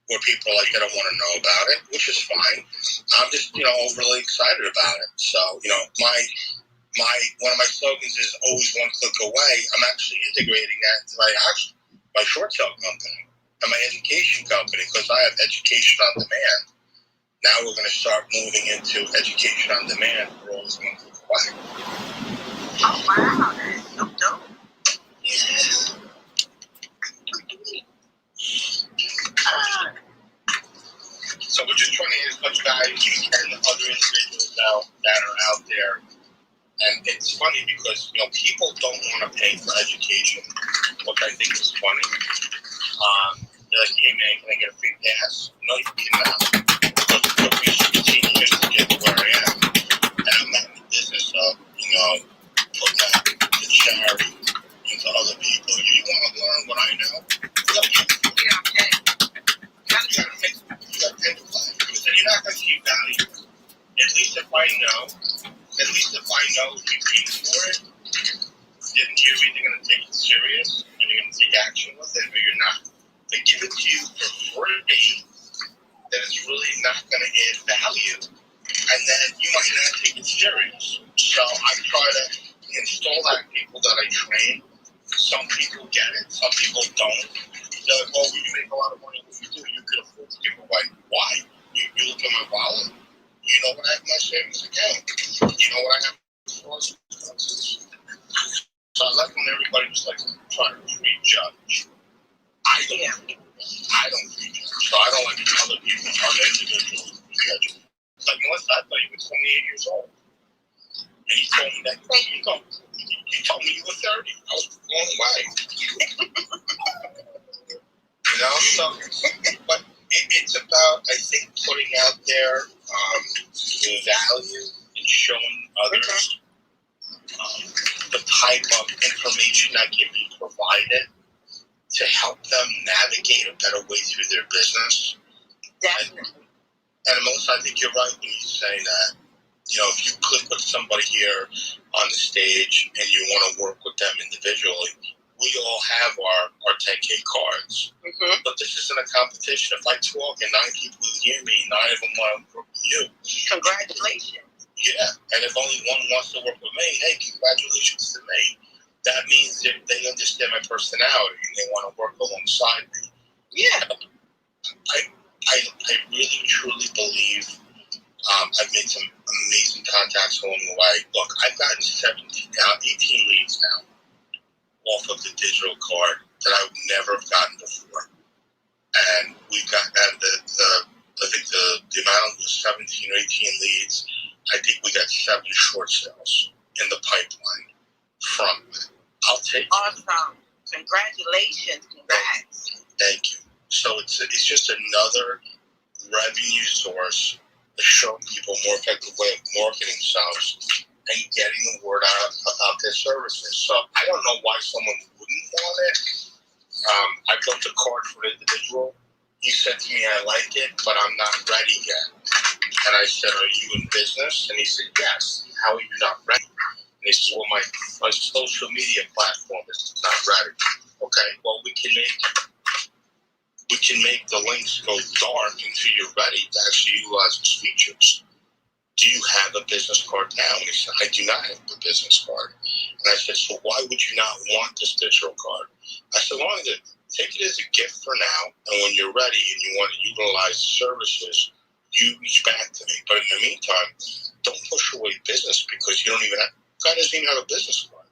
where people are like, they don't want to know about it, which is fine. I'm just, overly excited about it. So, one of my slogans is always one click away. I'm actually integrating that into my short sale company and my education company because I have education on demand. Now we're going to start moving into education on demand. We're always one click away. Oh, wow. That is so dope. Yes. So we're just trying to get as much value as we can to other individuals that are out there. And it's funny because, people don't want to pay for education, which I think is funny. They're like, "Hey man, can I get a free pass?" No, you cannot. Because it took me 16 years to get to where I am. And I'm not in the business of, putting that to charity into other people. You want to learn what I know? You got to pay. You got to pay the play. Because then you're not going to see value. At least if I know if you paid for it, then you're either going to take it serious and you're going to take action with it, or you're not. They give it to you for free, then it's really not going to add value, and then you might not take it serious. So I try to install that in people that I train. Some people get it, some people don't. They're like, "Oh, you make a lot of money. What you do? You could afford to give away." Why? You look at my wallet. You know what I have in my savings account. You know what I have for expenses. So I like when everybody just try to prejudge. I don't prejudge. So I don't like other people, other individuals prejudge. Like Melissa, I thought you were 28 years old. And you told me that you told me you were 30. I was blown away. So but it's about, I think, putting out there the value and showing others the type of information that can be provided to help them navigate a better way through their business. Definitely. And Melissa, I think you're right when you say that, if you click with somebody here on the stage and you want to work with them individually, we all have our 10K cards. Mm-hmm. But this isn't a competition. If I talk and 9 people hear me, 9 of them want to work with you. Congratulations. Yeah, and if only one wants to work with me, hey, congratulations to me. That means that they understand my personality and they want to work alongside me. Yeah. I really truly believe I've made some amazing contacts along the way. Look, I've gotten 18 leads now off of the digital card that I would never have gotten before. And we've gotten I think the amount was 17 or 18 leads. I think we got 7 short sales in the pipeline from it. I'll take it. Awesome. Congratulations. Congrats. Thank you. So it's just another revenue source to show people a more effective way of marketing themselves and getting the word out about their services. So I don't know why someone wouldn't want it. I built a card for an individual. He said to me, I like it, but I'm not ready yet. And I said, are you in business? And he said, yes. How are you not ready? And he said, well, my social media platform is not ready. Okay, well, we can make the links go dark until you're ready to actually utilize those features. Do you have a business card now? And he said, I do not have a business card. And I said, so why would you not want this digital card? I said, well, take it as a gift for now, and when you're ready and you want to utilize services, you reach back to me. But in the meantime, don't push away business because you don't even have, God doesn't even have a business card.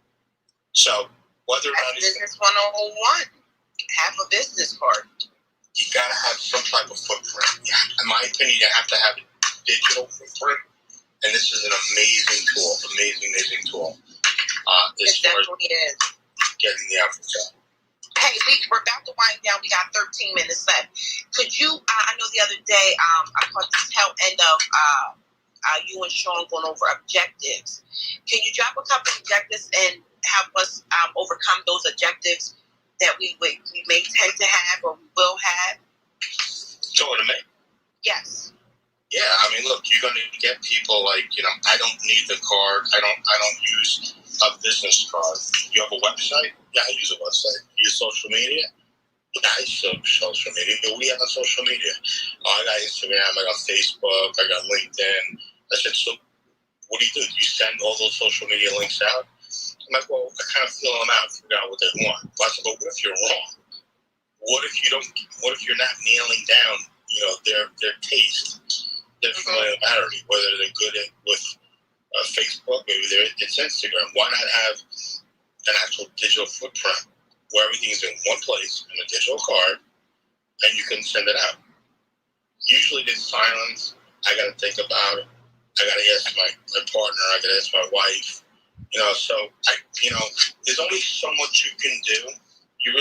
So whether or not it's business 101, have a business card. You gotta have some type of footprint. Yeah. In my opinion, you have to have a digital footprint, and this is an amazing tool. Amazing tool. It definitely is. Getting the efforts out. Hey, we're about to wind down. We got 13 minutes left. Could you, I know the other day, I caught the tail end of you and Sean going over objectives. Can you drop a couple of objectives and help us overcome those objectives that we may tend to have or we will have? Talking to me? Yes. Yeah, I mean, look, you're going to get people like, I don't need the card. I don't use a business card. You have a website? Yeah, I use a website. You use social media? Yeah, I use social media. But we have on social media. I got Instagram, I got Facebook, I got LinkedIn. I said, so what do? You send all those social media links out? I'm like, well, I kind of feel them out, figure out what they want. But I said, but what if you're wrong? What if you're not nailing down, their taste, their familiarity, whether they're good with Facebook, maybe it's Instagram. Why not have an actual digital footprint where everything is in one place in a digital card and you can send it out? Usually there's silence. I got to think about it. I got to ask my partner. I got to ask my wife. So there's only so much you can do. You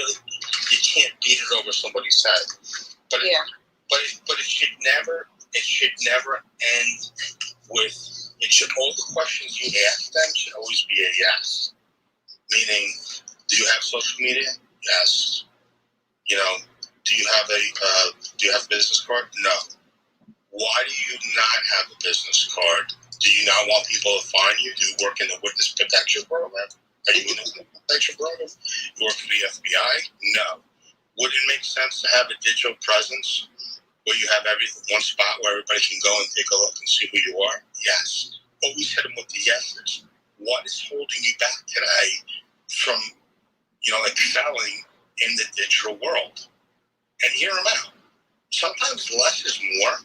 can't beat it over somebody's head. But it should never end with. All the questions you ask them should always be a yes. Meaning, do you have social media? Yes. Do you have a business card? No. Why do you not have a business card? Do you not want people to find you? Do you work in the witness protection program? Are you in the witness protection program? You work for the FBI? No. Would it make sense to have a digital presence where you have everything in one spot where everybody can go and take a look and see who you are? Yes. Always hit them with the yeses. What is holding you back today from, excelling in the digital world? And hear them out. Sometimes less is more.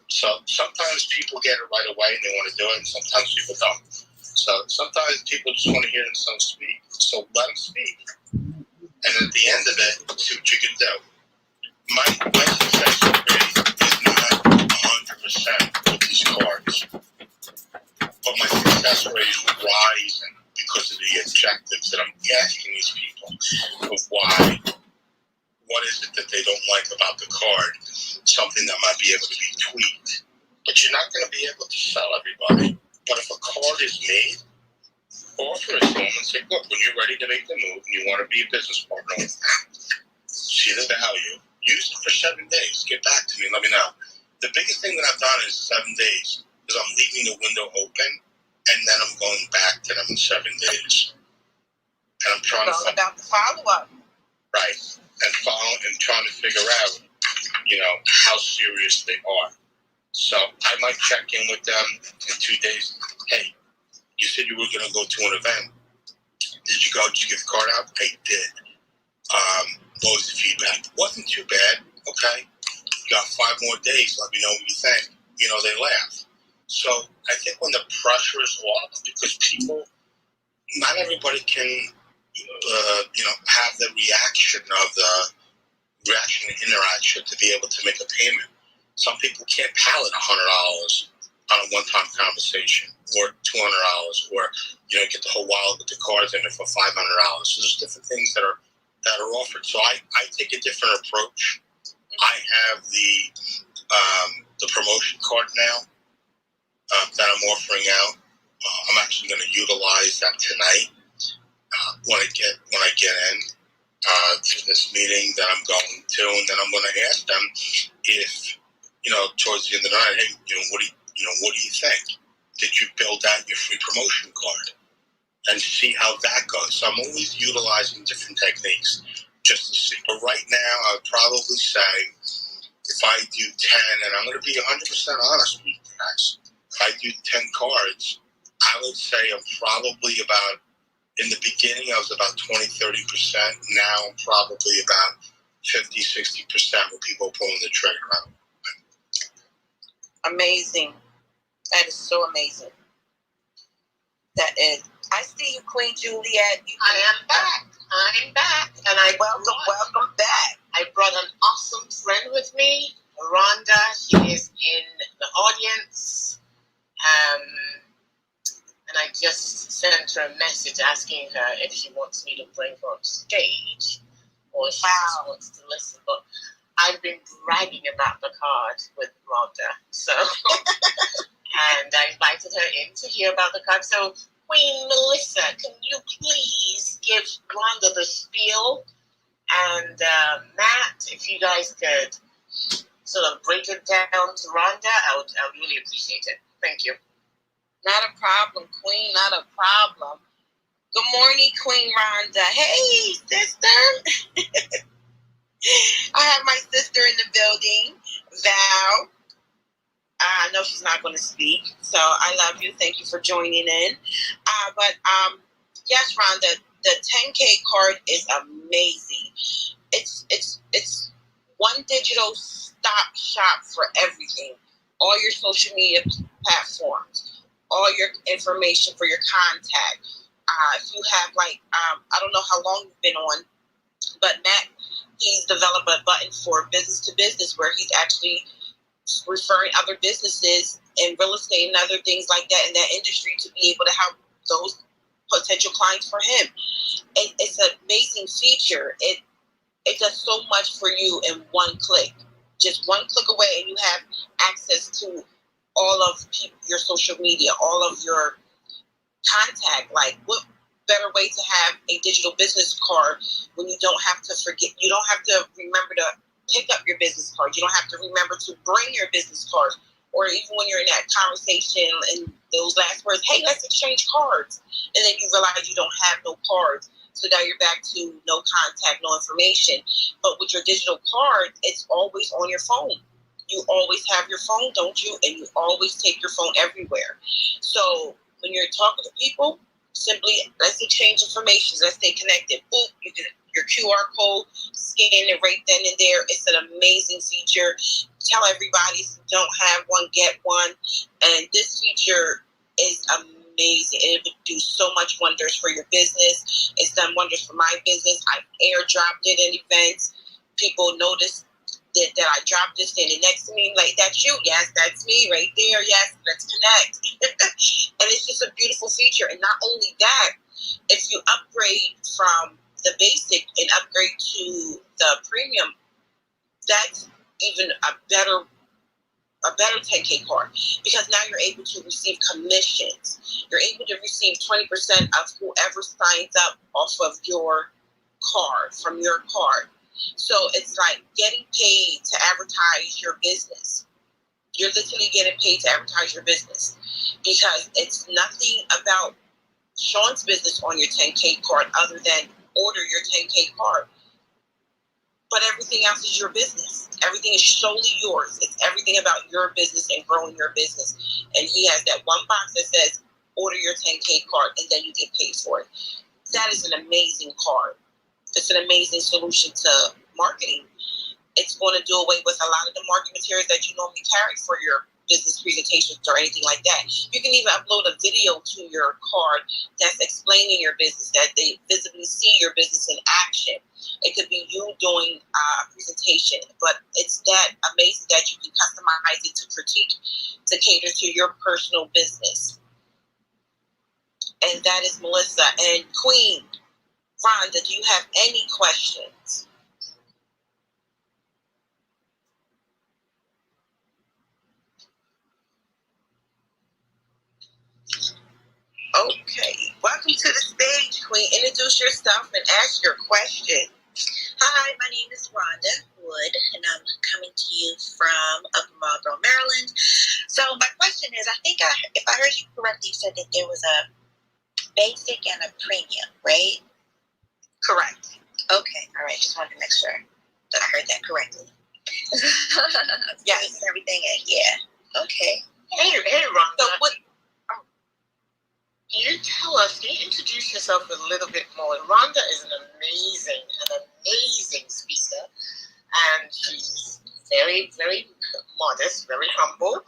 So sometimes people get it right away and they want to do it, and sometimes people don't. So sometimes people just want to hear themselves speak. So let them speak. And at the end of it, see what you can do. My success rate is not 100% with these cards. But my success rate is rising because of the objectives that I'm asking these people of why. What is it that they don't like about the card? Something that might be able to be tweaked. But you're not going to be able to sell everybody. But if a card is made, offer it to them and say, look, when you're ready to make the move and you want to be a business partner with them, see the value, use it for 7 days. Get back to me and let me know. The biggest thing that I've done in 7 days is I'm leaving the window open and then I'm going back to them in 7 days. And I'm trying to about the follow-up. Right. And trying to figure out, how serious they are. So I might check in with them in 2 days. Hey, you said you were going to go to an event. Did you go? Did you give the card out? I did. What was the feedback? Wasn't too bad. Okay. You got 5 more days. Let me know what you think. they laugh. So I think when the pressure is off, because people, not everybody can, have the reaction and interaction to be able to make a payment. Some people can't pallet $100 on a one-time conversation, or $200, or get the whole wallet with the cards in it for $500. So there's different things that are offered. So I take a different approach. I have the promotion card now that I'm offering out. I'm actually going to utilize that tonight when I get in to this meeting that I'm going to, and then I'm going to ask them if towards the end of the night, hey, what do you think? Did you build out your free promotion card? And see how that goes. So I'm always utilizing different techniques just to see. But right now, I would probably say if I do 10, and I'm going to be 100% honest with you guys, if I do 10 cards, I would say I'm probably about, in the beginning, I was about 20-30%. Now I'm probably about 50-60% with people pulling the trigger out. Amazing. That is so amazing. That is. I see you, Queen Juliet. I am back. I'm back. And welcome back. I brought an awesome friend with me, Rhonda. She is in the audience. And I just sent her a message asking her if she wants me to bring her on stage or if she just wants to listen. But I've been bragging about the card with Rhonda. So, and I invited her in to hear about the card. So, Queen Melissa, can you please give Rhonda the spiel? And Matt, if you guys could sort of break it down to Rhonda, I would really appreciate it. Thank you. Not a problem, Queen. Not a problem. Good morning, Queen Rhonda. Hey, sister. I have my sister in the building, Val. I know she's not going to speak, so I love you. Thank you for joining in. But yes, Rhonda, the 10K card is amazing. It's one digital stop shop for everything. All your social media platforms, all your information for your contact. If you have I don't know how long you've been on, but Matt, he's developed a button for business to business where he's actually referring other businesses in real estate and other things like that in that industry to be able to have those potential clients for him. It's an amazing feature. It does so much for you in one click. Just one click away and you have access to all of your social media, all of your contact. Like, what better way to have a digital business card when you don't have to forget, you don't have to remember to pick up your business card. You don't have to remember to bring your business card. Or even when you're in that conversation and those last words, hey, let's exchange cards. And then you realize you don't have no cards. So now you're back to no contact, no information. But with your digital card, it's always on your phone. You always have your phone, don't you? And you always take your phone everywhere. So when you're talking to people, simply let's exchange information. Let's stay connected. Boop, you can your QR code, scan it right then and there. It's an amazing feature. Tell everybody, if you don't have one, get one. And this feature is amazing. It would do so much wonders for your business. It's done wonders for my business. I've airdropped it in events. People notice that I dropped this in, and next to me, like, that's you. Yes, that's me right there. Yes, let's connect. And it's just a beautiful feature. And not only that, if you upgrade from the basic and upgrade to the premium, that's even a better 10K card, because now you're able to receive commissions. You're able to receive 20% of whoever signs up off of your card, from your card. So it's like getting paid to advertise your business. You're literally getting paid to advertise your business, because it's nothing about Sean's business on your 10K card other than order your 10K card. But everything else is your business. Everything is solely yours. It's everything about your business and growing your business. And he has that one box that says, order your 10K card, and then you get paid for it. That is an amazing card. It's an amazing solution to marketing. It's going to do away with a lot of the marketing materials that you normally carry for your business presentations or anything like that. You can even upload a video to your card that's explaining your business, that they visibly see your business in action. It could be you doing a presentation, but it's that amazing that you can customize it to critique, to cater to your personal business. And that is Melissa. And Queen Rhonda, do you have any questions? Okay, welcome to the stage, Queen. Introduce yourself and ask your question. Hi, my name is Rhonda Wood, and I'm coming to you from Upper Marlboro, Maryland. So my question is, I think if I heard you correctly, you said that there was a basic and a premium, right? Correct. Okay, all right. Just wanted to make sure that I heard that correctly. Yes. Everything, yeah. Okay. Hey, Rhonda. So what? Can you tell us, can you introduce yourself a little bit more? Rhonda is an amazing speaker, and she's very, very modest, very humble.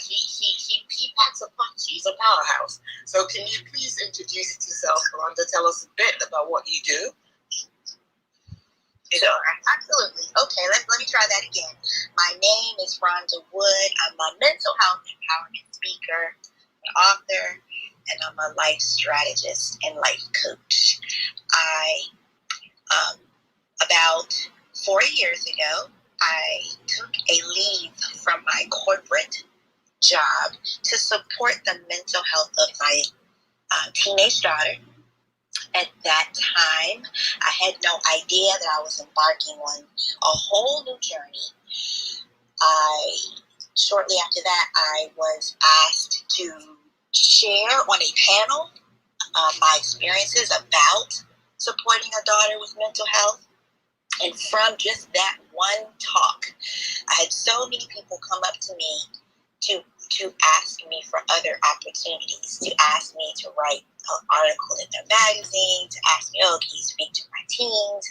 She packs a punch. She's a powerhouse. So can you please introduce yourself, Rhonda? Tell us a bit about what you do. Sure, absolutely. Okay, let me try that again. My name is Rhonda Wood. I'm a mental health empowerment speaker, an author, and I'm a life strategist and life coach. About 4 years ago, I took a leave from my corporate job to support the mental health of my teenage daughter. At that time, I had no idea that I was embarking on a whole new journey. Shortly after that, I was asked to share on a panel my experiences about supporting a daughter with mental health. And from just that one talk, I had so many people come up to me to ask me for other opportunities, to ask me to write an article in their magazine, to ask me, oh, can you speak to my teens?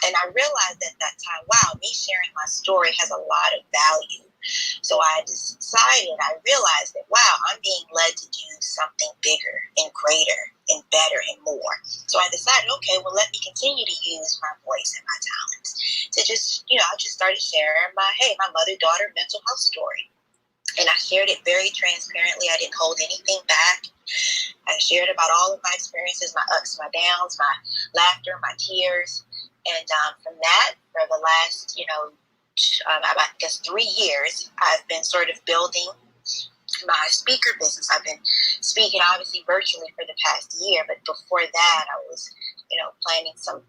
And I realized at that time, wow, me sharing my story has a lot of value. So I realized that, wow, I'm being led to do something bigger and greater and better and more. So I decided, okay, well, let me continue to use my voice and my talents to just, I just started sharing my mother-daughter mental health story. And I shared it very transparently. I didn't hold anything back. I shared about all of my experiences, my ups, my downs, my laughter, my tears. And from that, for the last, I guess 3 years, I've been sort of building my speaker business. I've been speaking obviously virtually for the past year, but before that I was, planning some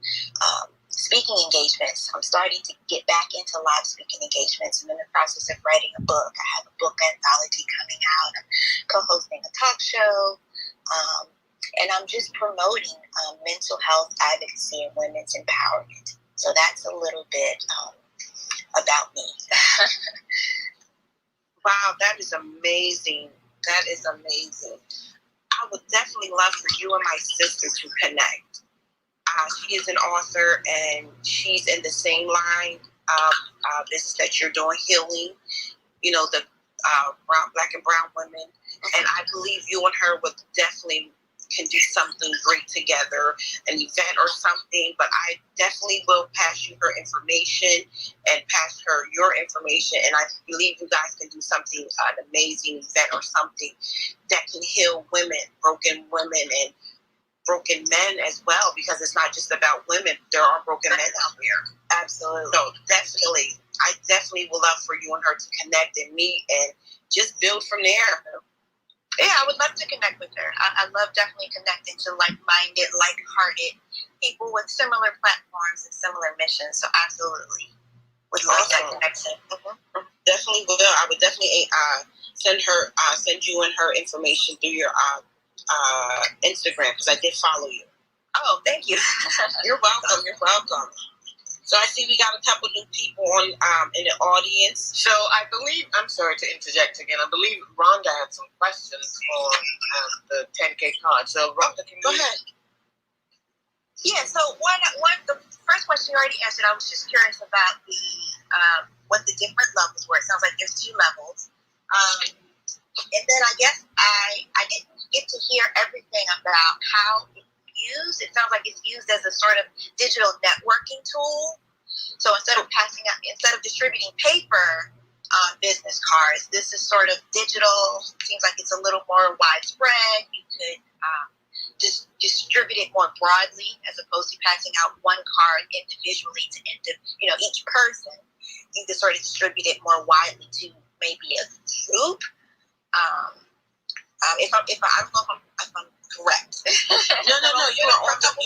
speaking engagements. I'm starting to get back into live speaking engagements. I'm in the process of writing a book. I have a book anthology coming out. I'm co-hosting a talk show. And I'm just promoting mental health advocacy and women's empowerment. So that's a little bit about me. Wow, that is amazing. That is amazing. I would definitely love for you and my sister to connect. She is an author, and she's in the same line of business that you're doing, healing, the Black and brown women. And I believe you and her would definitely can do something great together, an event or something. But I definitely will pass you her information and pass her your information. And I believe you guys can do something, an amazing event or something that can heal broken women and broken men as well, because it's not just about women. There are broken men out there. Absolutely. So definitely, I definitely would love for you and her to connect and meet and just build from there. Yeah, I would love to connect with her. I love definitely connecting to like-minded, like-hearted people with similar platforms and similar missions. So absolutely, would love that connection. Mm-hmm. Definitely will. I would definitely send you and her information through your Instagram, because I did follow you. Oh, thank you. You're welcome. You're welcome. So I see we got a couple new people on in the audience. So I believe, I'm sorry to interject again, I believe Rhonda had some questions on the 10K card. So Rhonda, can you go ahead? Yeah, so the first question you already answered. I was just curious about the what the different levels were. It sounds like there's 2 levels. And then I guess I didn't get to hear everything about how it's used. It sounds like it's used as a sort of digital networking tool. So instead of distributing paper business cards, this is sort of digital. Seems like it's a little more widespread. You could just distribute it more broadly as opposed to passing out one card individually to each person. You can sort of distribute it more widely to maybe a group. If I don't know if I'm correct. No. You were on the money.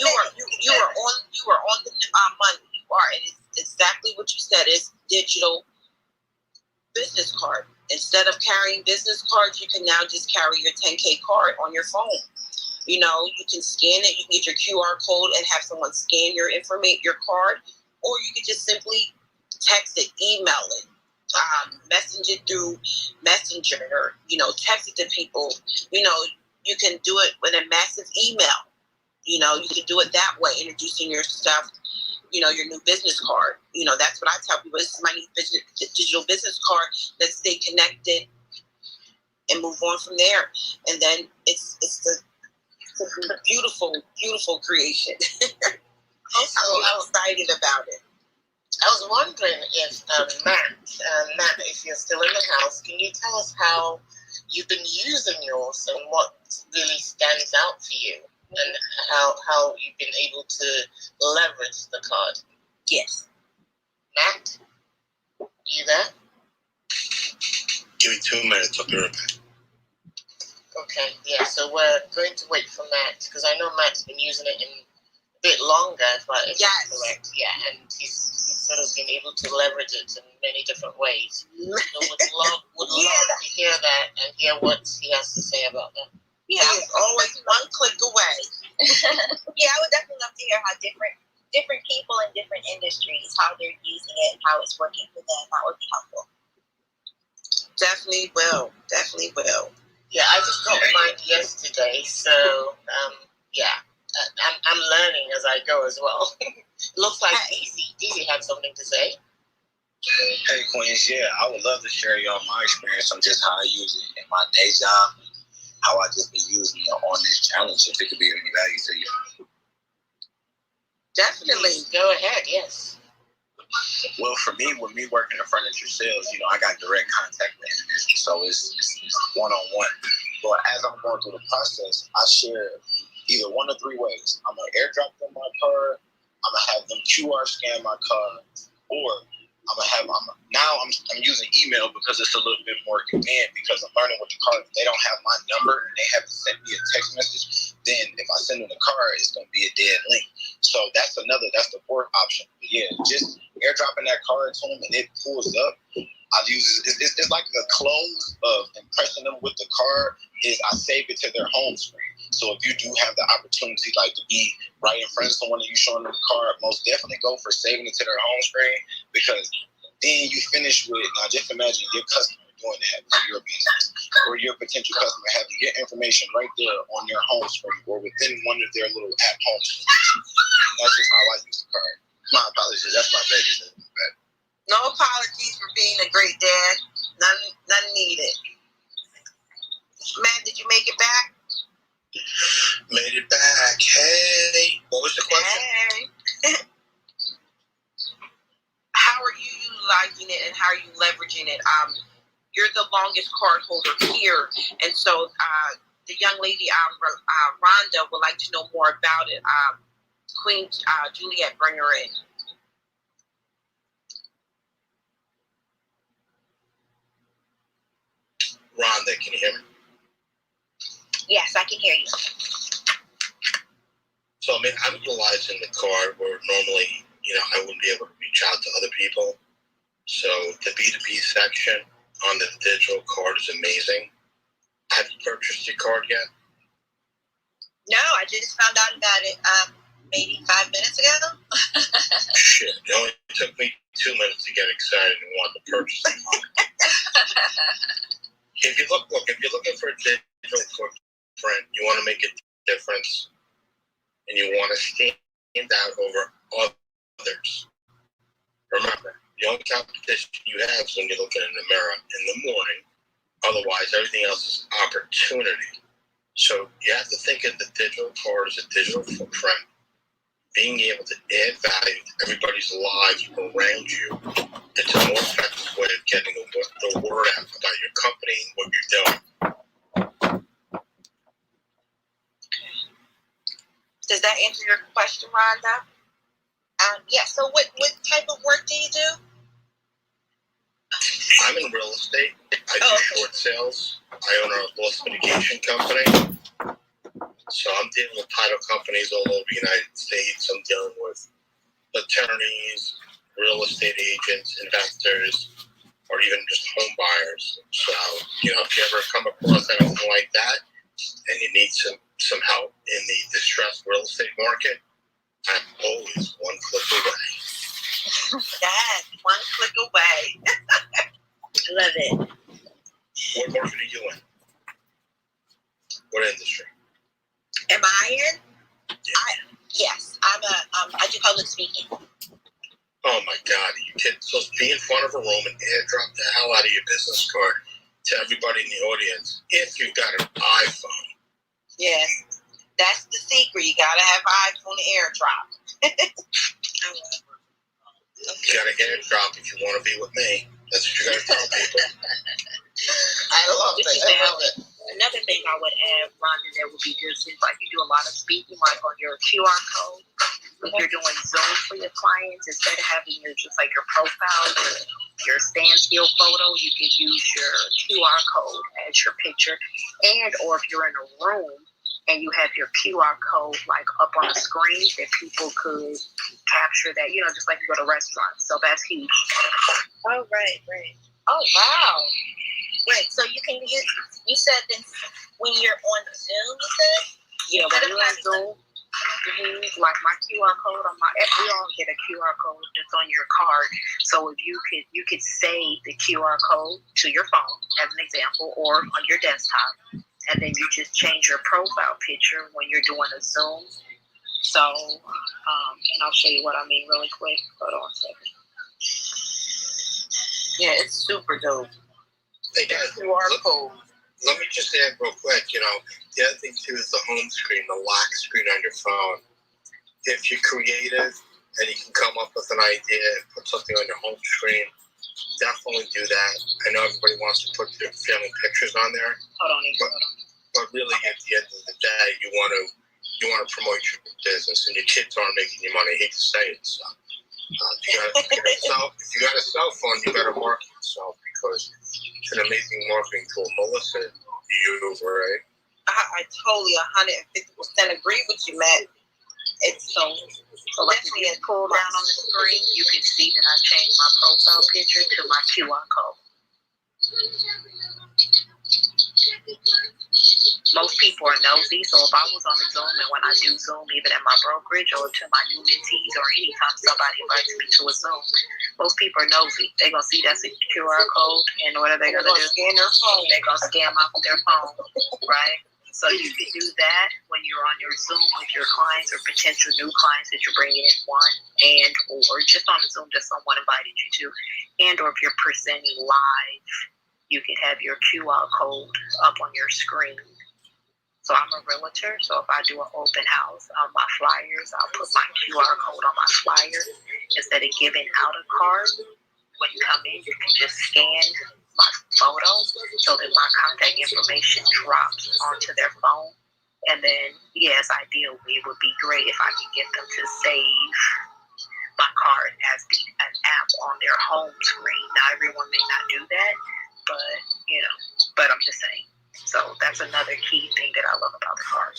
You are. It is exactly what you said. It's digital business card. Instead of carrying business cards, you can now just carry your 10K card on your phone. You can scan it. You can get your QR code and have someone scan your card, or you could just simply text it, email it, message it through Messenger. Text it to people. You can do it with a massive email. You can do it that way, introducing your stuff. Your new business card. That's what I tell people. This is my new digital business card. Let's stay connected and move on from there. And then it's a beautiful, beautiful creation. Also, I'm excited about it. I was wondering if Matt, if you're still in the house, can you tell us how you've been using yours and what really stands out for you, and how you've been able to leverage the card? Yes. Matt, you there? Give me 2 minutes, I'll be right back. Okay, yeah, so we're going to wait for Matt, because I know Matt's been using it a bit longer, if I'm correct. Yeah, and he's sort of been able to leverage it in many different ways. So would love to hear that and hear what he has to say about that. Yeah, it's always one click away. Yeah, I would definitely love to hear how different people in different industries, how they're using it and how it's working for them. That would be helpful. Definitely will. Yeah, I just got mine yesterday, so I'm learning as I go as well. Looks like DZ had something to say. Hey Queens, yeah, I would love to share y'all my experience on just how I use it in my day job, how I just been using it on this challenge, if it could be of any value to you. Definitely. Go ahead, yes. Well, for me, with me working in furniture sales, I got direct contact with individuals, so it's one-on-one. But as I'm going through the process, I share either 1 of 3 ways. I'm going to airdrop them my card, I'm going to have them QR scan my card, or I'm using email because it's a little bit more convenient, because I'm learning with the card. If they don't have my number and they haven't sent me a text message, then if I send them the card, it's going to be a dead link. So that's the 4th option. But yeah, just airdropping that card to them and it pulls up. I've used it's like the close of impressing them with the card is I save it to their home screen. So if you do have the opportunity to be right in front of someone and you showing them the card, most definitely go for saving it to their home screen, because then you finish with, now just imagine your customer doing that for your business, or your potential customer having your information right there on your home screen or within one of their little app home screens. That's just how I use the card. My apologies, that's my baby. No apologies for being a great dad. None needed. Man, did you make it back? Made it back. Hey, what was the question? Hey. How are you utilizing it and how are you leveraging it? You're the longest card holder here, and so the young lady, Rhonda, would like to know more about it. Queen Juliet, bring her in. Rhonda, can you hear me? Yes, I can hear you. So, I'm utilizing the card where normally, I wouldn't be able to reach out to other people. So the B2B section on the digital card is amazing. Have you purchased your card yet? No, I just found out about it maybe 5 minutes ago. Shit, it only took me 2 minutes to get excited and want to purchase it. If you're looking for a digital footprint, you want to make a difference, and you want to stand out over others. Remember, the only competition you have is when you're looking in the mirror in the morning Otherwise, everything else is opportunity. So you have to think of the digital card as a digital footprint. Being able to add value to everybody's lives around you, it's a more effective way of getting the word out about your company and what you're doing. Does that answer your question, Rhonda? Yeah. So what type of work do you do? I'm in real estate. I do short sales. I own a loss mitigation company. So I'm dealing with title companies all over the United States. I'm dealing with attorneys, real estate agents, investors, or even just home buyers. So, if you ever come across anything like that and you need some help in the distressed real estate market, I'm always one click away. Dad, one click away. Love it. What market are you in? What industry? Am I in? Yeah. Yes, I do public speaking. Oh my God, you kidding? So be in front of a room and airdrop the hell out of your business card to everybody in the audience if you've got an iPhone. Yes, that's the secret. You gotta have iPhone airdrop. You gotta airdrop if you want to be with me. That's what you gotta tell people. I love it. Another thing I would add, Rhonda, that would be good is like you do a lot of speaking, like on your QR code. If you're doing Zoom for your clients, instead of having your profile, your standstill photo, you can use your QR code as your picture. And or if you're in a room and you have your QR code like up on the screen that people could capture that, just like you go to restaurants. So that's huge. Oh, right. Oh, wow. Wait, so you said then when you're on Zoom, you said? Yeah, when you're on Zoom, like my QR code we all get a QR code that's on your card. So if you could save the QR code to your phone as an example, or on your desktop, and then you just change your profile picture when you're doing a Zoom. So, and I'll show you what I mean really quick. Hold on a second. Yeah, it's super dope. Hey guys, QR code. Let me just add real quick, the other thing too is the home screen, the lock screen on your phone. If you're creative and you can come up with an idea and put something on your home screen, definitely do that. I know everybody wants to put their family pictures on there. Hold on. But really at the end of the day, you want to promote your business, and your kids aren't making you money. I hate to say it. So if you got a cell phone, you got to market yourself because it's an amazing marketing tool. Melissa, you use, right? I totally 150% agree with you, Matt. It's so like if you pull down on the screen, you can see that I changed my profile picture to my QR code. Most people are nosy, so if I was on the Zoom, and when I do Zoom, even at my brokerage or to my new mentees, or anytime somebody invites me to a Zoom, most people are nosy. They're going to see that's a QR code, and what are they going to do? Scan their phone. They're going to scan off their phone, right? So you can do that when you're on your Zoom with your clients or potential new clients that you're bringing in or just on the Zoom that someone invited you to, and or if you're presenting live, you can have your QR code up on your screen. So I'm a realtor, so if I do an open house on my flyers, I'll put my QR code on my flyer instead of giving out a card. When you come in, you can just scan my photo so that my contact information drops onto their phone. And then, yes, ideally, it would be great if I could get them to save my card as an app on their home screen. Now, everyone may not do that, but I'm just saying. So that's another key thing that I love about the card.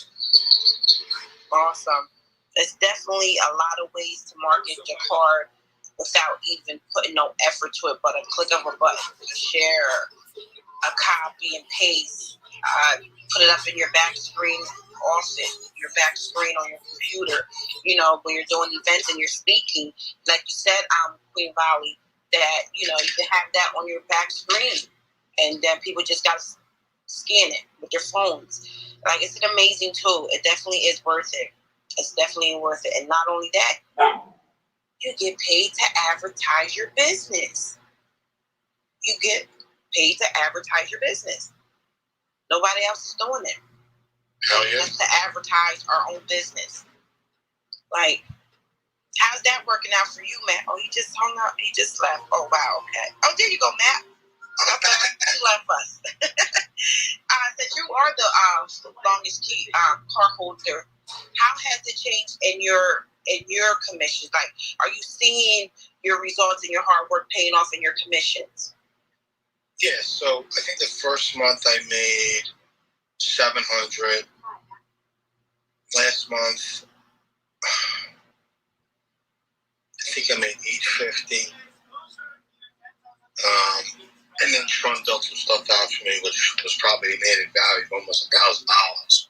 Awesome. There's definitely a lot of ways to market your card without even putting no effort to it, but a click of a button, share, a copy and paste, put it up in your back screen office, your back screen on your computer, when you're doing events and you're speaking. Like you said, Queen Valley, that, you can have that on your back screen, and then people just got to scan it with their phones. Like, it's an amazing tool. It definitely is worth it. It's definitely worth it. And not only that, you get paid to advertise your business. You get paid to advertise your business. Nobody else is doing it. Hell yeah. Just to advertise our own business. Like, how's that working out for you, Matt? Oh, he just hung up. He just left. Oh, wow. Okay. Oh, there you go, Matt. Okay. You left us. Since you are the longest key card holder, how has it changed in your commissions? Like, are you seeing your results and your hard work paying off in your commissions? Yeah, so I think the first month I made $700. Last month, I think I made $850. And then Sean built some stuff out for me, which was probably an added value of almost $1,000.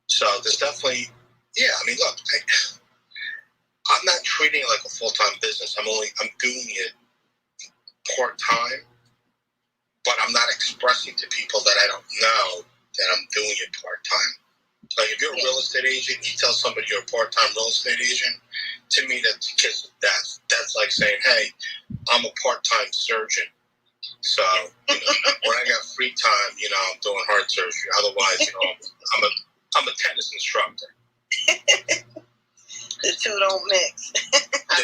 So there's definitely, yeah. I mean, look, I'm not treating it like a full-time business. I'm doing it part-time, but I'm not expressing to people that I don't know that I'm doing it part-time. Like, if you're a real estate agent, you tell somebody you're a part-time real estate agent, to me, that's a kiss of death. That's like saying, hey, I'm a part-time surgeon. So, when I got free time, I'm doing heart surgery. Otherwise, I'm a tennis instructor. The two don't mix. I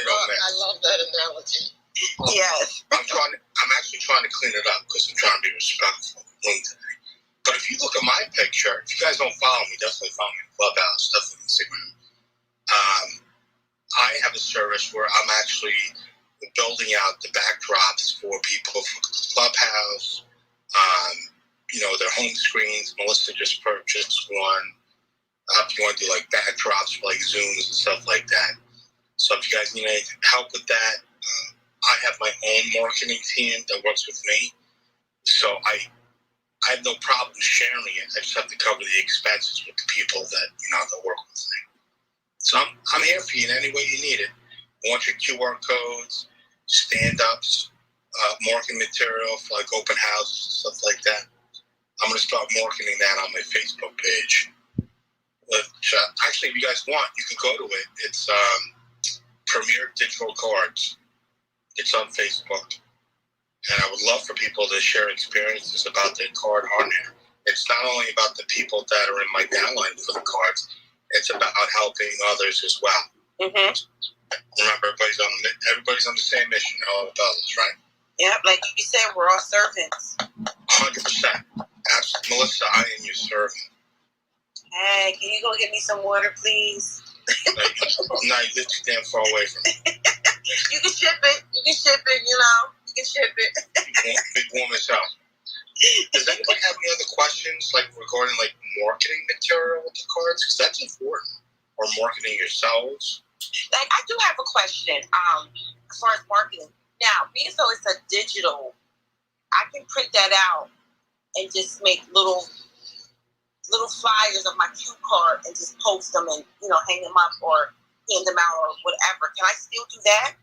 love that analogy. Yes. I'm actually trying to clean it up because I'm trying to be respectful today. But if you look at my picture, if you guys don't follow me, definitely follow me on Clubhouse, definitely Instagram. I have a service where I'm actually building out the backdrops for people for Clubhouse, their home screens. Melissa just purchased one. If you want to do like backdrops for like Zooms and stuff like that. So if you guys need any help with that, I have my own marketing team that works with me. So I have no problem sharing it. I just have to cover the expenses with the people that that work with me. So I'm here for you in any way you need it. I want your QR codes, stand-ups, marketing material for like open house, stuff like that. I'm going to start marketing that on my Facebook page. Which, actually, if you guys want, you can go to it. It's Premier Digital Cards. It's on Facebook. And I would love for people to share experiences about their card on there. It's not only about the people that are in my downline for the cards, it's about helping others as well. Mm-hmm. Remember, everybody's on the same mission, all of others, right? Yeah, like you said, we're all servants. 100%. Absolutely. Melissa, I am your servant. Hey, can you go get me some water, please? No, you live too damn far away from me. You can ship it. You can ship it, You can ship it. Big warm as hell. Does anybody have any other questions, like regarding like marketing material with the cards? Because that's important. Or marketing yourselves. Like, I do have a question. As far as marketing, now being so it's a digital, I can print that out and just make little flyers of my cue card and just post them and hang them up or hand them out or whatever. Can I still do that?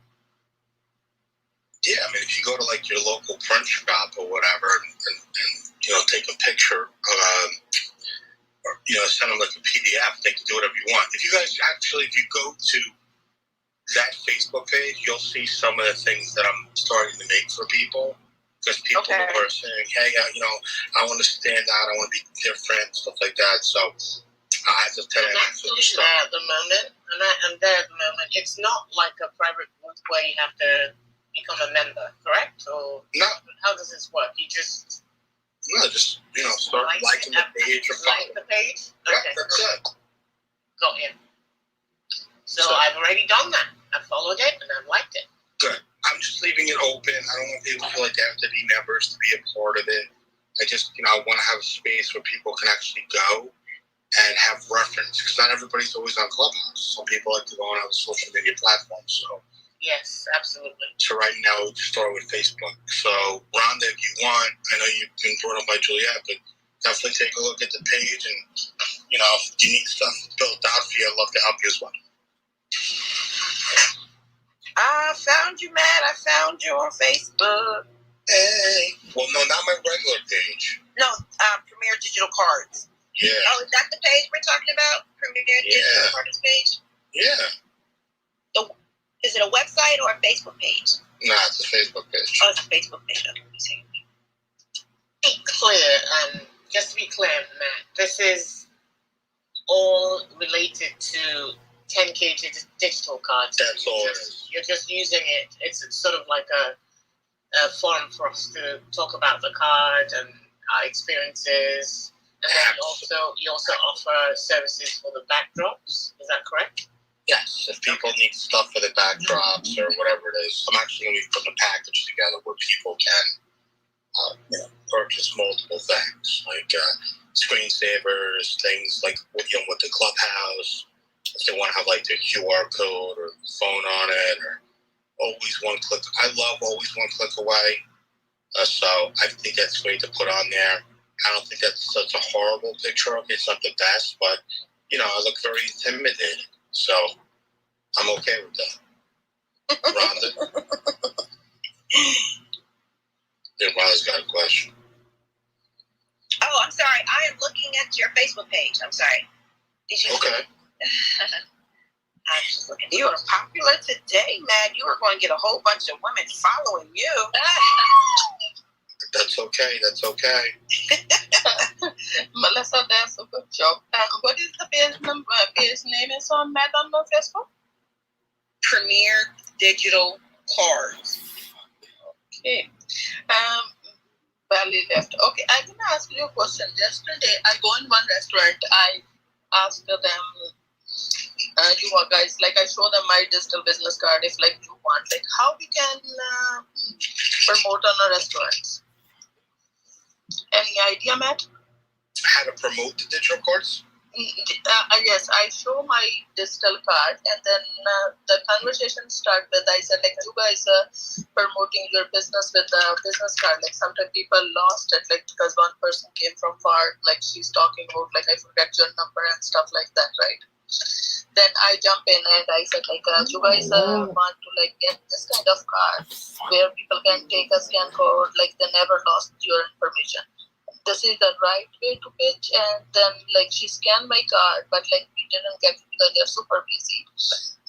Yeah, I mean, if you go to like your local print shop or whatever, and take a picture, or send them like a PDF, they can do whatever you want. If you go to that Facebook page, you'll see some of the things that I'm starting to make for people. Because people are saying, hey, I want to stand out, I want to be different, stuff like that. So I have to tell you at the moment, and there at the moment, it's not like a private group where you have to become a member, correct? Or no. How does this work? You just start liking the page or following the page. Yeah, Okay, that's it. Got in. So I've already done that. I followed it and I've liked it. Good. I'm just leaving it open. I don't want people to feel like they have to be members to be a part of it. I just, I want to have a space where people can actually go and have reference. Because not everybody's always on Clubhouse. Some people like to go on other social media platforms. So yes, absolutely. So right now, we'll just start with Facebook. So Rhonda, if you want, I know you've been brought up by Juliette, but definitely take a look at the page. And, if you need stuff built out for you, I'd love to help you as well. I found you, Matt. I found you on Facebook. Hey. Well, no, not my regular page. No, Premier Digital Cards. Yeah. Oh, is that the page we're talking about? Premier Digital Cards page? Yeah. Is it a website or a Facebook page? Nah, it's a Facebook page. Oh, it's a Facebook page. Okay. Be clear, just to be clear, Matt, this is all related to 10K digital cards. That's all. You're just using it. It's sort of like a forum for us to talk about the card and our experiences. And then you also offer services for the backdrops. Is that correct? Yes. If people need stuff for the backdrops or whatever it is, I'm actually going to be putting a package together where people can purchase multiple things, like screensavers, things like with the clubhouse. If they want to have like their QR code or phone on it, or always one click. I love always one click away. So I think that's great to put on there. I don't think that's such a horrible picture. It's not the best, but I look very intimidating. So I'm okay with that. Rhonda? Yeah, Rhonda's got a question. Oh, I'm sorry. I am looking at your Facebook page. I'm sorry. Did you? Okay. I'm just looking. You are popular today, man. You are going to get a whole bunch of women following you. That's okay. That's okay. Melissa, that's a good job. What is the page number? Page name is on Matt on the Facebook? Premier Digital Cards. Okay. Barely left. Okay, I'm gonna ask you a question. Yesterday, I go in one restaurant. I asked them, you guys, like I show them my digital business card. If like you want, like how we can promote on our restaurants. Any idea, Matt? How to promote the digital cards? Yes, I show my digital card, and then the conversation start with, I said, like, you guys are promoting your business with a business card. Like, sometimes people lost it, like, because one person came from far, like, she's talking about, like, I forget your number and stuff like that, right? Then I jump in and I said, like, you guys want to, like, get this kind of card where people can take a scan code, like, they never lost your information. This is the right way to pitch. And then like she scanned my card, but like we didn't get it because they're super busy.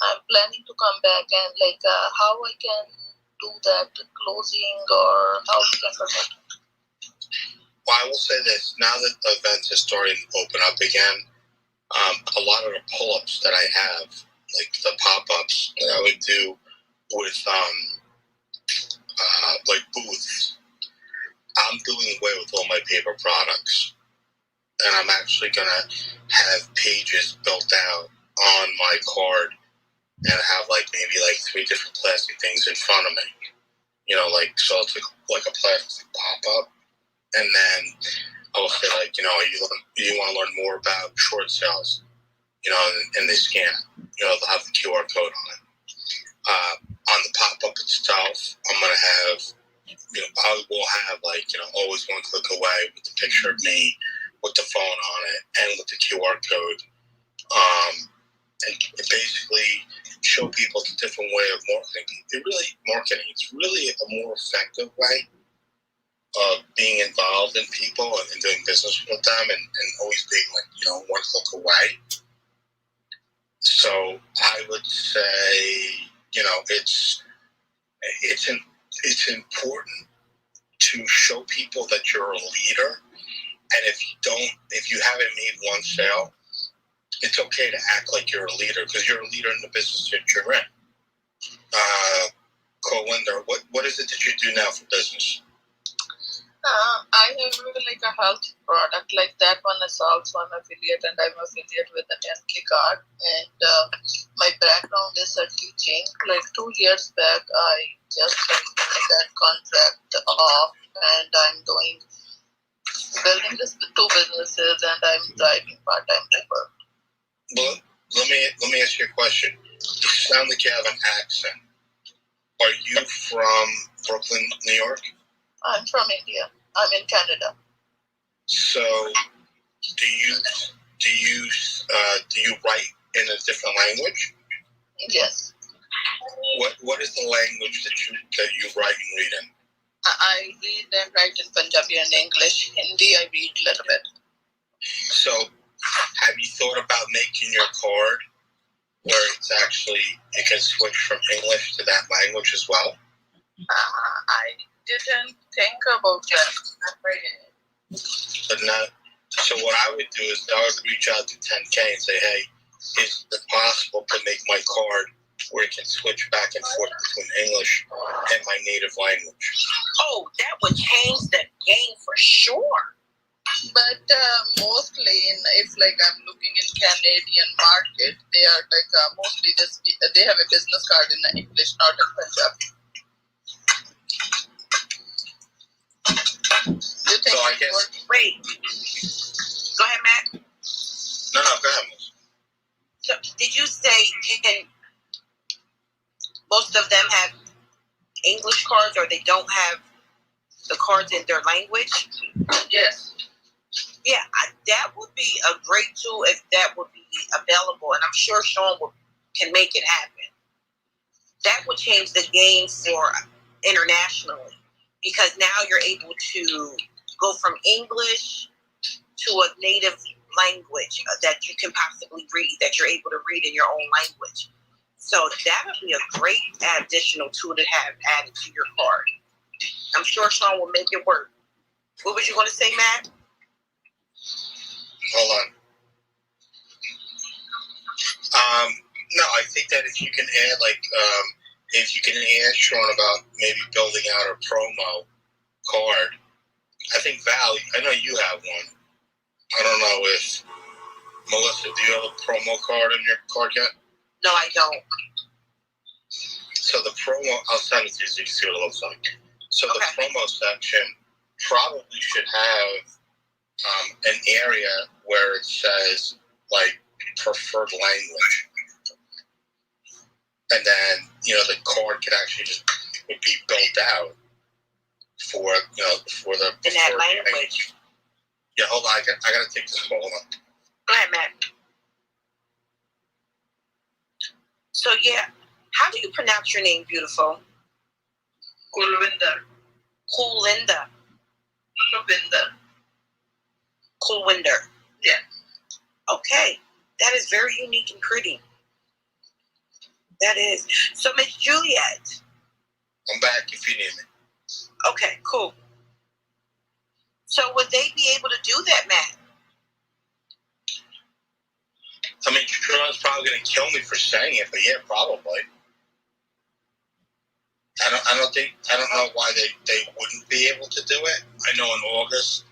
I'm planning to come back and like how I can do that closing or how we can promote. Well, I will say this: now that the events are starting to open up again, a lot of the pull-ups that I have, like the pop-ups that I would do with like booths, I'm doing away with all my paper products, and I'm actually going to have pages built out on my card and have like maybe like 3 different plastic things in front of me, so it's like a plastic pop-up. And then I will say, like, you want to learn more about short sales, and they scan it. They'll have the QR code on it. On the pop-up itself, I'm going to have, I will have, like, always one click away with the picture of me, with the phone on it, and with the QR code. And basically show people a different way of marketing. It's really a more effective way of being involved in people and doing business with them, and always being like, one click away. So I would say, it's important to show people that you're a leader, and if you haven't made one sale, it's okay to act like you're a leader, because you're a leader in the business that you're in. Colinda, what is it that you do now for business? I have like a health product like that one is also an affiliate, and I'm affiliate with the 10K card. And my background is a teaching. Like 2 years back, I just got that contract off, and I'm building this 2 businesses, and I'm driving part-time labor. Well, let me ask you a question. You sound like you have an accent. Are you from Brooklyn, New York? I'm from India. I'm in Canada. So, do you write in a different language? Yes. What is the language that you write and read in? I read and write in Punjabi and English. Hindi, I read a little bit. So, have you thought about making your card where it's actually, you can switch from English to that language as well? didn't think about that. But not. So what I would do is I would reach out to 10K and say, hey, is it possible to make my card where it can switch back and forth between English and my native language? Oh, that would change the game for sure. But mostly, if like I'm looking in Canadian market, they are like mostly they have a business card in English, not in Punjabi. You think? So I guess. Wait. Go ahead, Matt. No, go ahead. So, did you say most of them have English cards, or they don't have the cards in their language? Yes. Yeah, that would be a great tool if that would be available, and I'm sure Sean can make it happen. That would change the game for internationally, because now you're able to go from English to a native language that you can possibly read, that you're able to read in your own language. So that would be a great additional tool to have added to your card. I'm sure Sean will make it work. What was you going to say, Matt? Hold on. No, I think that if you can add, if you can ask Sean about maybe building out a promo card, I think Val, I know you have one. I don't know if, Melissa, do you have a promo card on your card yet? No, I don't. So the promo, I'll send it to you so you can see what it looks like. So Okay. The promo section probably should have an area where it says, preferred language. And then, the card could actually would be built out for the in that language. Yeah, hold on. I got to take this call. Hold on. Go ahead, Matt. So, yeah, how do you pronounce your name, beautiful? Kulwinder. Kulwinder. Kulwinder. Yeah. Okay. That is very unique and pretty. That is. So, Miss Juliet. I'm back if you need me. Okay, cool. So would they be able to do that, Matt? I mean, Sean's probably going to kill me for saying it, but yeah, probably. I don't know why they wouldn't be able to do it. I know in August,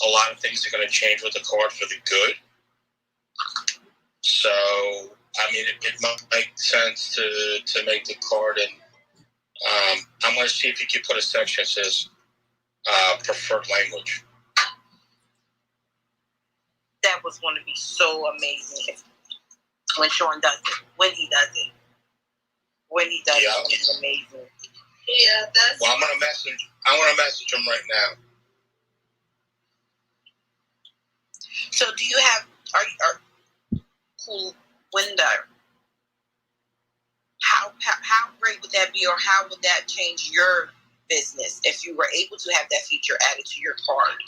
a lot of things are going to change with the card for the good. So, I mean, it might make sense to make the card, and I'm going to see if you can put a section that says preferred language. That was going to be so amazing when Sean does it. When he does it, it's amazing. Yeah, that's. Well, I'm going to message him right now. So, do you have are cool window? How great would that be, or how would that change your business if you were able to have that feature added to your card?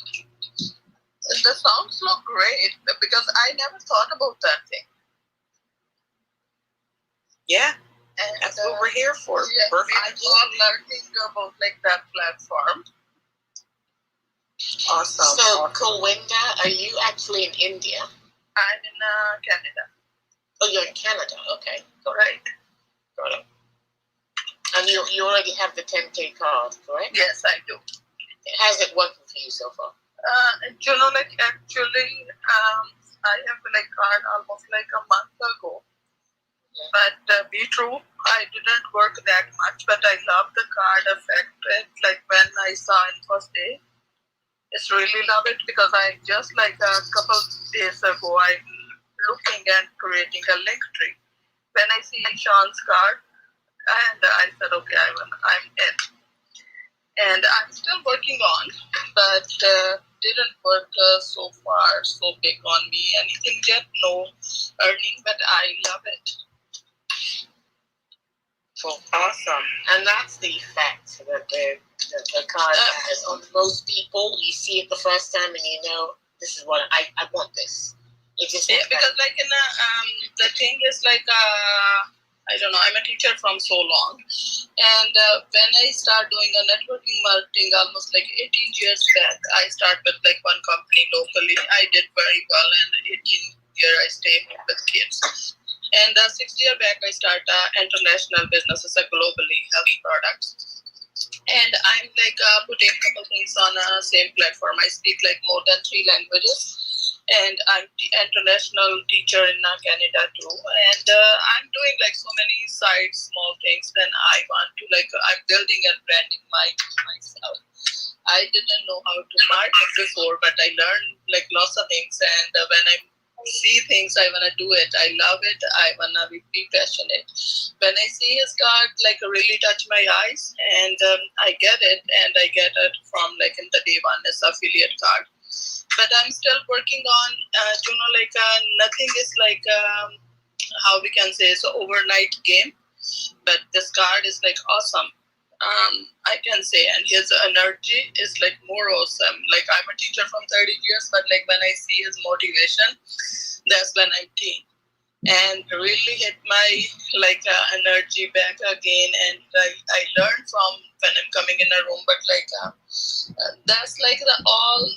The sounds look great because I never thought about that thing. Yeah, and that's what we're here for. Yeah, we're all learning about that platform. Awesome. So, Kowinda, are you actually in India? I'm in Canada. Oh, you're in Canada. Okay, Right. got it. And you already have the 10K card, correct? Yes, I do. How's it working for you so far? Actually, I have card almost a month ago. But be true, I didn't work that much, but I love the card effect. It's when I saw it first day, it's really love it because I just a couple days ago, I'm looking and creating a link tree. When I see Sean's card, and I said, okay, I'm in. And I'm still working on, but didn't work so far, so big on me. Anything yet, no earning, but I love it. So awesome. And that's the effect that the card has on most people. You see it the first time and you know, this is what I want this. It just because in the thing is I don't know, I'm a teacher from so long. And when I start doing a networking marketing almost like 18 years back, I start with like one company locally. I did very well, and 18 year I stay with kids. And 6 years back, I start international businesses, globally health products. And I'm like putting a couple things on a same platform. I speak like more than 3 languages, and I'm international teacher in Canada too. And I'm doing like so many side small things. Then I want to like I'm building and branding myself. I didn't know how to market before, but I learned like lots of things. And when I see things, I want to do it. I love it. I want to be passionate. When I see his card, like really touch my eyes, and I get it, and I get it from like in the day one as affiliate card. But I'm still working on, nothing is like, how we can say, so overnight game. But this card is like awesome. I can say, and his energy is like more awesome. Like I'm a teacher from 30 years, but like when I see his motivation, that's when I'm teen. And really hit my like energy back again, and I learned from when I'm coming in a room. But like that's like the all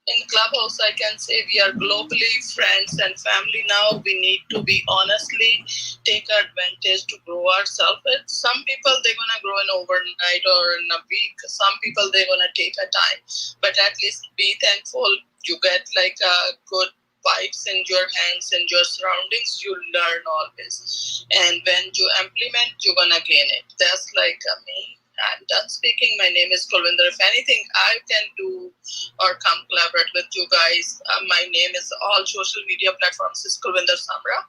in Clubhouse. I can say we are globally friends and family now. We need to be honestly take advantage to grow ourselves. Some people they're gonna grow in overnight or in a week. Some people they're gonna take a time. But at least be thankful. You get like a good vibes in your hands and your surroundings. You learn always, and when you implement, you're gonna gain it. That's like me. I'm done speaking. My name is Kulwinder. If anything I can do or come collaborate with you guys, my name is all social media platforms is Kulwinder Samra,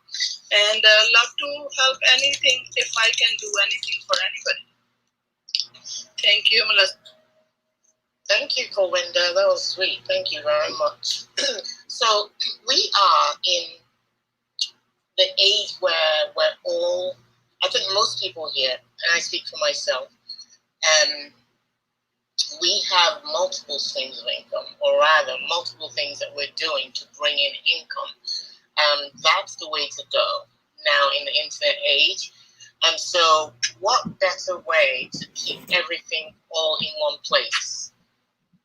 and love to help anything if I can do anything for anybody. Thank you, Melissa. Thank you, Kulwinder. That was sweet. Thank you very much. So we are in the age where we're all, I think most people here, and I speak for myself, we have multiple streams of income, or rather multiple things that we're doing to bring in income. That's the way to go now in the internet age. And so what better way to keep everything all in one place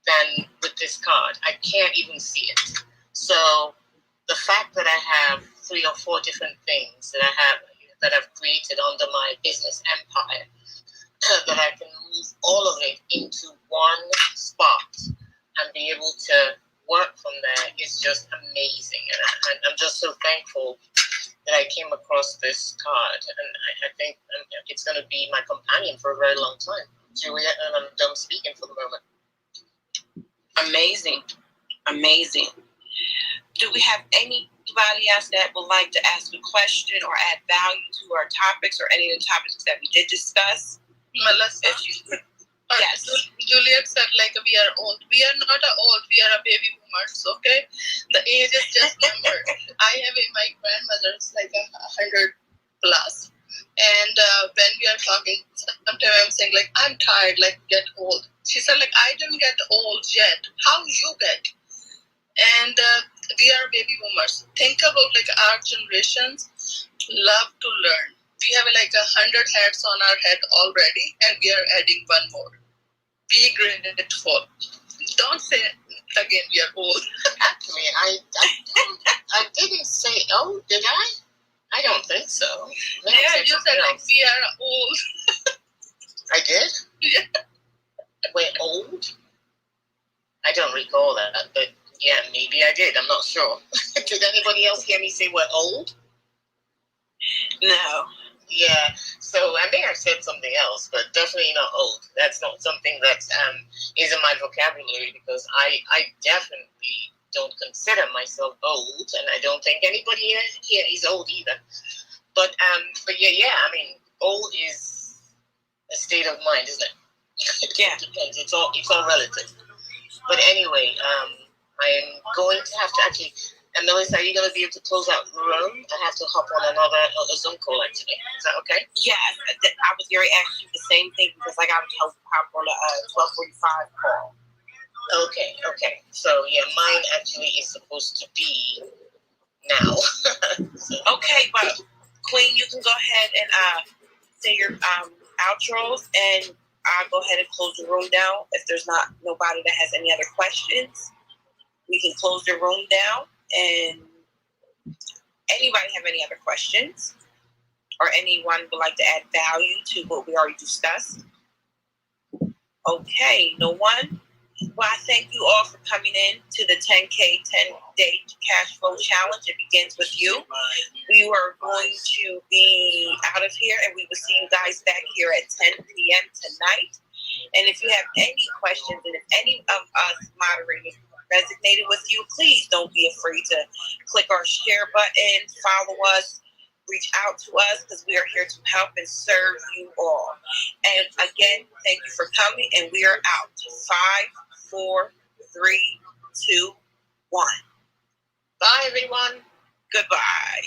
than with this card? I can't even see it. So the fact that I have 3 or 4 different things that I've created under my business empire, that I can move all of it into one spot and be able to work from there is just amazing. And I'm just so thankful that I came across this card. And I think it's going to be my companion for a very long time. Juliet, and I'm done speaking for the moment. Amazing. Amazing. Do we have anybody else that would like to ask a question or add value to our topics or any of the topics that we did discuss? Melissa, yes. Juliet said like we are old. We are not old. We are a baby boomers. Okay, the age is just number. I have my grandmother is like 100 plus, and when we are talking, sometimes I'm saying like I'm tired, like get old. She said like I didn't get old yet. How you get? And we are baby boomers. Think about like our generations love to learn. We have like 100 hats on our head already, and we are adding one more. Be grateful. Don't say again we are old. Actually, I didn't say old, did I? I don't think so. Yeah, you said like we are old. I did? Yeah. We're old? I don't recall that, but yeah, maybe I did. I'm not sure. Did anybody else hear me say we're old? No. Yeah, so I may have said something else, but definitely not old. That's not something that is in my vocabulary, because I definitely don't consider myself old, and I don't think anybody here is old either. But yeah, I mean, old is a state of mind, isn't it? Yeah. It depends. It's all relative. But anyway, I am going to have to actually. And Melissa, are you going to be able to close out the room? I have to hop on a Zoom call actually. Is that okay? Yes, I was going to ask you the same thing because I got to hop on a 12:45 call. Okay. So yeah, mine actually is supposed to be now. So. Okay, but Queen, you can go ahead and say your outros, and I'll go ahead and close the room down. If there's not nobody that has any other questions, we can close the room down. And anybody have any other questions, or anyone would like to add value to what we already discussed? Okay, no one? Well, I thank you all for coming in to the 10K 10-day cash flow challenge. It begins with you. We are going to be out of here, and we will see you guys back here at 10 p.m. tonight. And if you have any questions, and if any of us moderators resonated with you, please don't be afraid to click our share button, follow us, reach out to us, because we are here to help and serve you all. And again, thank you for coming, and we are out. 5, 4, 3, 2, 1. Bye, everyone. Goodbye.